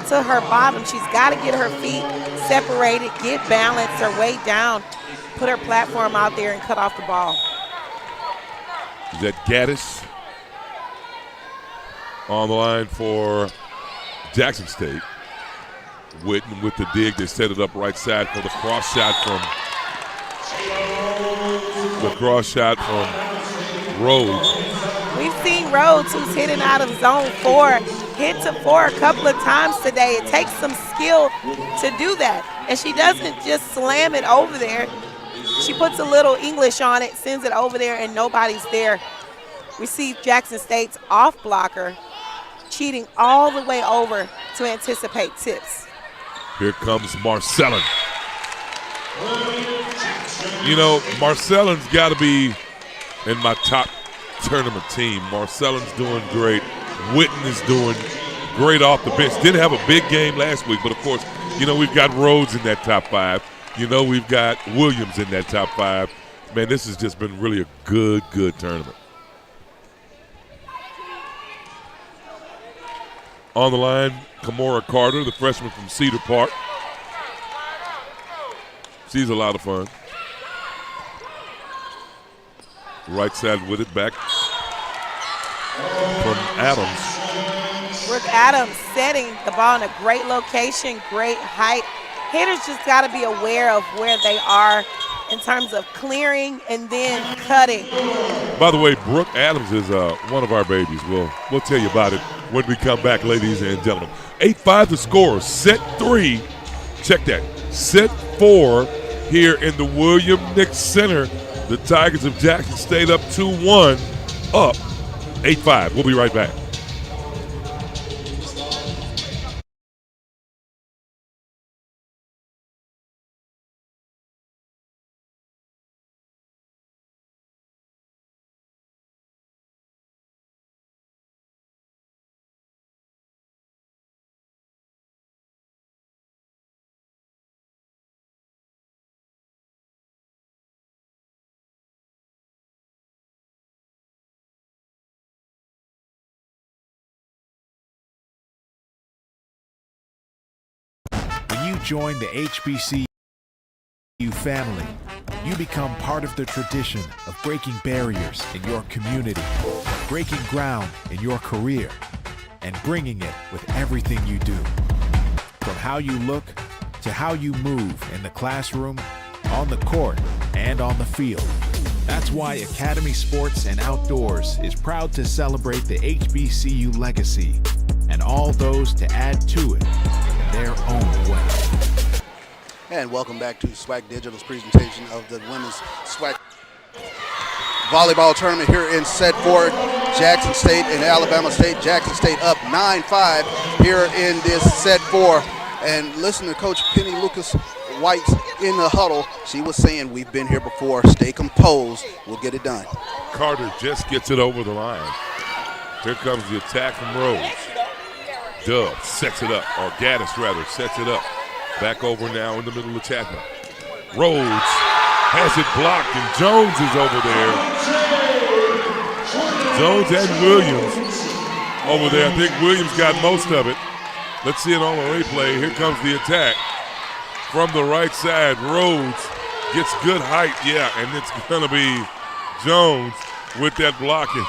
[SPEAKER 3] to her bottom. She's got to get her feet separated, get balanced, her weight down, put her platform out there and cut off the ball.
[SPEAKER 2] Is that Gaddis on the line for Jackson State? Witten with the dig. They set it up right side for the cross shot from Rhodes.
[SPEAKER 3] We've seen Rhodes, who's hitting out of zone 4, hit to 4 a couple of times today. It takes some skill to do that. And she doesn't just slam it over there. She puts a little English on it, sends it over there, and nobody's there. We see Jackson State's off blocker cheating all the way over to anticipate tips.
[SPEAKER 2] Here comes Marcellin. You know, Marcellin's got to be in my top tournament team. Marcellin's doing great. Witten is doing great off the bench. Didn't have a big game last week, but of course, you know, we've got Rhodes in that top 5. You know, we've got Williams in that top 5. Man, this has just been really a good tournament. On the line, Kamora Carter, the freshman from Cedar Park. She's a lot of fun. Right side with it back from Adams.
[SPEAKER 3] Brooke Adams setting the ball in a great location, great height. Hitters just got to be aware of where they are in terms of clearing and then cutting.
[SPEAKER 2] By the way, Brooke Adams is one of our babies. We'll tell you about it when we come back, ladies and gentlemen. 8-5 the score. Set 3. Check that. Set 4 here in the William Nix Center. The Tigers of Jackson State up 2-1, up 8-5. We'll be right back.
[SPEAKER 5] When you join the HBCU family, you become part of the tradition of breaking barriers in your community, breaking ground in your career, and bringing it with everything you do. From how you look to how you move in the classroom, on the court, and on the field. That's why Academy Sports and Outdoors is proud to celebrate the HBCU legacy and all those to add to it in their own way.
[SPEAKER 4] And welcome back to SWAC Digital's presentation of the women's SWAC volleyball tournament here in set 4. Jackson State and Alabama State. Jackson State up 9-5 here in this set 4. And listen to Coach Penny Lucas White in the huddle. She was saying, we've been here before. Stay composed. We'll get it done.
[SPEAKER 2] Carter just gets it over the line. Here comes the attack from Rhodes. Dove sets it up, or Gaddis rather, sets it up. Back over now in the middle of Chapman. Rhodes has it blocked, and Jones is over there. Jones and Williams over there. I think Williams got most of it. Let's see it on the replay. Here comes the attack from the right side. Rhodes gets good height, yeah, and it's going to be Jones with that blocking.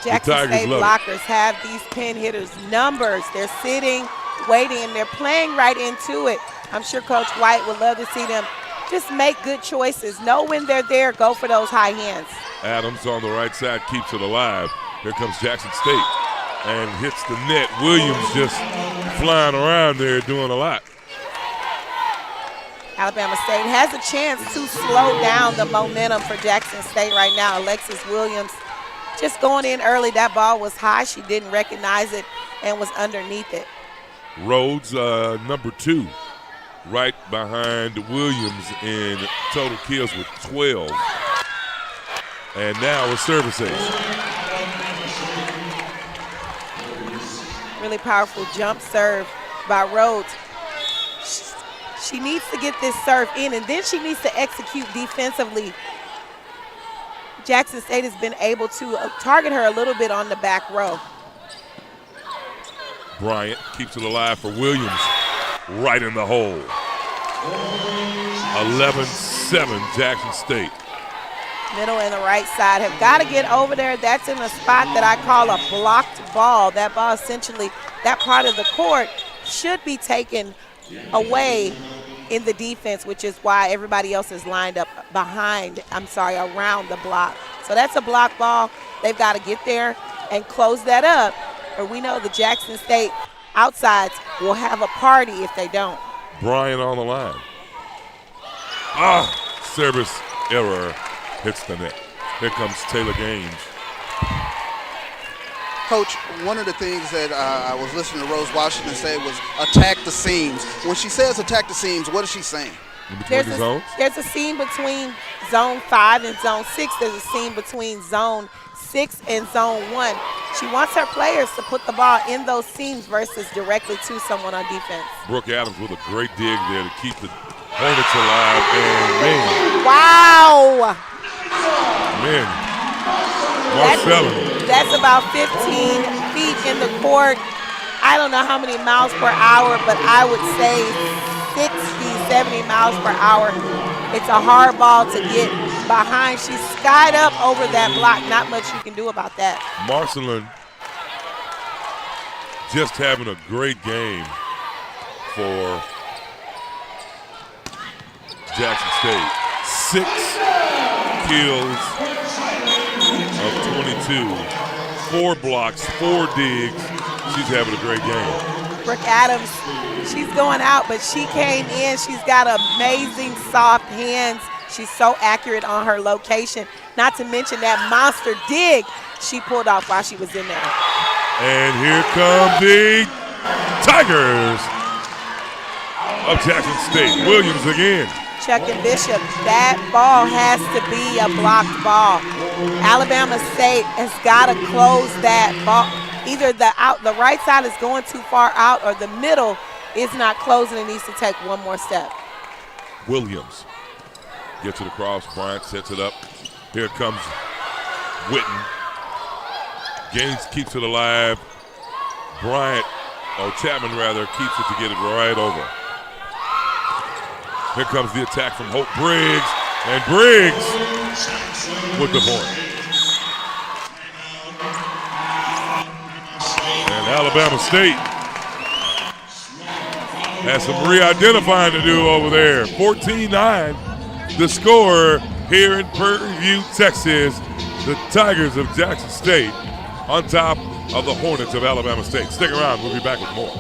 [SPEAKER 3] Jackson State blockers have these pin hitters' numbers. They're sitting, waiting, and they're playing right into it. I'm sure Coach White would love to see them just make good choices. Know when they're there, go for those high hands.
[SPEAKER 2] Adams on the right side keeps it alive. Here comes Jackson State and hits the net. Williams just flying around there doing a lot.
[SPEAKER 3] Alabama State has a chance to slow down the momentum for Jackson State right now. Alexis Williams just going in early. That ball was high. She didn't recognize it and was underneath it.
[SPEAKER 2] Rhodes, number 2, right behind Williams in total kills with 12. And now a service ace.
[SPEAKER 3] Really powerful jump serve by Rhodes. She needs to get this serve in, and then she needs to execute defensively. Jackson State has been able to target her a little bit on the back row.
[SPEAKER 2] Bryant keeps it alive for Williams. Right in the hole. 11-7 Jackson State.
[SPEAKER 3] Middle and the right side have got to get over there. That's in a spot that I call a blocked ball. That ball essentially, that part of the court should be taken away in the defense, which is why everybody else is lined up around the block. So that's a block ball. They've got to get there and close that up, or we know the Jackson State outsides will have a party if they don't.
[SPEAKER 2] Bryant on the line. Service error. Hits the net. Here comes Taylor Gaines.
[SPEAKER 4] Coach, one of the things that I was listening to Rose Washington say was attack the seams. When she says attack the seams, what is she saying?
[SPEAKER 2] There's
[SPEAKER 3] a seam between zone 5 and zone 6. There's a seam between zone 6 and zone 1. She wants her players to put the ball in those seams versus directly to someone on defense.
[SPEAKER 2] Brooke Adams with a great dig there to keep the Hornets alive. And man.
[SPEAKER 3] Wow.
[SPEAKER 2] Man. Marcellin.
[SPEAKER 3] That's about 15 feet in the court. I don't know how many miles per hour, but I would say 60, 70 miles per hour. It's a hard ball to get behind. She's skied up over that block. Not much you can do about that.
[SPEAKER 2] Marcellin just having a great game for Jackson State. 6 kills of 22. 4 blocks, 4 digs. She's having a great game.
[SPEAKER 3] Brooke Adams, she's going out, but she came in. She's got amazing soft hands. She's so accurate on her location. Not to mention that monster dig she pulled off while she was in there.
[SPEAKER 2] And here come the Tigers of Jackson State. Williams again.
[SPEAKER 3] Chuck and Bishop, that ball has to be a blocked ball. Alabama State has got to close that ball. Either the right side is going too far out or the middle is not closing and needs to take one more step.
[SPEAKER 2] Williams gets to the cross. Bryant sets it up. Here comes Witten. Gaines keeps it alive. Chapman keeps it to get it right over. Here comes the attack from Hope Briggs. And Briggs with the point. And Alabama State has some re-identifying to do over there. 14-9, the score here in Prairie View, Texas. The Tigers of Jackson State on top of the Hornets of Alabama State. Stick around, we'll be back with more.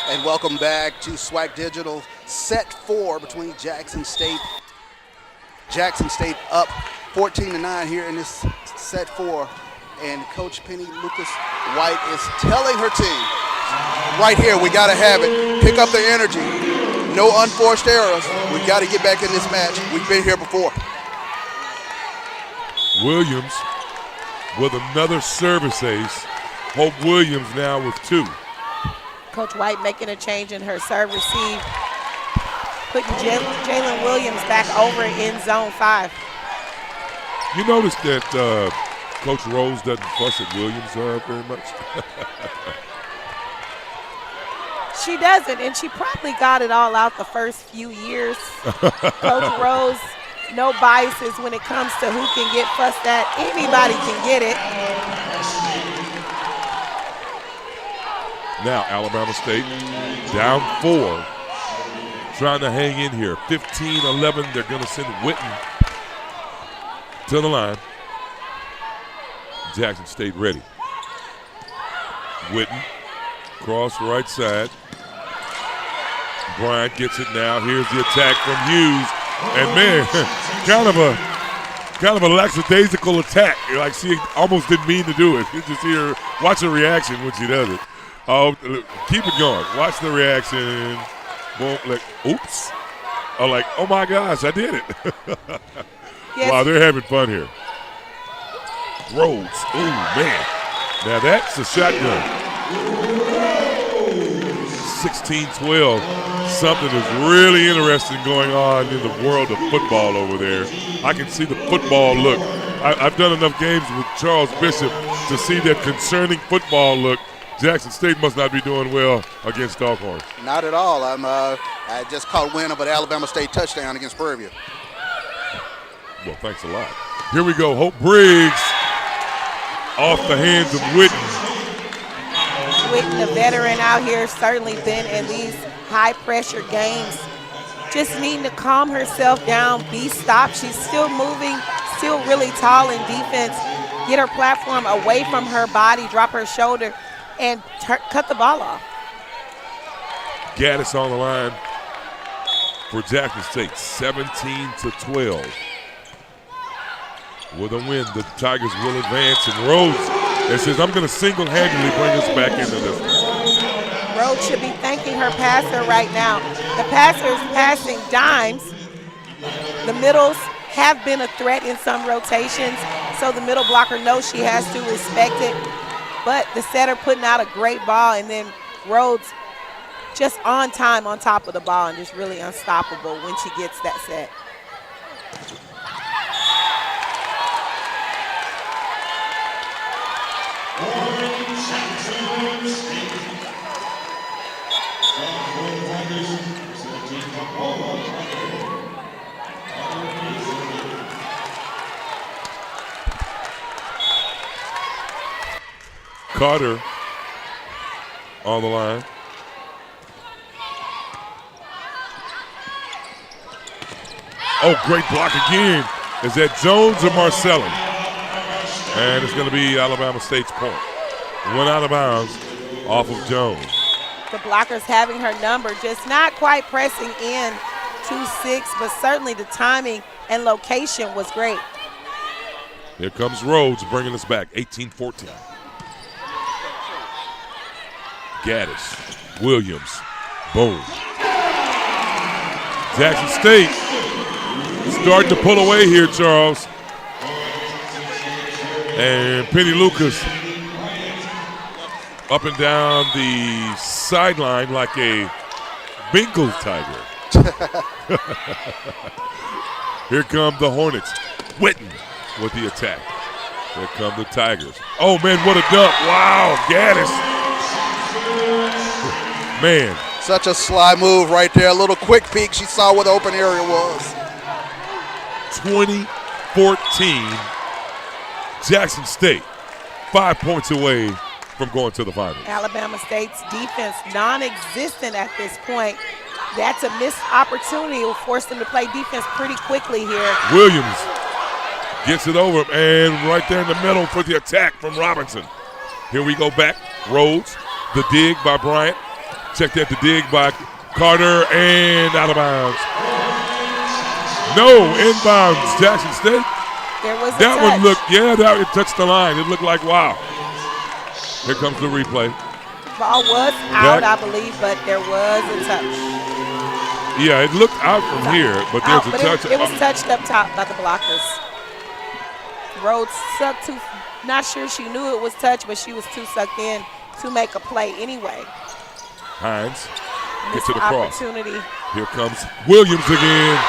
[SPEAKER 4] And welcome back to SWAC Digital set 4 between Jackson State. Jackson State up 14-9 here in this set 4. And Coach Penny Lucas White is telling her team, right here, we got to have it. Pick up the energy. No unforced errors. We got to get back in this match. We've been here before.
[SPEAKER 2] Williams with another service ace. Hope Williams now with 2.
[SPEAKER 3] Coach White making a change in her serve receive, putting Jalen Williams back over in zone 5.
[SPEAKER 2] You notice that Coach Rose doesn't fuss at Williams very much?
[SPEAKER 3] She doesn't, and she probably got it all out the first few years. Coach Rose No biases when it comes to who can get fussed at. Anybody can get it.
[SPEAKER 2] Now Alabama State down 4, trying to hang in here. 15-11, they're going to send Witten to the line. Jackson State ready. Witten, cross right side. Bryant gets it now. Here's the attack from Hughes. And man, kind of a lackadaisical attack. Like she almost didn't mean to do it. You just hear, watch her reaction when she does it. Oh, keep it going. Watch the reaction. Boom, like, oops. Oh, like, oh my gosh, I did it.
[SPEAKER 3] Yes.
[SPEAKER 2] Wow, they're having fun here. Rhodes, ooh, man. Now that's a shotgun. 16-12. Something is really interesting going on in the world of football over there. I can see the football look. I've done enough games with Charles Bishop to see that concerning football look. Jackson State must not be doing well against Doghorns.
[SPEAKER 4] Not at all. I just caught wind of an Alabama State touchdown against Prairie View.
[SPEAKER 2] Well, thanks a lot. Here we go. Hope Briggs off the hands of Witten.
[SPEAKER 3] Witten, the veteran out here, certainly been in these high-pressure games. Just needing to calm herself down, be stopped. She's still moving, still really tall in defense. Get her platform away from her body, drop her shoulder, and cut the ball off.
[SPEAKER 2] Gaddis on the line for Jackson State, 17-12. With a win, the Tigers will advance, and Rhodes says, I'm going to single-handedly bring us back into this one.
[SPEAKER 3] Rhodes should be thanking her passer right now. The passer is passing dimes. The middles have been a threat in some rotations, so the middle blocker knows she has to respect it. But the setter putting out a great ball, and then Rhodes just on time on top of the ball and just really unstoppable when she gets that set.
[SPEAKER 2] Carter on the line. Oh, great block again. Is that Jones or Marcellin? And it's going to be Alabama State's point. Went out of bounds off of Jones.
[SPEAKER 3] The blockers having her number, just not quite pressing in 2-6, but certainly the timing and location was great.
[SPEAKER 2] Here comes Rhodes bringing us back, 18-14. Gaddis, Williams, boom. Jackson State starting to pull away here, Charles. And Penny Lucas up and down the sideline like a Bengal tiger. Here come the Hornets. Witten with the attack. Here come the Tigers. Oh, man, what a dunk. Wow, Gaddis. Man.
[SPEAKER 4] Such a sly move right there. A little quick peek. She saw where the open area was.
[SPEAKER 2] 2014, Jackson State, 5 points away from going to the finals.
[SPEAKER 3] Alabama State's defense non-existent at this point. That's a missed opportunity. It will force them to play defense pretty quickly here.
[SPEAKER 2] Williams gets it over, and right there in the middle for the attack from Robinson. Here we go back. Rhodes, the dig by Bryant. Check that, the dig by Carter, and out of bounds. No, inbounds, Jackson State.
[SPEAKER 3] There was a
[SPEAKER 2] that
[SPEAKER 3] touch.
[SPEAKER 2] One looked, yeah, that it touched the line. It looked like, wow. Here comes the replay.
[SPEAKER 3] Ball was out, I believe, but there was a touch.
[SPEAKER 2] Yeah, it looked out from here, but there's a touch.
[SPEAKER 3] It was touched up top by the blockers. Rhodes sucked too, not sure she knew it was touched, but she was too sucked in to make a play anyway.
[SPEAKER 2] Hines gets it across.
[SPEAKER 3] Opportunity.
[SPEAKER 2] Here comes Williams again.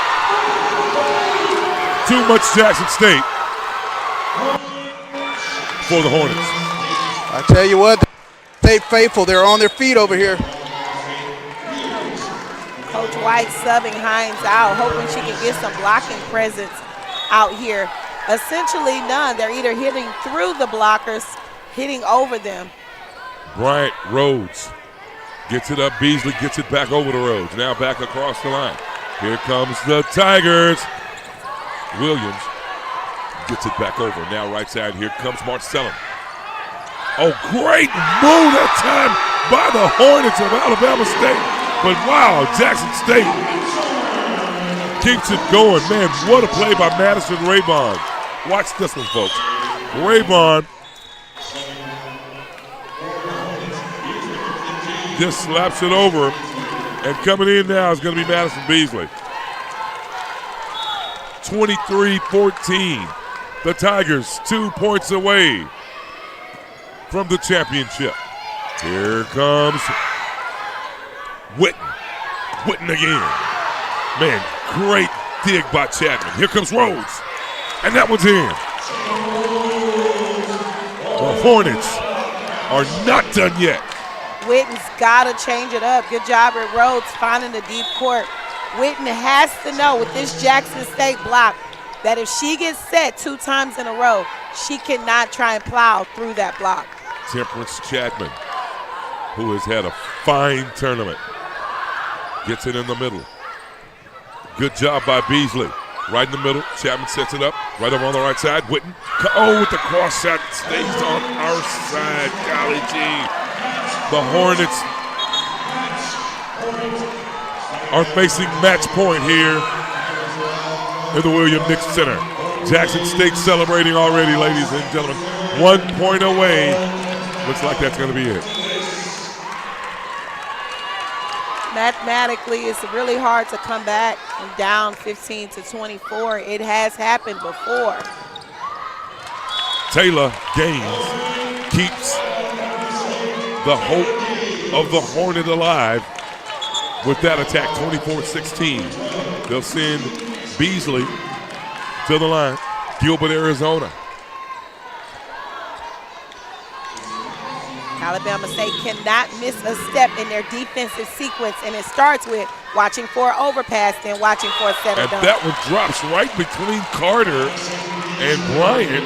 [SPEAKER 2] Too much Jackson State for the Hornets.
[SPEAKER 4] I tell you what, State faithful, they're on their feet over here.
[SPEAKER 3] Coach White subbing Hines out, hoping she can get some blocking presence out here. Essentially none. They're either hitting through the blockers, hitting over them.
[SPEAKER 2] Bryant Rhodes gets it up. Beasley gets it back over the Rhodes. Now back across the line. Here comes the Tigers. Williams gets it back over. Now right side. Here comes Marcellin. Oh, great move that time by the Hornets of Alabama State. But wow, Jackson State keeps it going. Man, what a play by Madison Raybon. Watch this one, folks. Raybon just slaps it over. And coming in now is going to be Madison Beasley. 23-14. The Tigers 2 points away from the championship. Here comes Witten. Witten again. Man, great dig by Chapman. Here comes Rhodes. And that one's in. The Hornets are not done yet.
[SPEAKER 3] Witten's got to change it up. Good job at Rhodes finding the deep court. Witten has to know with this Jackson State block that if she gets set 2 times in a row, she cannot try and plow through that block.
[SPEAKER 2] Temperance Chapman, who has had a fine tournament, gets it in the middle. Good job by Beasley. Right in the middle. Chapman sets it up. Right over on the right side. Witten. Oh, with the cross shot. Stays on our side. Golly gee. The Hornets are facing match point here in the William Nix Center. Jackson State celebrating already, ladies and gentlemen. 1 point away. Looks like that's going to be it.
[SPEAKER 3] Mathematically, it's really hard to come back from down 15-24. It has happened before.
[SPEAKER 2] Taylor Gaines keeps the hope of the Hornet alive with that attack, 24-16. They'll send Beasley to the line. Gilbert, Arizona.
[SPEAKER 3] Alabama State cannot miss a step in their defensive sequence, and it starts with watching for an overpass, then watching for a settle
[SPEAKER 2] And
[SPEAKER 3] down.
[SPEAKER 2] that one drops right between Carter and Bryant.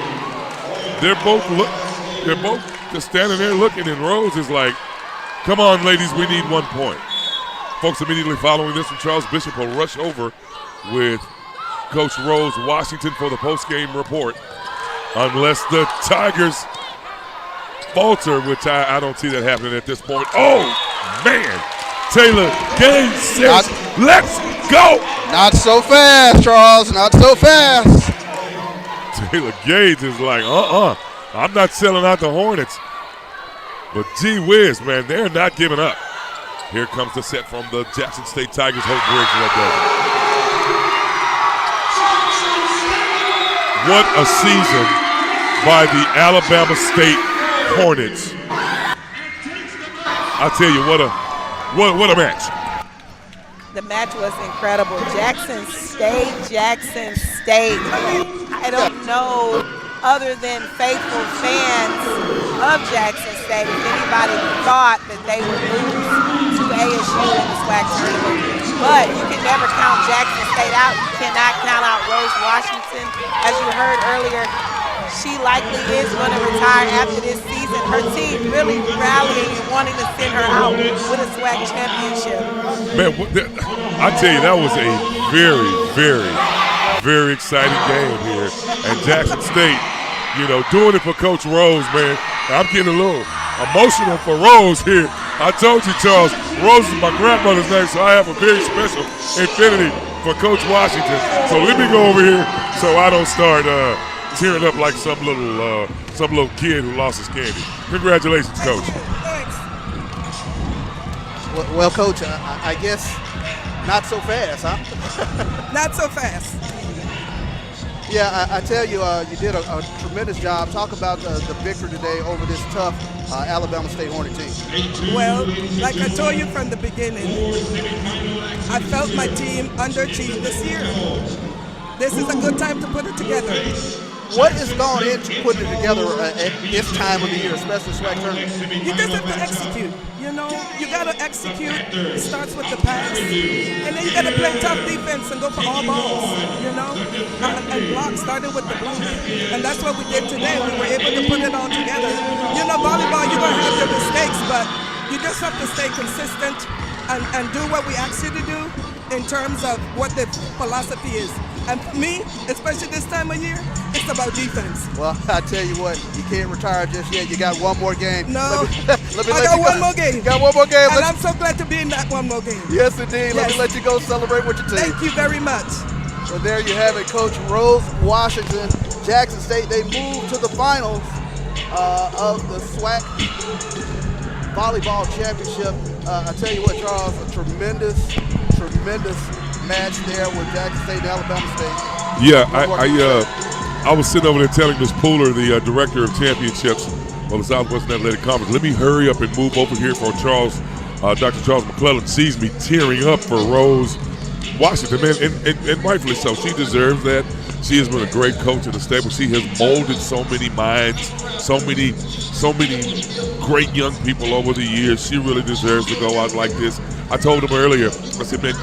[SPEAKER 2] They're both just standing there looking, and Rose is like, come on, ladies, we need 1 point. Folks, immediately following this one, Charles Bishop will rush over with Coach Rose Washington for the post-game report. Unless the Tigers falter, which I don't see that happening at this point. Oh, man. Taylor Gaines says, let's go.
[SPEAKER 4] Not so fast, Charles. Not so fast.
[SPEAKER 2] Taylor Gaines is like, I'm not selling out the Hornets. But gee whiz, man, they're not giving up. Here comes the set from the Jackson State Tigers. Hope Briggs let go. What a season by the Alabama State Hornets. I'll tell you, what a match.
[SPEAKER 3] The match was incredible. Jackson State. I don't know, other than faithful fans of Jackson State, if anybody thought that they would lose to ASU in the SWAC tournament. But you can never count Jackson State out. You cannot count out Rose Washington. As you heard earlier, she likely is going to retire after this season. Her team really rallying and wanting to send her out with a SWAC championship.
[SPEAKER 2] Man, I tell you, that was a very, very, very exciting game here. And Jackson State, doing it for Coach Rose, man. I'm getting a little emotional for Rose here. I told you, Charles, Rose is my grandmother's name, so I have a very special infinity for Coach Washington. So let me go over here so I don't start tearing up like some little kid who lost his candy. Congratulations, Coach.
[SPEAKER 3] Thanks.
[SPEAKER 4] Well, Coach, I guess not so fast, huh?
[SPEAKER 8] Not so fast.
[SPEAKER 4] Yeah, I tell you, you did a tremendous job. Talk about the victory today over this tough Alabama State Hornet team.
[SPEAKER 8] Well, like I told you from the beginning, I felt my team underachieved this year. This is a good time to put it together.
[SPEAKER 4] What is going into putting it together at this time of the year, especially SWAC tournament?
[SPEAKER 8] You just have to execute. You know, you got to execute. It starts with the pass. And then you got to play tough defense and go for all balls, you know, and block, starting with the block. And that's what we did today. We were able to put it all together. You know, volleyball, you're going to have your mistakes, but you just have to stay consistent and do what we ask you to do in terms of what the philosophy is. And for me, especially this time of year, it's about defense.
[SPEAKER 4] Well, I tell you what, you can't retire just yet. You got one more game.
[SPEAKER 8] No,
[SPEAKER 4] let me
[SPEAKER 8] I got one more game.
[SPEAKER 4] You got one more game.
[SPEAKER 8] And I'm so glad to be in that one more game.
[SPEAKER 4] Yes, indeed.
[SPEAKER 8] Yes.
[SPEAKER 4] Let me let you go celebrate with your team.
[SPEAKER 8] Thank you very much.
[SPEAKER 4] Well, there you have it, Coach Rose Washington. Jackson State, they moved to the finals of the SWAC Volleyball Championship. I tell you what, Charles, a tremendous match there with Jackson State and Alabama State.
[SPEAKER 2] Yeah, I was sitting over there telling Ms. Pooler, the director of championships of the Southwestern Athletic Conference, let me hurry up and move over here for Charles. Dr. Charles McClellan sees me tearing up for Rose Washington, man, and rightfully so. She deserves that. She has been a great coach in the stable. She has molded so many minds, so many great young people over the years. She really deserves to go out like this. I told him earlier, I said, man,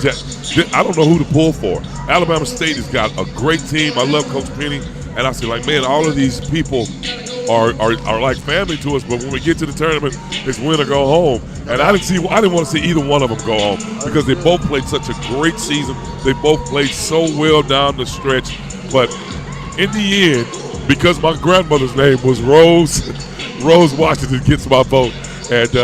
[SPEAKER 2] I don't know who to pull for. Alabama State has got a great team. I love Coach Penny. And I said, like, man, all of these people are like family to us, but when we get to the tournament, it's win or go home. And I didn't want to see either one of them go home because they both played such a great season. They both played so well down the stretch. But in the end, because my grandmother's name was Rose Washington gets my vote. And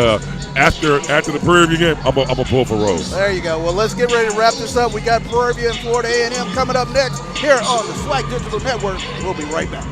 [SPEAKER 2] after the Prairie View game, I'm gonna pull for Rose.
[SPEAKER 4] There you go. Well, let's get ready to wrap this up. We got Prairie View and Florida A&M coming up next here on the SWAC Digital Network. We'll be right back.